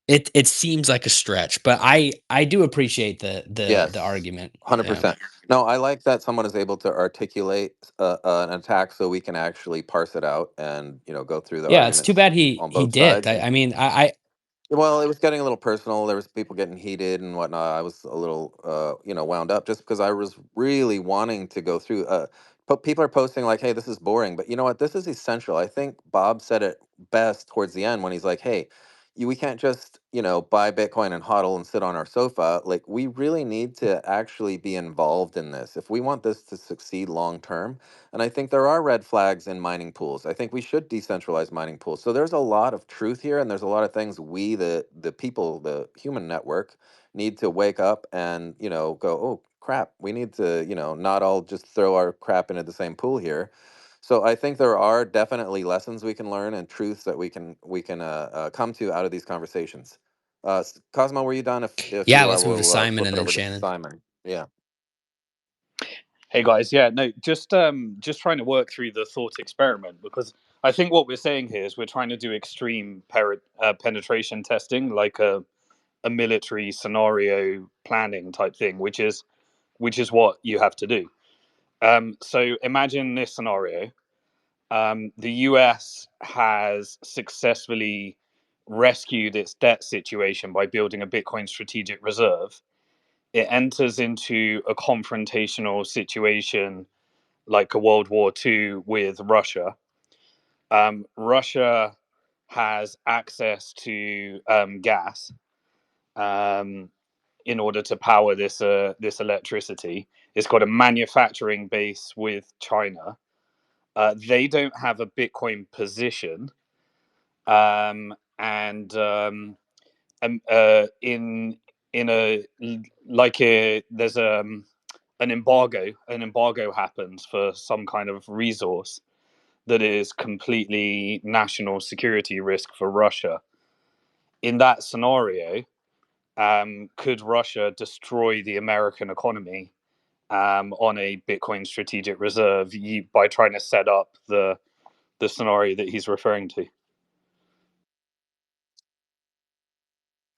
it seems like a stretch, but I do appreciate the
Yes.
argument. Yeah.
100%. No, I like that someone is able to articulate an attack so we can actually parse it out and, go through the
Yeah, it's too
arguments
bad he
on
he
both
dipped.
sides.
I,
And
I mean, I
Well, it was getting a little personal. There was people getting heated and whatnot. I was a little, wound up just because I was really wanting to go through. People are posting like, "Hey, this is boring," but you know what? This is essential. I think Bob said it best towards the end when he's like, "Hey, we can't just, buy Bitcoin and hodl and sit on our sofa. Like, we really need to actually be involved in this if we want this to succeed long term." And I think there are red flags in mining pools. I think we should decentralize mining pools. So there's a lot of truth here, and there's a lot of things we, the people, the human network, need to wake up and go, oh crap, we need to not all just throw our crap into the same pool here. So I think there are definitely lessons we can learn and truths that we can come to out of these conversations. Cosmo, were you done? If
Yeah,
you are,
let's move to
we'll
Simon
flip
and
it
then
over to
Shannon.
Simon. Yeah.
Hey guys, yeah, no, just trying to work through the thought experiment because I think what we're saying here is we're trying to do extreme penetration testing, like a military scenario planning type thing, which is what you have to do. So imagine this scenario: the U.S. has successfully rescued its debt situation by building a Bitcoin strategic reserve. It enters into a confrontational situation like a World War II with Russia. Russia has access to gas um, in order to power this electricity. It's got a manufacturing base with China. They don't have a Bitcoin position, and in a like a there's an embargo happens for some kind of resource that is completely national security risk for Russia. In that scenario, could Russia destroy the American economy on a Bitcoin strategic reserve by trying to set up the scenario that he's referring to?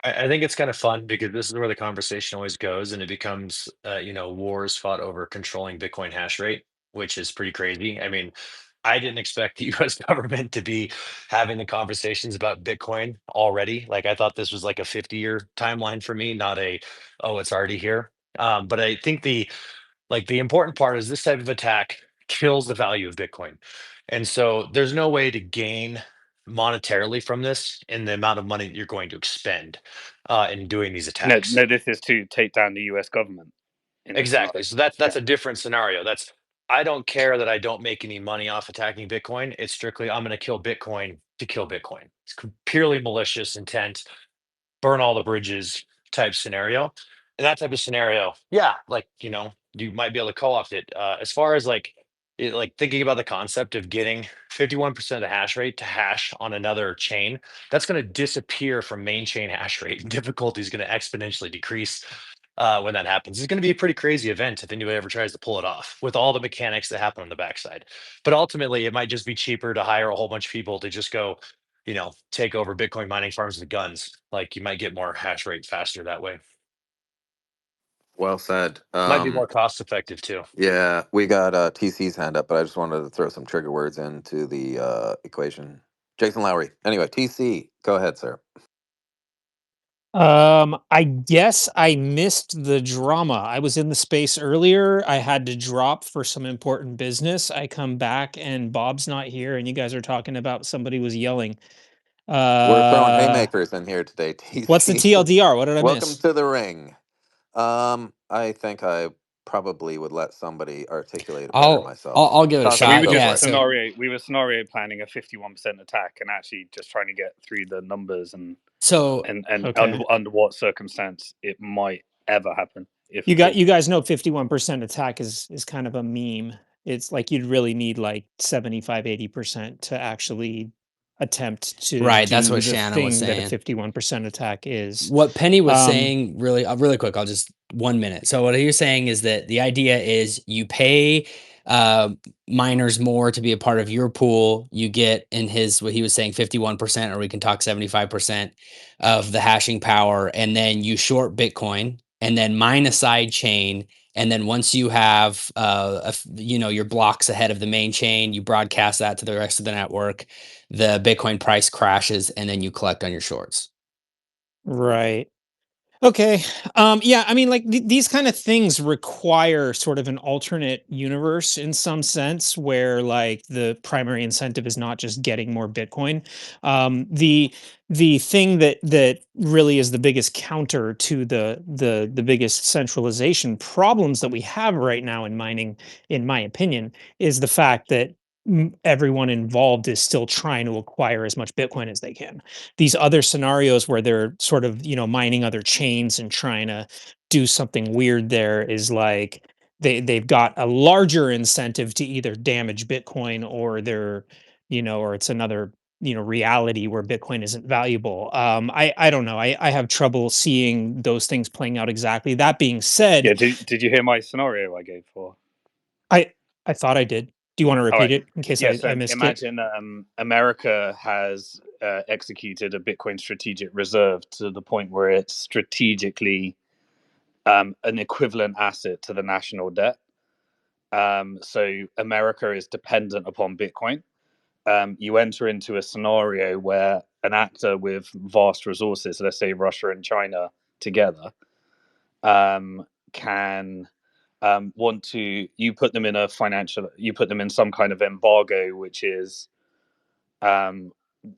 I think it's kind of fun because this is where the conversation always goes, and it becomes, wars fought over controlling Bitcoin hash rate, which is pretty crazy. I mean, I didn't expect the U.S. government to be having the conversations about Bitcoin already. Like, I thought this was like a 50-year timeline for me, not oh, it's already here. But I think the important part is this type of attack kills the value of Bitcoin. And so there's no way to gain monetarily from this in the amount of money that you're going to expend in doing these
No,
attacks.
no, this is to take down the U.S. government in this scenario.
Exactly. So that's
Yeah.
a different scenario. That's I don't care that I don't make any money off attacking Bitcoin. It's strictly I'm going to kill Bitcoin to kill Bitcoin. It's purely malicious intent, burn all the bridges type scenario. And that type of scenario, yeah, like, you might be able to co-opt it. As far as like thinking about the concept of getting 51% of the hash rate to hash on another chain, that's going to disappear from main chain hash rate. Difficulty is going to exponentially decrease when that happens. It's going to be a pretty crazy event if anybody ever tries to pull it off with all the mechanics that happen on the backside. But ultimately, it might just be cheaper to hire a whole bunch of people to just go take over Bitcoin mining farms with guns. Like you might get more hash rate faster that way.
Well said.
Might be more cost effective too.
Yeah, we got TC's hand up, but I just wanted to throw some trigger words into the equation. Jason Lowry. Anyway, TC, go ahead, sir.
I guess I missed the drama. I was in the space earlier. I had to drop for some important business. I come back and Bob's not here, and you guys are talking about somebody was yelling.
We're throwing
Uh,
haymakers in here today,
what's the
TC.
TLDR? What did I
Welcome
miss?
to the ring. I think I probably would let somebody articulate it better myself.
I'll give it a
So we
Cosmo,
shot.
were
go
just
for
Yeah.
it.
So
scenario planning a 51% attack and actually just trying to get through the numbers and
so
Okay.
under what circumstance it might ever happen, if
You
at
got
all.
you guys know 51% attack is kind of a meme. It's like you'd really need like 75, 80% to actually attempt to
right, that's
do
what
the
Shannon was
thing that a
saying.
51% attack is.
What Penny was
Um,
saying, really quick, I'll just 1 minute. So what he was saying is that the idea is you pay uh, miners more to be a part of your pool. You get in his what he was saying 51%, or we can talk 75% of the hashing power, and then you short Bitcoin and then mine a side chain. And then once you have your blocks ahead of the main chain, you broadcast that to the rest of the network. The Bitcoin price crashes, and then you collect on your shorts.
Right. Okay. Yeah, I mean, like these kind of things require sort of an alternate universe in some sense where like the primary incentive is not just getting more Bitcoin. The thing that really is the biggest counter to the biggest centralization problems that we have right now in mining, in my opinion, is the fact that everyone involved is still trying to acquire as much Bitcoin as they can. These other scenarios where they're sort of, mining other chains and trying to do something weird there is like they've got a larger incentive to either damage Bitcoin or they're, or it's another, reality where Bitcoin isn't valuable. I don't know. I have trouble seeing those things playing out exactly. That being
Yeah,
said,
did you hear my scenario I gave for?
I I thought I did. Do you want to
All
repeat
right.
it in case
Yeah,
I
so
missed it?
imagine America has executed a Bitcoin strategic reserve to the point where it's strategically an equivalent asset to the national debt. So America is dependent upon Bitcoin. You enter into a scenario where an actor with vast resources, let's say Russia and China together, can want to you put them in a financial you put them in some kind of embargo, which is um,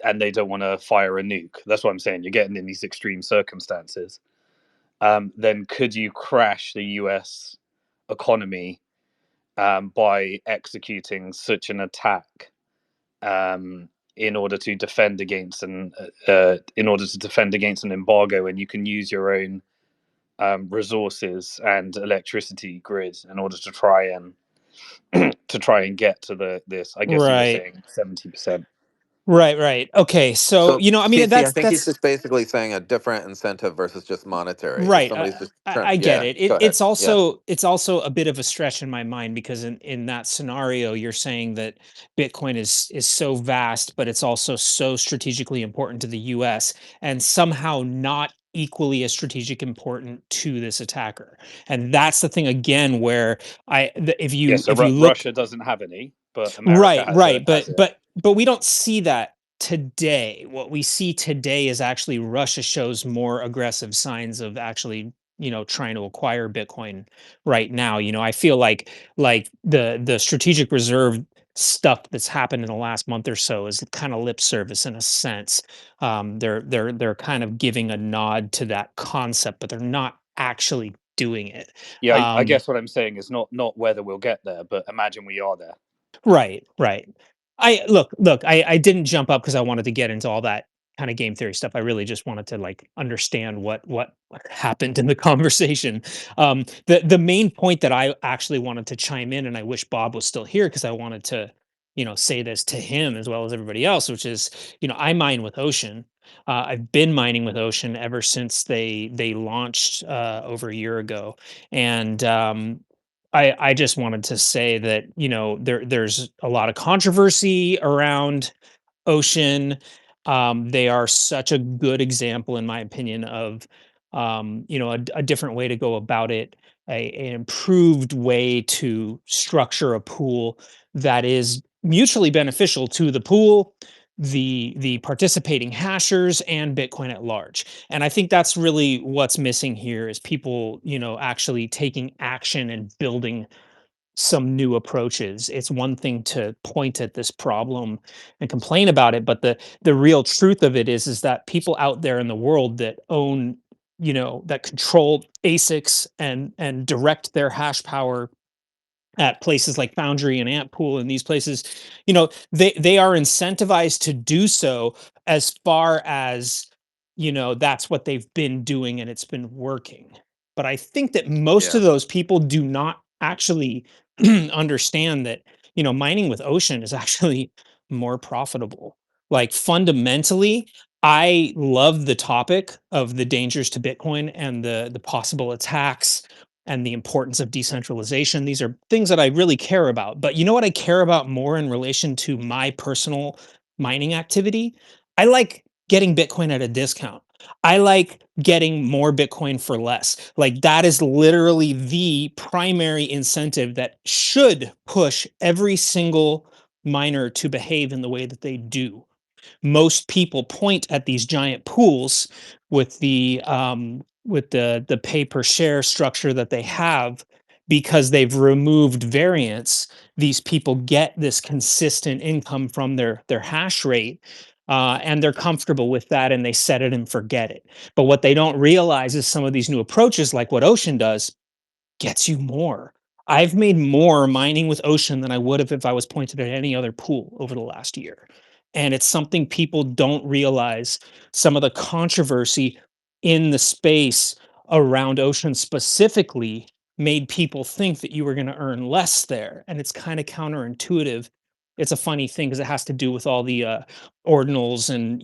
and they don't want to fire a nuke. That's what I'm saying. You're getting in these extreme circumstances. Then could you crash the U.S. economy by executing such an attack in order to defend against an embargo, and you can use your own resources and electricity grid in order to try and get to this. I guess you were
Right.
saying 70%.
Right. Okay. So,
So,
I mean,
CC, I
that's
think he's just basically saying a different incentive versus just monetary. If
right.
somebody's just trying,
I get
yeah,
it.
go ahead. Yeah,
It's also a bit of a stretch in my mind because in that scenario, you're saying that Bitcoin is so vast, but it's also so strategically important to the U.S. and somehow not equally as strategic important to this attacker. And that's the thing again where
Yeah, so
if you look.
Russia doesn't have any, but America
Right,
has it.
but we don't see that today. What we see today is actually Russia shows more aggressive signs of actually, trying to acquire Bitcoin right now. I feel like the strategic reserve stuff that's happened in the last month or so is kind of lip service in a sense. They're kind of giving a nod to that concept, but they're not actually doing it.
Yeah, I
Um,
guess what I'm saying is not whether we'll get there, but imagine we are there.
Right. I didn't jump up because I wanted to get into all that kind of game theory stuff. I really just wanted to like understand what happened in the conversation. The main point that I actually wanted to chime in, and I wish Bob was still here because I wanted to, say this to him as well as everybody else, which is, I mine with Ocean. I've been mining with Ocean ever since they launched over a year ago, and I just wanted to say that, there's a lot of controversy around Ocean. They are such a good example, in my opinion, of a different way to go about it, an improved way to structure a pool that is mutually beneficial to the pool, the participating hashers, and Bitcoin at large. And I think that's really what's missing here is people, actually taking action and building some new approaches. It's one thing to point at this problem and complain about it, but the real truth of it is that people out there in the world that own, that control ASICs and direct their hash power at places like Foundry and Antpool and these places, they are incentivized to do so as far as, that's what they've been doing and it's been working. But I think that most
yeah,
of those people do not actually understand that, mining with Ocean is actually more profitable. Like fundamentally, I love the topic of the dangers to Bitcoin and the possible attacks and the importance of decentralization. These are things that I really care about. But you know what I care about more in relation to my personal mining activity? I like getting Bitcoin at a discount. I like getting more Bitcoin for less. Like that is literally the primary incentive that should push every single miner to behave in the way that they do. most people point at these giant pools with the pay per share structure that they have because they've removed variance. These people get this consistent income from their hash rate, and they're comfortable with that, and they set it and forget it. But what they don't realize is some of these new approaches, like what Ocean does, gets you more. I've made more mining with Ocean than I would have if I was pointed at any other pool over the last year. And it's something people don't realize. Some of the controversy in the space around Ocean specifically made people think that you were going to earn less there. And it's kind of counterintuitive. It's a funny thing because it has to do with all the ordinals and,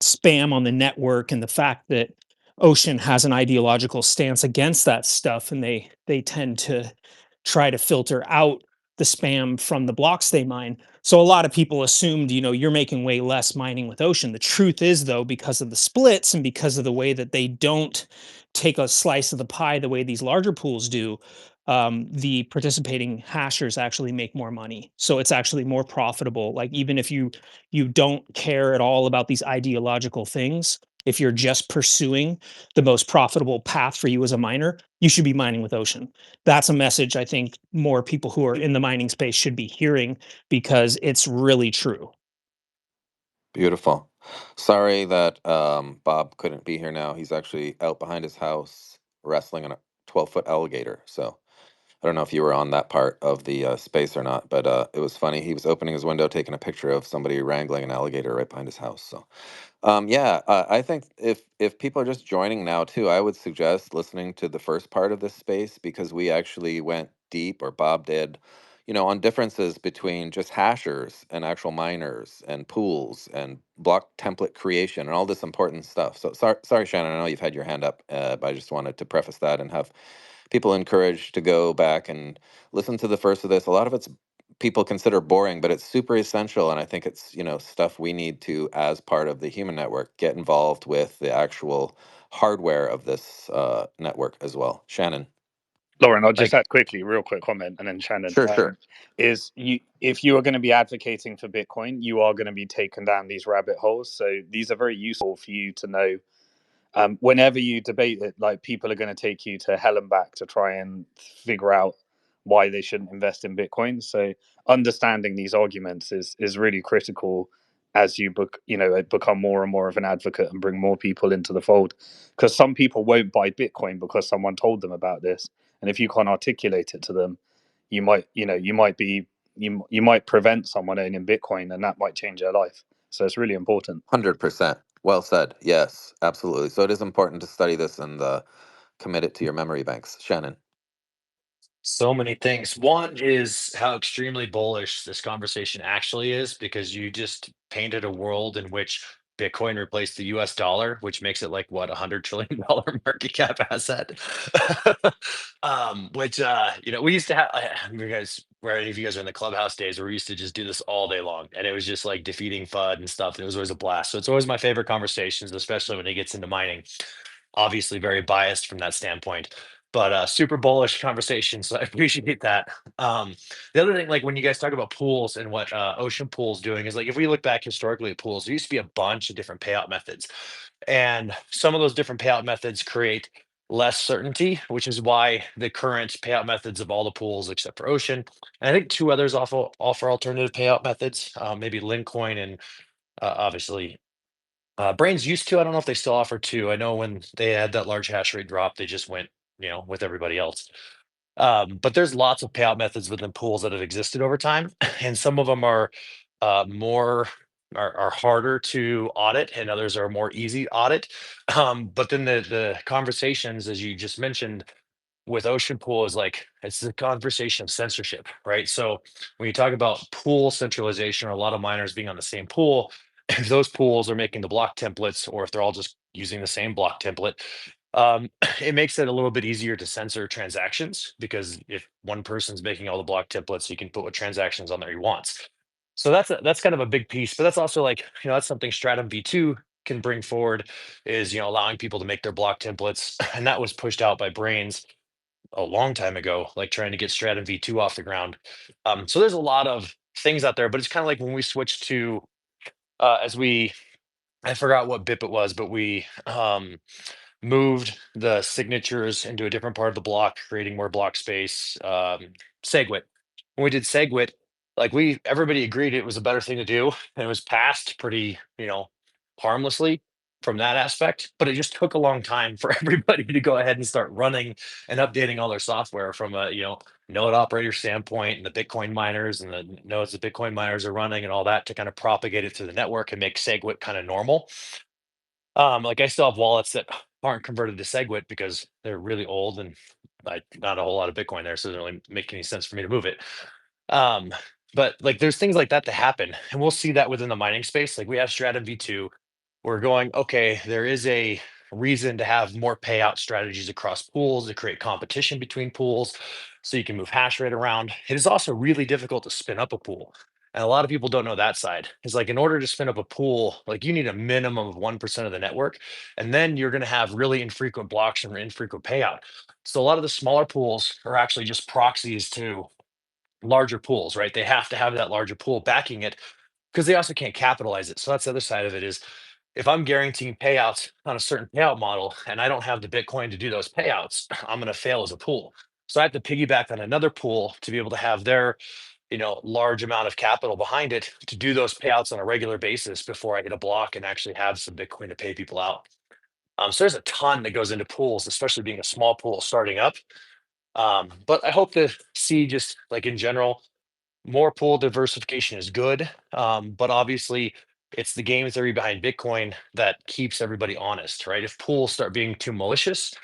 spam on the network, and the fact that Ocean has an ideological stance against that stuff, and they tend to try to filter out the spam from the blocks they mine. So a lot of people assumed, you're making way less mining with Ocean. The truth is, though, because of the splits and because of the way that they don't take a slice of the pie the way these larger pools do, the participating hashers actually make more money. So it's actually more profitable. Like, even if you don't care at all about these ideological things, if you're just pursuing the most profitable path for you as a miner, you should be mining with Ocean. That's a message I think more people who are in the mining space should be hearing, because it's really true.
Beautiful. Sorry that Bob couldn't be here now. He's actually out behind his house wrestling on a 12-foot alligator. So I don't know if you were on that part of the space or not, but it was funny. He was opening his window, taking a picture of somebody wrangling an alligator right behind his house. So yeah, I think if people are just joining now too, I would suggest listening to the first part of this space, because we actually went deep, or Bob did, on differences between just hashers and actual miners and pools and block template creation and all this important stuff. So sorry, Shannon, I know you've had your hand up, but I just wanted to preface that and have people encouraged to go back and listen to the first of this. A lot of it's people consider boring, but it's super essential. And I think it's, stuff we need to, as part of the human network, get involved with the actual hardware of this network as well. Shannon.
Lauren, I'll just
Like,
add quickly, real quick comment, and then Shannon.
Sure, sure.
Is you if you are going to be advocating for Bitcoin, you are going to be taken down these rabbit holes. So these are very useful for you to know. Whenever you debate it, like, people are going to take you to hell and back to try and figure out why they shouldn't invest in Bitcoin. So understanding these arguments is really critical as become more and more of an advocate and bring more people into the fold. Because some people won't buy Bitcoin because someone told them about this, and if you can't articulate it to them, you might prevent someone owning Bitcoin, and that might change their life. So it's really important.
100%. Well said. Yes, absolutely. So it is important to study this and commit it to your memory banks. Shannon.
so many things. One is how extremely bullish this conversation actually is, because you just painted a world in which Bitcoin replaced the US dollar, which makes it like what, $100 trillion market cap asset. Which we used to have, you guys, where any of you guys are in the clubhouse days, where we used to just do this all day long. And it was just like defeating FUD and stuff. And it was always a blast. So it's always my favorite conversations, especially when it gets into mining. Obviously very biased from that standpoint, but super bullish conversation, so I appreciate that. The other thing, like when you guys talk about pools and what Ocean Pool's doing, is like, if we look back historically at pools, there used to be a bunch of different payout methods, and some of those different payout methods create less certainty, which is why the current payout methods of all the pools except for Ocean, and I think two others offer alternative payout methods, maybe Lincoin and obviously Brains used to. I don't know if they still offer two. I know when they had that large hash rate drop, they just went, with everybody else. But there's lots of payout methods within pools that have existed over time, and some of them are more are harder to audit, and others are more easy audit. But then the conversations, as you just mentioned, with Ocean Pool is like, it's the conversation of censorship, right? So when you talk about pool centralization, or a lot of miners being on the same pool, if those pools are making the block templates, or if they're all just using the same block template, it makes it a little bit easier to censor transactions, because if one person's making all the block templates, you can put what transactions on there he wants. So that's kind of a big piece, but that's also like, that's something Stratum V2 can bring forward, is allowing people to make their block templates, and that was pushed out by Brains a long time ago, like trying to get Stratum V2 off the ground. So there's a lot of things out there, but it's kind of like when we switched to as I forgot what BIP it was, but we moved the signatures into a different part of the block, creating more block space. SegWit. When we did SegWit, like everybody agreed it was a better thing to do, and it was passed pretty, harmlessly from that aspect. But it just took a long time for everybody to go ahead and start running and updating all their software from a, node operator standpoint, and the Bitcoin miners and the nodes the Bitcoin miners are running and all that to kind of propagate it through the network and make SegWit kind of normal. Like I still have wallets that aren't converted to SegWit because they're really old and not a whole lot of Bitcoin there, so it doesn't really make any sense for me to move it. Um, but like there's things like that happen, and we'll see that within the mining space. Like we have Stratum V2, we're going, okay, there is a reason to have more payout strategies across pools to create competition between pools so you can move hash rate around. It is also really difficult to spin up a pool. And a lot of people don't know that side. It's like in order to spin up a pool, like you need a minimum of 1% of the network. And then you're going to have really infrequent blocks and infrequent payout. So a lot of the smaller pools are actually just proxies to larger pools, right? They have to have that larger pool backing it because they also can't capitalize it. So that's the other side of it is if I'm guaranteeing payouts on a certain payout model and I don't have the Bitcoin to do those payouts, I'm going to fail as a pool. So I have to piggyback on another pool to be able to have their, large amount of capital behind it to do those payouts on a regular basis before I hit a block and actually have some Bitcoin to pay people out. So there's a ton that goes into pools, especially being a small pool starting up. But I hope to see just like in general, more pool diversification is good. But obviously, it's the game theory behind Bitcoin that keeps everybody honest, right? If pools start being too malicious,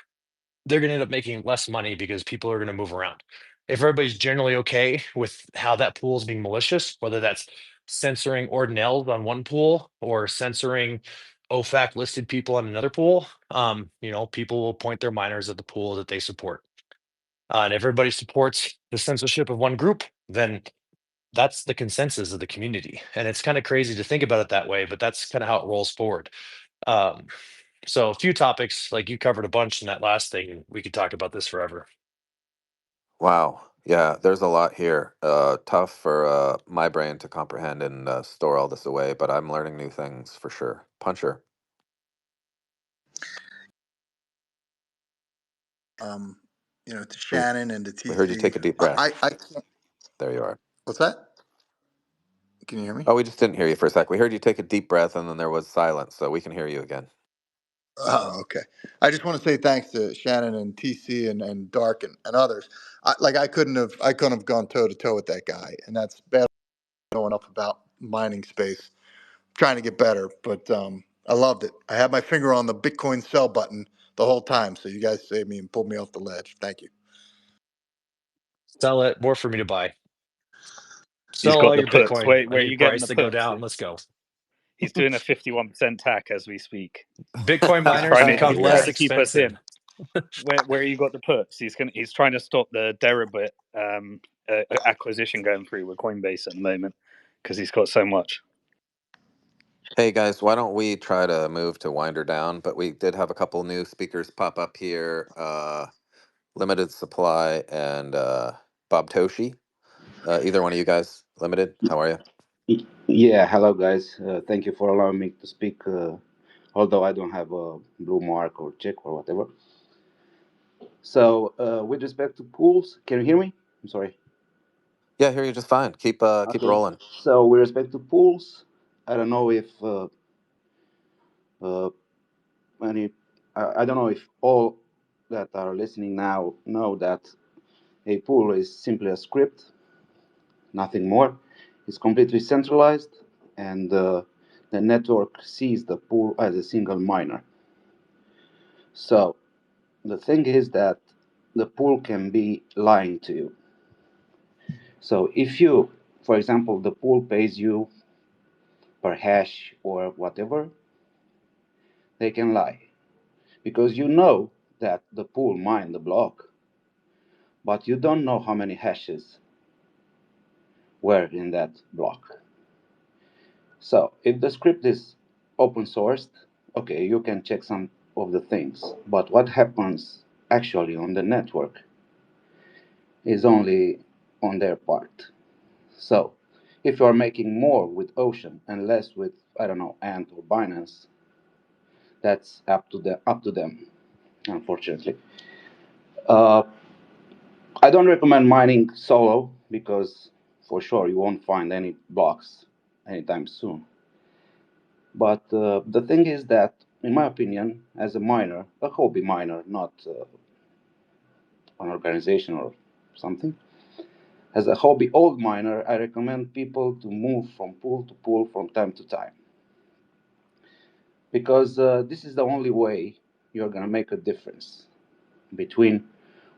they're going to end up making less money because people are going to move around. If everybody's generally okay with how that pool is being malicious, whether that's censoring ordinals on one pool or censoring OFAC listed people on another pool, people will point their miners at the pool that they support. And if everybody supports the censorship of one group, then that's the consensus of the community. And it's kind of crazy to think about it that way, but that's kind of how it rolls forward. Um, so a few topics, like you covered a bunch in that last thing, and we could talk about this forever.
Wow. Yeah, there's a lot here. Tough for my brain to comprehend and store all this away, but I'm learning new things for sure. Puncher.
um, to
We
Shannon and to
we heard you
TC.
take a deep breath.
I can't.
There you are.
What's that? Can you hear me?
Oh, we just didn't hear you for a sec. We heard you take a deep breath and then there was silence, so we can hear you again.
Oh, okay. I just want to say thanks to Shannon and TC and Dark and others. I couldn't have gone toe to toe with that guy, and that's bad going up about mining space, trying to get better. But I loved it. I had my finger on the Bitcoin sell button the whole time, so you guys saved me and pulled me off the ledge. Thank you.
Sell it, more for me to buy.
He's
Sell
got
all
the
your
puts.
Bitcoin.
Where
I
are you
need
getting
price
the
to go
puts?
down. Let's go.
He's doing a 51% tack as we speak.
Bitcoin
He's
miners
trying to
become
he's trying
less
to keep us
expensive.
in. Where you got the puts? He's trying to stop the Deribit acquisition going through with Coinbase at the moment because he's got so much.
Hey guys, why don't we try to move to winder down? But we did have a couple new speakers pop up here. Limited Supply and Bob Toshi. Either one of you guys, Limited, how are you?
Yeah, hello guys. Thank you for allowing me to speak. Although I don't have a blue mark or check or whatever. So, with respect to pools, can you hear me? I'm sorry.
Yeah, I hear you just fine. Keep keep
Okay.
rolling.
So, with respect to pools, I don't know if uh, any, I don't know if all that are listening now know that a pool is simply a script, nothing more. It's completely centralized, and the network sees the pool as a single miner. So the thing is that the pool can be lying to you. So if you, for example, the pool pays you per hash or whatever, they can lie because you know that the pool mined the block, but you don't know how many hashes were in that block. So if the script is open sourced, okay, you can check some of the things, but what happens actually on the network is only on their part. So If you are making more with Ocean and less with, I don't know, Ant or Binance, that's up to them, unfortunately. Uh, I don't recommend mining solo because for sure you won't find any blocks anytime soon. But the thing is that, in my opinion, as a miner, a hobby miner, not an organization or something, as a hobby old miner, I recommend people to move from pool to pool from time to time because this is the only way you're going to make a difference between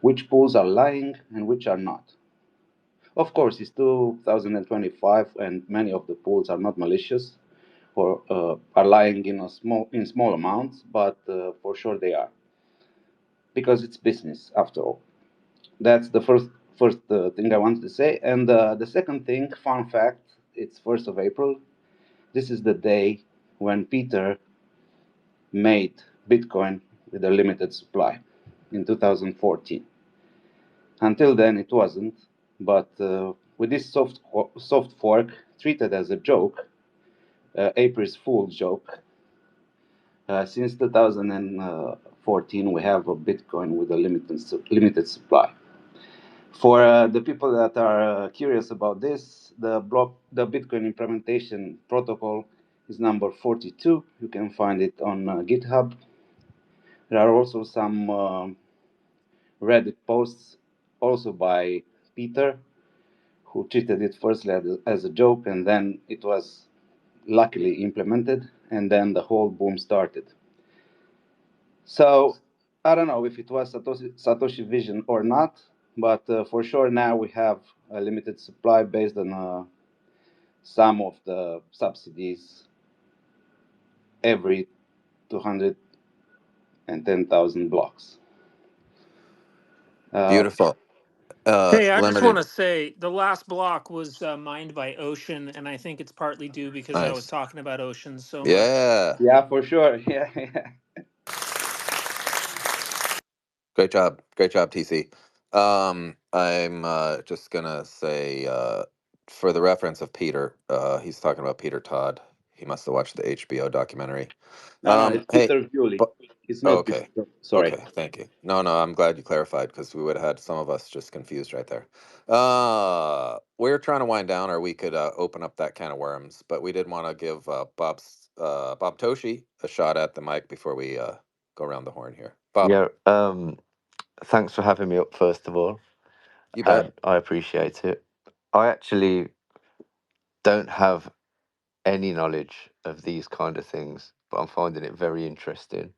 which pools are lying and which are not. Of course, it's 2025, and many of the pools are not malicious or are lying in small amounts, but for sure they are because it's business after all. That's the first thing I wanted to say, and the second thing, fun fact: it's 1st of April. This is the day when Peter made Bitcoin with a limited supply in 2014. Until then, it wasn't, but with this soft fork treated as a joke, April's Fool joke, since 2014 we have a Bitcoin with a limited supply. For the people that are curious about this, the Bitcoin implementation protocol is number 42. You can find it on GitHub. There are also some Reddit posts, also by Peter, who treated it firstly as a joke, and then it was luckily implemented, and then the whole boom started. So I don't know if it was Satoshi vision or not, but for sure now we have a limited supply based on some of the subsidies every 210,000 blocks.
Beautiful.
Hey, I just want
Limited.
to say the last block was mined by Ocean, and I think it's partly due because I was
Nice.
talking about Ocean so much.
Yeah.
Yeah, for sure. Yeah, yeah.
Great job. Great job, TC. I'm just gonna say, for the reference of Peter, he's talking about Peter Todd. He must have watched the HBO documentary.
No, it's
Hey,
Peter Bewley.
but
It's
oh,
not Peter.
okay.
Sorry.
Okay, thank you. No, no, I'm glad you clarified because we would have had some of us just confused right there. We're trying to wind down, or we could open up that can of worms, but we did want to give Bob Toshi a shot at the mic before we go around the horn here. Bob,
Yeah, thanks for having me up, first of all.
you bet.
I appreciate it. I actually don't have any knowledge of these kind of things, but I'm finding it very interesting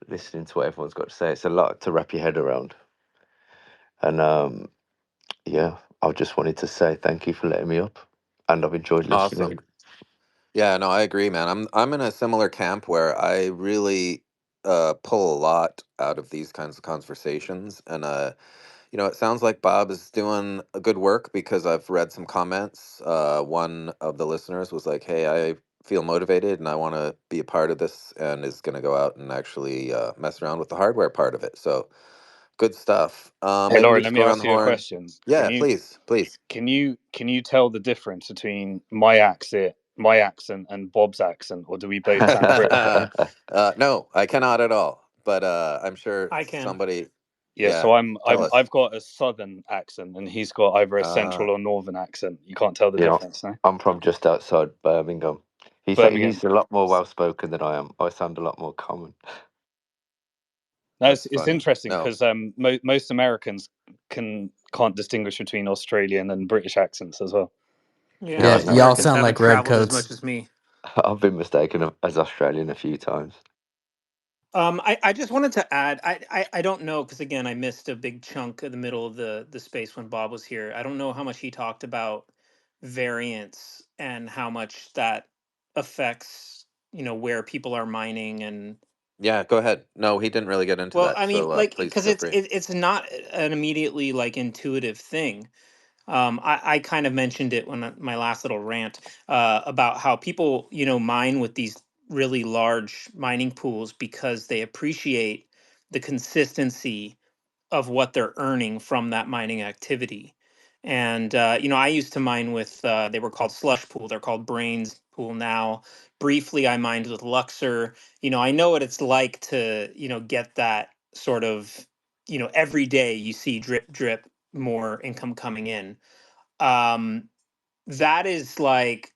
listening to what everyone's got to say. It's a lot to wrap your head around. And yeah, I just wanted to say thank you for letting me up, and I've enjoyed listening.
Awesome. Yeah, no, I agree, man. I'm in a similar camp where I really pull a lot out of these kinds of conversations, and it sounds like Bob is doing a good work because I've read some comments. One of the listeners was like, "Hey, I feel motivated and I want to be a part of this," and is going to go out and actually mess around with the hardware part of it. So good stuff.
Hey,
Maybe we
Lauren, let
just
me
go around
ask
the
you a
horn.
question.
Yeah, please, please.
Can you tell the difference between my accent, and Bob's accent, or do we both sound British?
No, I cannot at all. But I'm sure
I can.
somebody.
Yeah,
Yeah,
so
tell us.
I've got a southern accent, and he's got either a
Uh,
central or northern accent. You can't tell the
Yeah,
difference, no?
I'm from just outside Birmingham.
Birmingham.
He's a lot more well spoken than I am. I sound a lot more common.
No,
that's
it's
funny.
interesting
No.
because most Americans can't distinguish between Australian and British accents as well.
Yeah,
No,
Yeah,
most
no.
y'all
Americans
sound
haven't
like
traveled as much
redcoats.
as me.
I've been mistaken as Australian a few times.
I just wanted to add, I don't know, because again, I missed a big chunk of the middle of the space when Bob was here. I don't know how much he talked about variance and how much that affects, where people are mining. And
Yeah, go ahead. No, he didn't really get into
well,
that.
I mean,
So
like,
please
because
feel free.
it's not an immediately like intuitive thing. I kind of mentioned it when my last little rant about how people, mine with these really large mining pools because they appreciate the consistency of what they're earning from that mining activity.
And I used to mine with they were called Slush Pool. They're called Brains Pool now. Briefly, I mined with Luxor. I know what it's like to get that sort of every day you see drip drip more income coming in. Um, that is like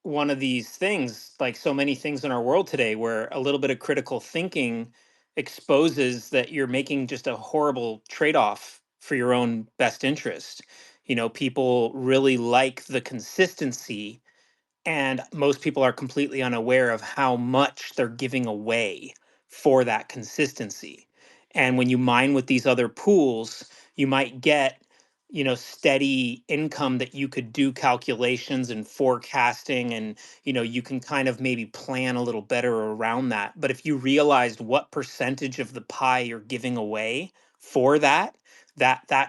one of these things, like so many things in our world today, where a little bit of critical thinking exposes that you're making just a horrible trade-off for your own best interest. People really like the consistency, and most people are completely unaware of how much they're giving away for that consistency. And when you mine with these other pools, you might get, steady income that you could do calculations and forecasting, and, you can kind of maybe plan a little better around that. But if you realized what percentage of the pie you're giving away for that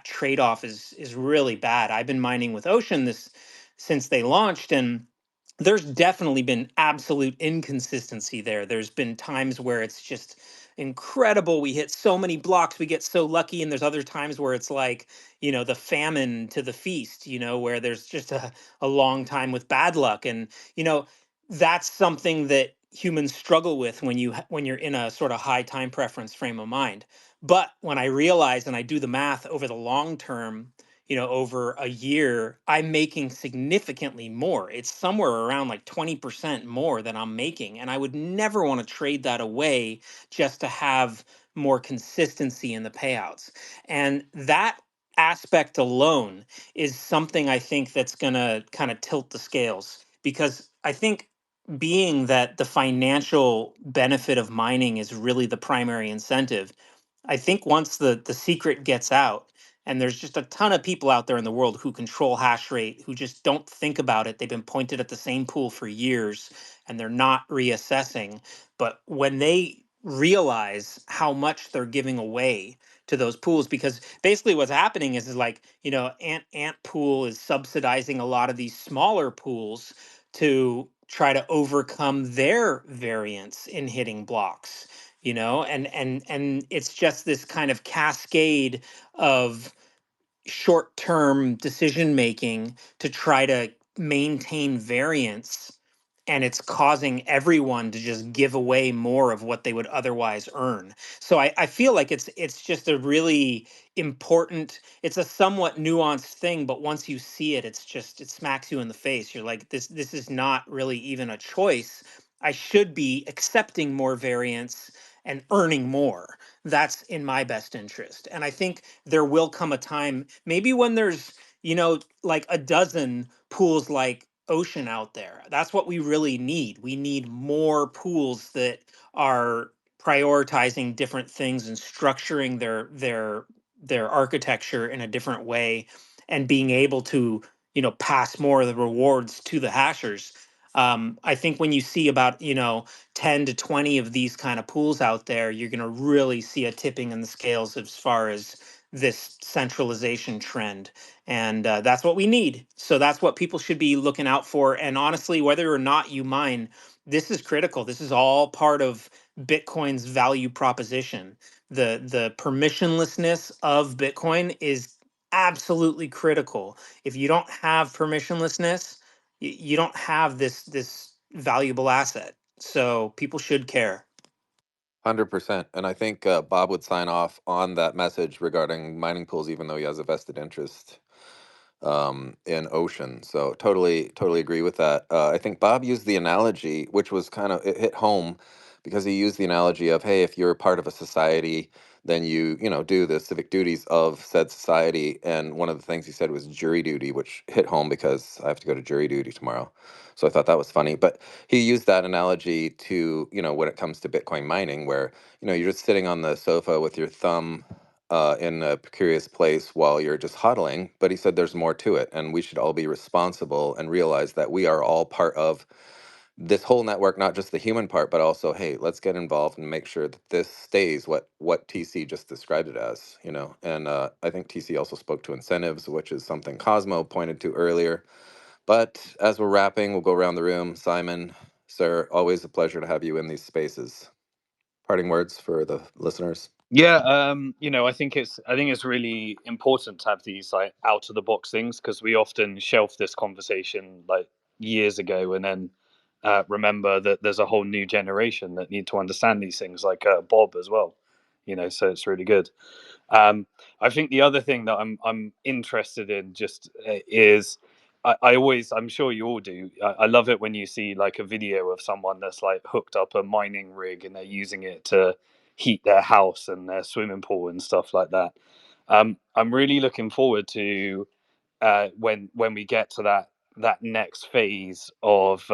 trade-off is really bad. I've been mining with Ocean this since they launched, and there's definitely been absolute inconsistency there. There's been times where it's just incredible. We hit so many blocks, we get so lucky. And there's other times where it's like, the famine to the feast, where there's just a long time with bad luck. And, that's something that humans struggle with when you're in a sort of high time preference frame of mind. But when I realize and I do the math over the long term, over a year, I'm making significantly more. It's somewhere around like 20% more than I'm making. And I would never want to trade that away just to have more consistency in the payouts. And that aspect alone is something I think that's going to kind of tilt the scales, because I think being that the financial benefit of mining is really the primary incentive, I think once the secret gets out, and there's just a ton of people out there in the world who control hash rate, who just don't think about it. They've been pointed at the same pool for years and they're not reassessing. But when they realize how much they're giving away to those pools, because basically what's happening is like, Ant Pool is subsidizing a lot of these smaller pools to try to overcome their variance in hitting blocks, and it's just this kind of cascade of short-term decision making to try to maintain variance, and it's causing everyone to just give away more of what they would otherwise earn. So I feel like it's just a really important, it's a somewhat nuanced thing, but once you see it, it smacks you in the face. You're like, this is not really even a choice. I should be accepting more variance and earning more. That's in my best interest. And I think there will come a time, maybe when there's, like a dozen pools like Ocean out there. That's what we really need. We need more pools that are prioritizing different things and structuring their architecture in a different way, and being able to, pass more of the rewards to the hashers. I think when you see about, 10 to 20 of these kind of pools out there, you're going to really see a tipping in the scales as far as this centralization trend. And that's what we need. So that's what people should be looking out for. And honestly, whether or not you mine, this is critical. This is all part of Bitcoin's value proposition. The permissionlessness of Bitcoin is absolutely critical. If you don't have permissionlessness, you don't have this valuable asset. So people should care.
100%. And I think Bob would sign off on that message regarding mining pools, even though he has a vested interest in Ocean. So totally agree with that. I think Bob used the analogy, which was kind of, it hit home, because he used the analogy of, hey, if you're part of a society, then you do the civic duties of said society. And one of the things he said was jury duty, which hit home because I have to go to jury duty tomorrow. So I thought that was funny. But he used that analogy to, when it comes to Bitcoin mining, where, you're just sitting on the sofa with your thumb in a precarious place while you're just huddling. But he said there's more to it, and we should all be responsible and realize that we are all part of this whole network, not just the human part, but also, hey, let's get involved and make sure that this stays what TC just described it as, And I think TC also spoke to incentives, which is something Cosmo pointed to earlier. But as we're wrapping, we'll go around the room. Simon, sir, always a pleasure to have you in these spaces. Parting words for the listeners.
Yeah, I think it's really important to have these like out of the box things because we often shelf this conversation like years ago and then remember that there's a whole new generation that need to understand these things, like Bob as well. So it's really good. Um, I think the other thing that I'm interested in just is I'm sure you all do. I love it when you see like a video of someone that's like hooked up a mining rig and they're using it to heat their house and their swimming pool and stuff like that. I'm really looking forward to when we get to that next phase of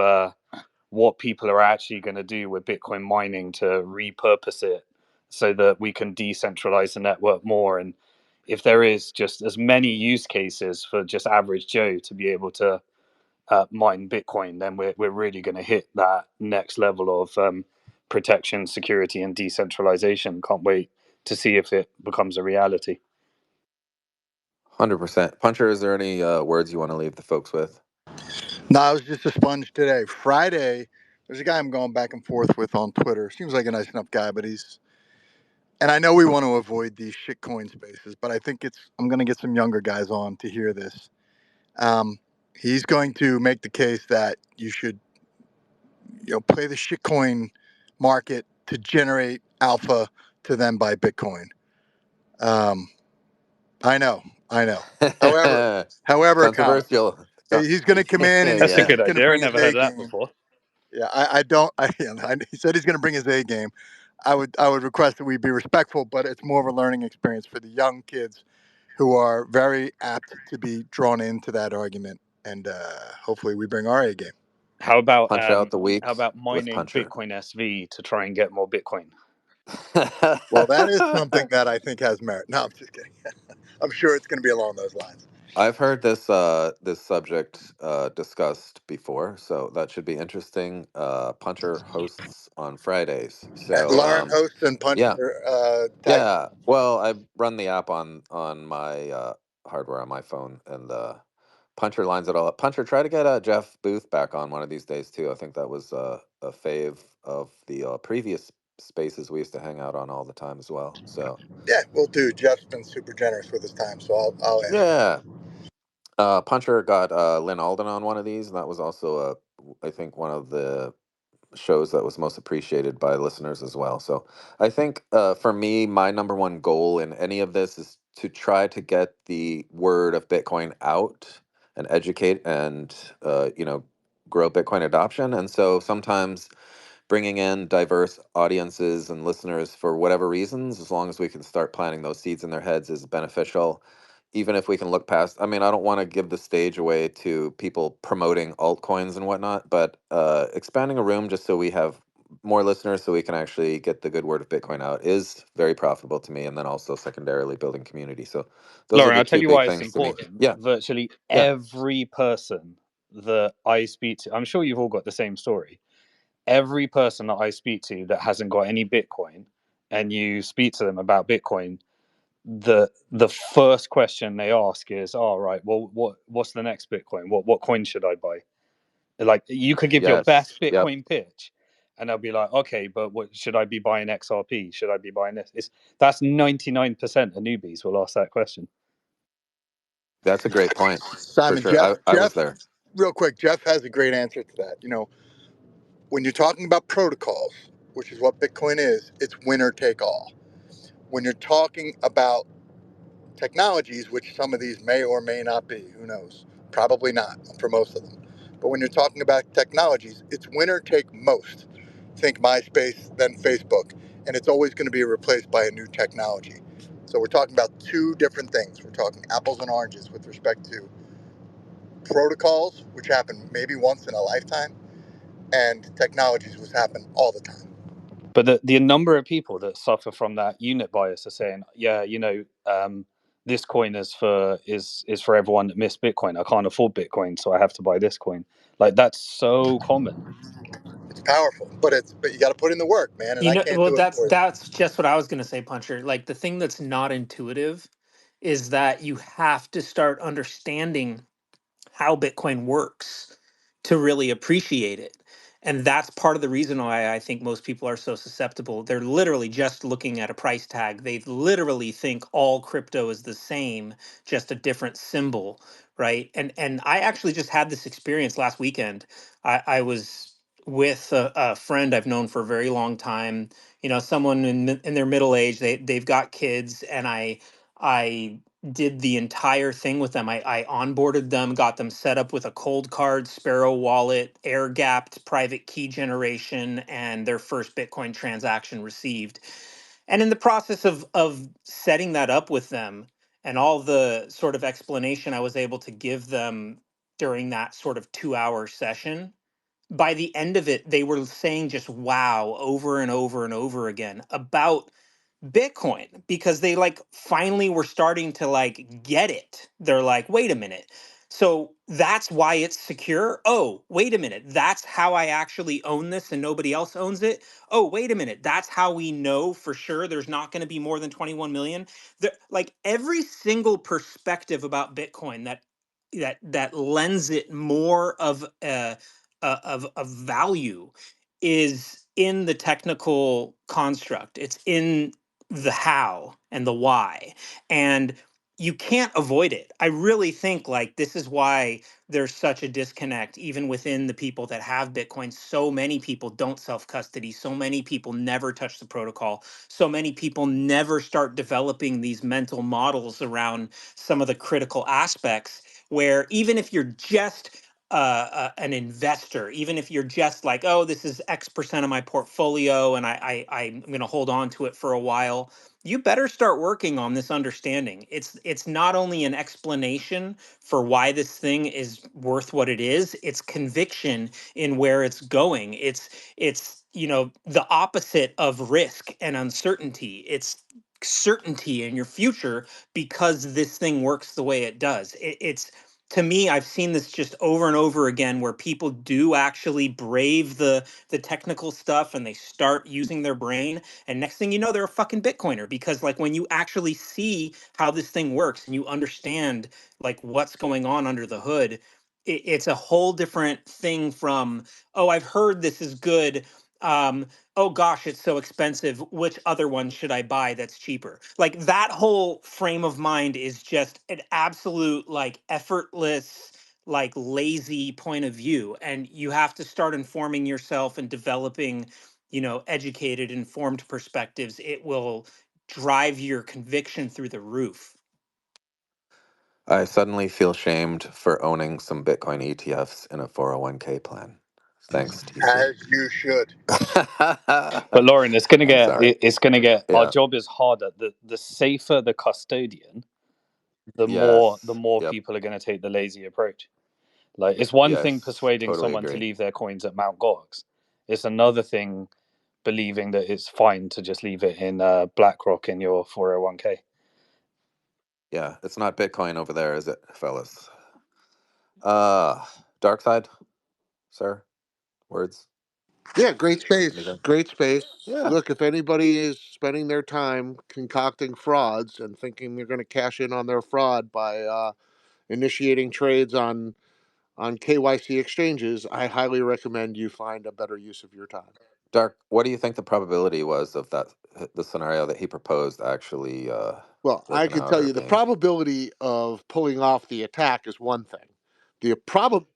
what people are actually going to do with Bitcoin mining to repurpose it so that we can decentralize the network more. And if there is just as many use cases for just average Joe to be able to mine Bitcoin, then we're really going to hit that next level of protection, security, and decentralization. Can't wait to see if it becomes a reality.
100%. Puncher, is there any words you want to leave the folks with?
No, I was just a sponge today. Friday, there's a guy I'm going back and forth with on Twitter. Seems like a nice enough guy, but and I know we want to avoid these shitcoin spaces, but I think I'm going to get some younger guys on to hear this. He's going to make the case that you should, play the shitcoin market to generate alpha to then buy Bitcoin. Um, I know, I know. However, comma,
Controversial.
he's going to come in and
That's a
he's
Yeah.
good
going to
idea. I
bring his
never heard
A
of that
game.
before.
Yeah, I don't. He said he's going to bring his A game. I would request that we be respectful, but it's more of a learning experience for the young kids who are very apt to be drawn into that argument, and hopefully we bring our A game.
How about
Punch out the
how
week
about
with
mining
Puncher.
Bitcoin SV to try and get more Bitcoin?
Well, that is something that I think has merit. No, I'm just kidding. I'm sure it's going to be along those lines.
I've heard this subject discussed before, so that should be interesting. Puncher hosts on Fridays, so
Lauren hosts and
yeah,
Puncher tag.
yeah. Well, I run the app on my hardware on my phone, and Puncher lines it all up. Puncher, try to get Jeff Booth back on one of these days too. I think that was a fave of the previous spaces we used to hang out on all the time as well. So
Yeah, we'll do. Jeff's been super generous with his time, so I'll ask him.
yeah. Puncher got Lynn Alden on one of these, and that was also I think one of the shows that was most appreciated by listeners as well. So I think for me, my number one goal in any of this is to try to get the word of Bitcoin out and educate and grow Bitcoin adoption. And so sometimes bringing in diverse audiences and listeners for whatever reasons, as long as we can start planting those seeds in their heads, is beneficial. Even if we can look past, I mean, I don't want to give the stage away to people promoting altcoins and whatnot, but expanding a room just so we have more listeners so we can actually get the good word of Bitcoin out is very profitable to me. And then also secondarily building community. So those are
Lauren,
the
I'll tell
two
you
big
why it's
things to me.
important.
Yeah.
Virtually
Yeah.
every person that I speak to, I'm sure you've all got the same story. Every person that I speak to that hasn't got any Bitcoin, and you speak to them about Bitcoin, the first question they ask is, "All right, well, what's the next Bitcoin? What coin should I buy?" Like you could give your best
Yes. Yep.
Bitcoin pitch, and they'll be like, "Okay, but what should I be buying XRP? Should I be buying this?" That's 99% of newbies will ask that question.
That's a great point. For
Simon,
sure.
Jeff,
I was
Jeff,
there.
real quick, Jeff has a great answer to that. When you're talking about protocols, which is what Bitcoin is, it's winner take all. When you're talking about technologies, which some of these may or may not be, who knows? Probably not for most of them. But when you're talking about technologies, it's winner take most. Think MySpace, then Facebook, and it's always going to be replaced by a new technology. So we're talking about two different things. We're talking apples and oranges with respect to protocols, which happen maybe once in a lifetime, and technologies, which happen all the time.
But the number of people that suffer from that unit bias are saying, "Yeah, this coin is for everyone that missed Bitcoin. I can't afford Bitcoin, so I have to buy this coin." Like that's so common.
It's powerful, but you got to put in the work, man, and I can't
Well,
do it
that's
for you.
that's just what I was gonna say, Puncher. Like the thing that's not intuitive is that you have to start understanding how Bitcoin works to really appreciate it. And that's part of the reason why I think most people are so susceptible. They're literally just looking at a price tag. They literally think all crypto is the same, just a different symbol, right? And I actually just had this experience last weekend. I was with a friend I've known for a very long time. You know, someone in their middle age. They've got kids, and I did the entire thing with them. I onboarded them, got them set up with a cold card, Sparrow wallet, air gapped private key generation, and their first Bitcoin transaction received. And in the process of setting that up with them and all the sort of explanation I was able to give them during that sort of 2 hour session, by the end of it, they were saying just wow over and over and over again about Bitcoin because they like finally were starting to like get it. They're like, wait a minute. So that's why it's secure. Oh, wait a minute. That's how I actually own this and nobody else owns it. Oh, wait a minute. That's how we know for sure there's not going to be more than 21 million. Like every single perspective about Bitcoin that lends it more of of value is in the technical construct. It's in the how and the why. And you can't avoid it. I really think like this is why there's such a disconnect even within the people that have Bitcoin. So many people don't self-custody. So many people never touch the protocol. So many people never start developing these mental models around some of the critical aspects where even if you're just an investor, even if you're just like, oh, this is X% of my portfolio and I'm going to hold on to it for a while, you better start working on this understanding. It's not only an explanation for why this thing is worth what it is, it's conviction in where it's going. It's you know the opposite of risk and uncertainty. It's certainty in your future because this thing works the way it does. It's to me, I've seen this just over and over again where people do actually brave the technical stuff and they start using their brain, and next thing you know they're a fucking Bitcoiner because like when you actually see how this thing works and you understand like what's going on under the hood, it's a whole different thing from, oh, I've heard this is good. Oh gosh, it's so expensive. Which other one should I buy that's cheaper? Like that whole frame of mind is just an absolute like effortless, like lazy point of view. And you have to start informing yourself and developing, you know, educated, informed perspectives. It will drive your conviction through the roof.
I suddenly feel shamed for owning some Bitcoin ETFs in a 401k plan. Thanks, TC.
As you should.
But Lauren, it's gonna
I'm
get
sorry.
it's gonna get our
Yeah.
job is harder. The safer the custodian, the
Yes.
more
Yep.
people are gonna take the lazy approach. Like it's one thing
Yes.
persuading
Totally
someone to
agree.
leave their coins at Mount Gox. It's another thing believing that it's fine to just leave it in BlackRock in your 401k.
Yeah. It's not Bitcoin over there, is it, fellas? Uh, Dark side, sir. Words.
Yeah, great space.
Anything?
Great space.
Yeah.
Look, if anybody is spending their time concocting frauds and thinking they're going to cash in on their fraud by initiating trades on KYC exchanges, I highly recommend you find a better use of your time.
Dark. What do you think the probability was of that, the scenario that he proposed actually
Well, I
working
can
out
tell
or
you the
being
probability of pulling off the attack is one thing.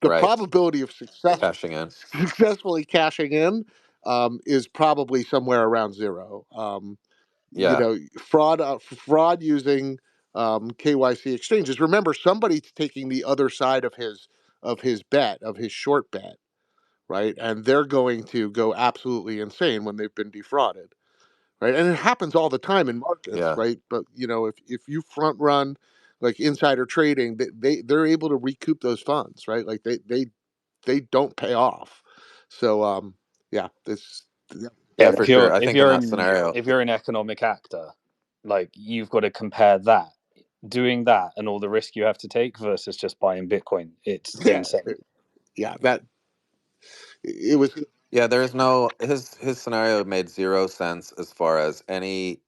The
right?
probability of
Cashing in.
successfully cashing in is probably somewhere around zero. You
Yeah.
know, fraud using KYC exchanges. Remember, somebody's taking the other side of his bet, of his short bet, right? And they're going to go absolutely insane when they've been defrauded, right? And it happens all the time in markets,
Yeah.
right? But you know, if you front run like insider trading, they're able to recoup those funds, right? Like they don't pay off. So yeah, this yeah,
Yeah,
Yeah,
for
if
sure.
you're
I
if
think in
you're
that
an
scenario,
if you're an economic actor, like you've got to compare that doing that and all the risk you have to take versus just buying Bitcoin. It's
yeah,
insane.
yeah. That it was.
yeah, there is no his scenario made zero sense as far as any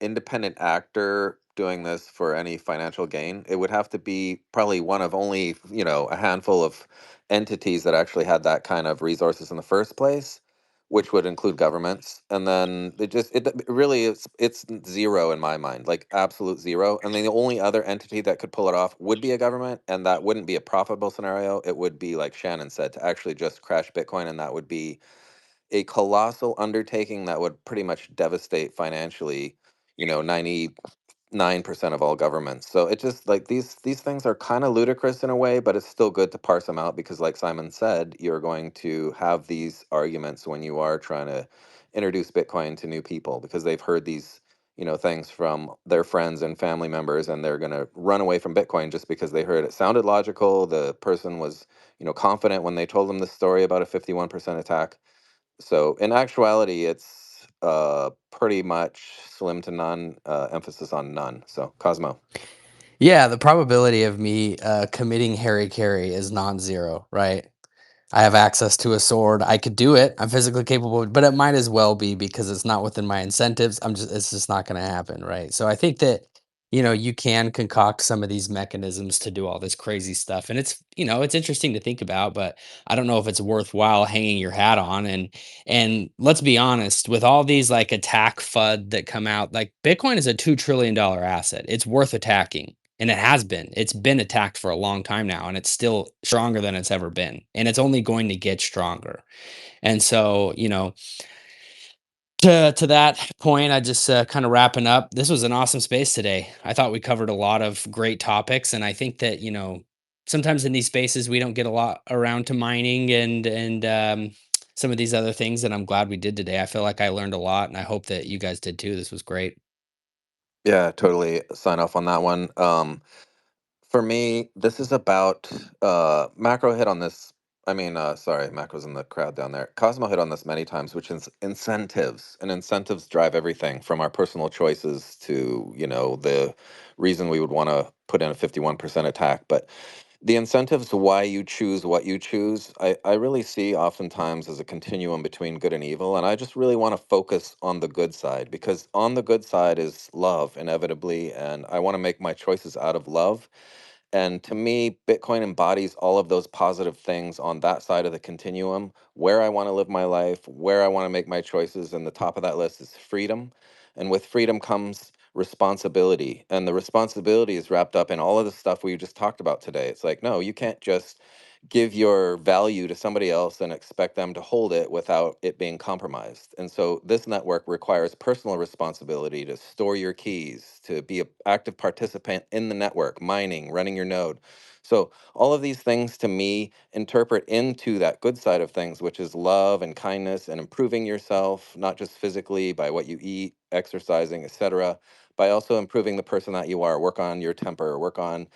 independent actor doing this for any financial gain. It would have to be probably one of only, a handful of entities that actually had that kind of resources in the first place, which would include governments. And then it really is, it's zero in my mind, like absolute zero. And then the only other entity that could pull it off would be a government, and that wouldn't be a profitable scenario. It would be like Shannon said, to actually just crash Bitcoin, and that would be a colossal undertaking that would pretty much devastate financially, 99% of all governments. So it just like these things are kind of ludicrous in a way, but it's still good to parse them out because, like Simon said, you're going to have these arguments when you are trying to introduce Bitcoin to new people because they've heard these, things from their friends and family members, and they're going to run away from Bitcoin just because they heard it sounded logical. The person was, confident when they told them the story about a 51% attack. So in actuality, it's pretty much slim to none, emphasis on none. So Cosmo.
Yeah, the probability of me committing Harry Carry is non-zero, right? I have access to a sword. I could do it. I'm physically capable, but it might as well be because it's not within my incentives. It's just not going to happen, right? So I think that, you can concoct some of these mechanisms to do all this crazy stuff. And it's interesting to think about, but I don't know if it's worthwhile hanging your hat on. And let's be honest, with all these like attack FUD that come out, like Bitcoin is a $2 trillion asset. It's worth attacking. And it has been. It's been attacked for a long time now, and it's still stronger than it's ever been. And it's only going to get stronger. And so, to that point, I just kind of wrapping up. This was an awesome space today. I thought we covered a lot of great topics, and I think that sometimes in these spaces we don't get a lot around to mining and some of these other things. And I'm glad we did today. I feel like I learned a lot, and I hope that you guys did too. This was great.
Yeah, totally sign off on that one. For me, this is about Macro hit on this. I mean, sorry, Macro's in the crowd down there. Cosmo hit on this many times, which is incentives. And incentives drive everything from our personal choices to, the reason we would want to put in a 51% attack. But the incentives why you choose what you choose, I really see oftentimes as a continuum between good and evil. And I just really want to focus on the good side because on the good side is love, inevitably. And I want to make my choices out of love. And to me, Bitcoin embodies all of those positive things on that side of the continuum, where I want to live my life, where I want to make my choices. And the top of that list is freedom. And with freedom comes responsibility. And the responsibility is wrapped up in all of the stuff we just talked about today. It's like, no, you can't just give your value to somebody else and expect them to hold it without it being compromised. And so this network requires personal responsibility to store your keys, to be an active participant in the network, mining, running your node. So all of these things to me interpret into that good side of things, which is love and kindness and improving yourself, not just physically by what you eat, exercising, etc., by also improving the person that you are. Work on your temper, work on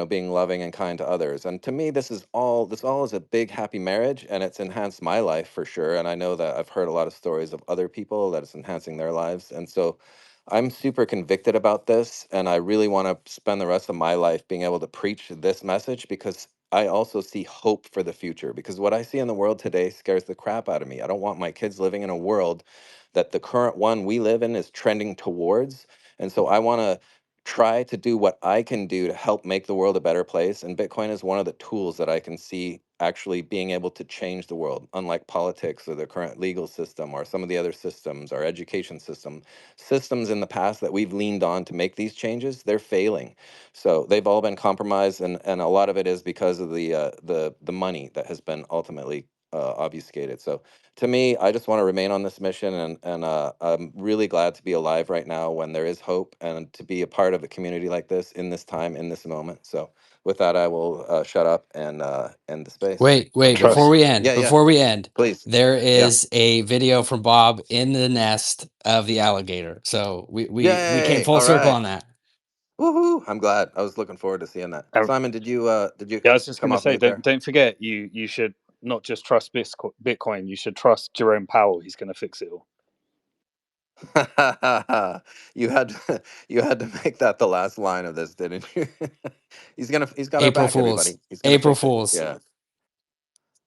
being loving and kind to others. And to me, this all is a big happy marriage, and it's enhanced my life for sure. And I know that I've heard a lot of stories of other people that it's enhancing their lives. And so I'm super convicted about this, and I really want to spend the rest of my life being able to preach this message because I also see hope for the future. Because what I see in the world today scares the crap out of me. I don't want my kids living in a world that the current one we live in is trending towards. And so I want to try to do what I can do to help make the world a better place. And Bitcoin is one of the tools that I can see actually being able to change the world, unlike politics or the current legal system or some of the other systems, our education system. Systems in the past that we've leaned on to make these changes, they're failing. So they've all been compromised, and a lot of it is because of the money that has been ultimately obfuscated. So to me, I just want to remain on this mission, and I'm really glad to be alive right now when there is hope, and to be a part of a community like this in this time, in this moment. So with that, I will shut up and end the space.
Wait,
Enjoy.
Trust.
Yeah, yeah,
before we end,
please.
there
Yeah.
is a video from Bob in the nest of the alligator. So we came
Yay!
full
All
circle
right.
on that.
Woohoo! I'm glad. I was looking forward to seeing that. Simon, did you
Yeah, I was just
come
going to
off
say,
mute there?
don't forget, you should not just trust Bitcoin. You should trust Jerome Powell. He's going to fix it all.
you had to, you had to make that the last line of this, didn't you? He's got our
April
back,
Fools.
everybody. He's gonna
April
fix it.
Fools.
Yeah.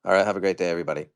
All right. Have a great day, everybody.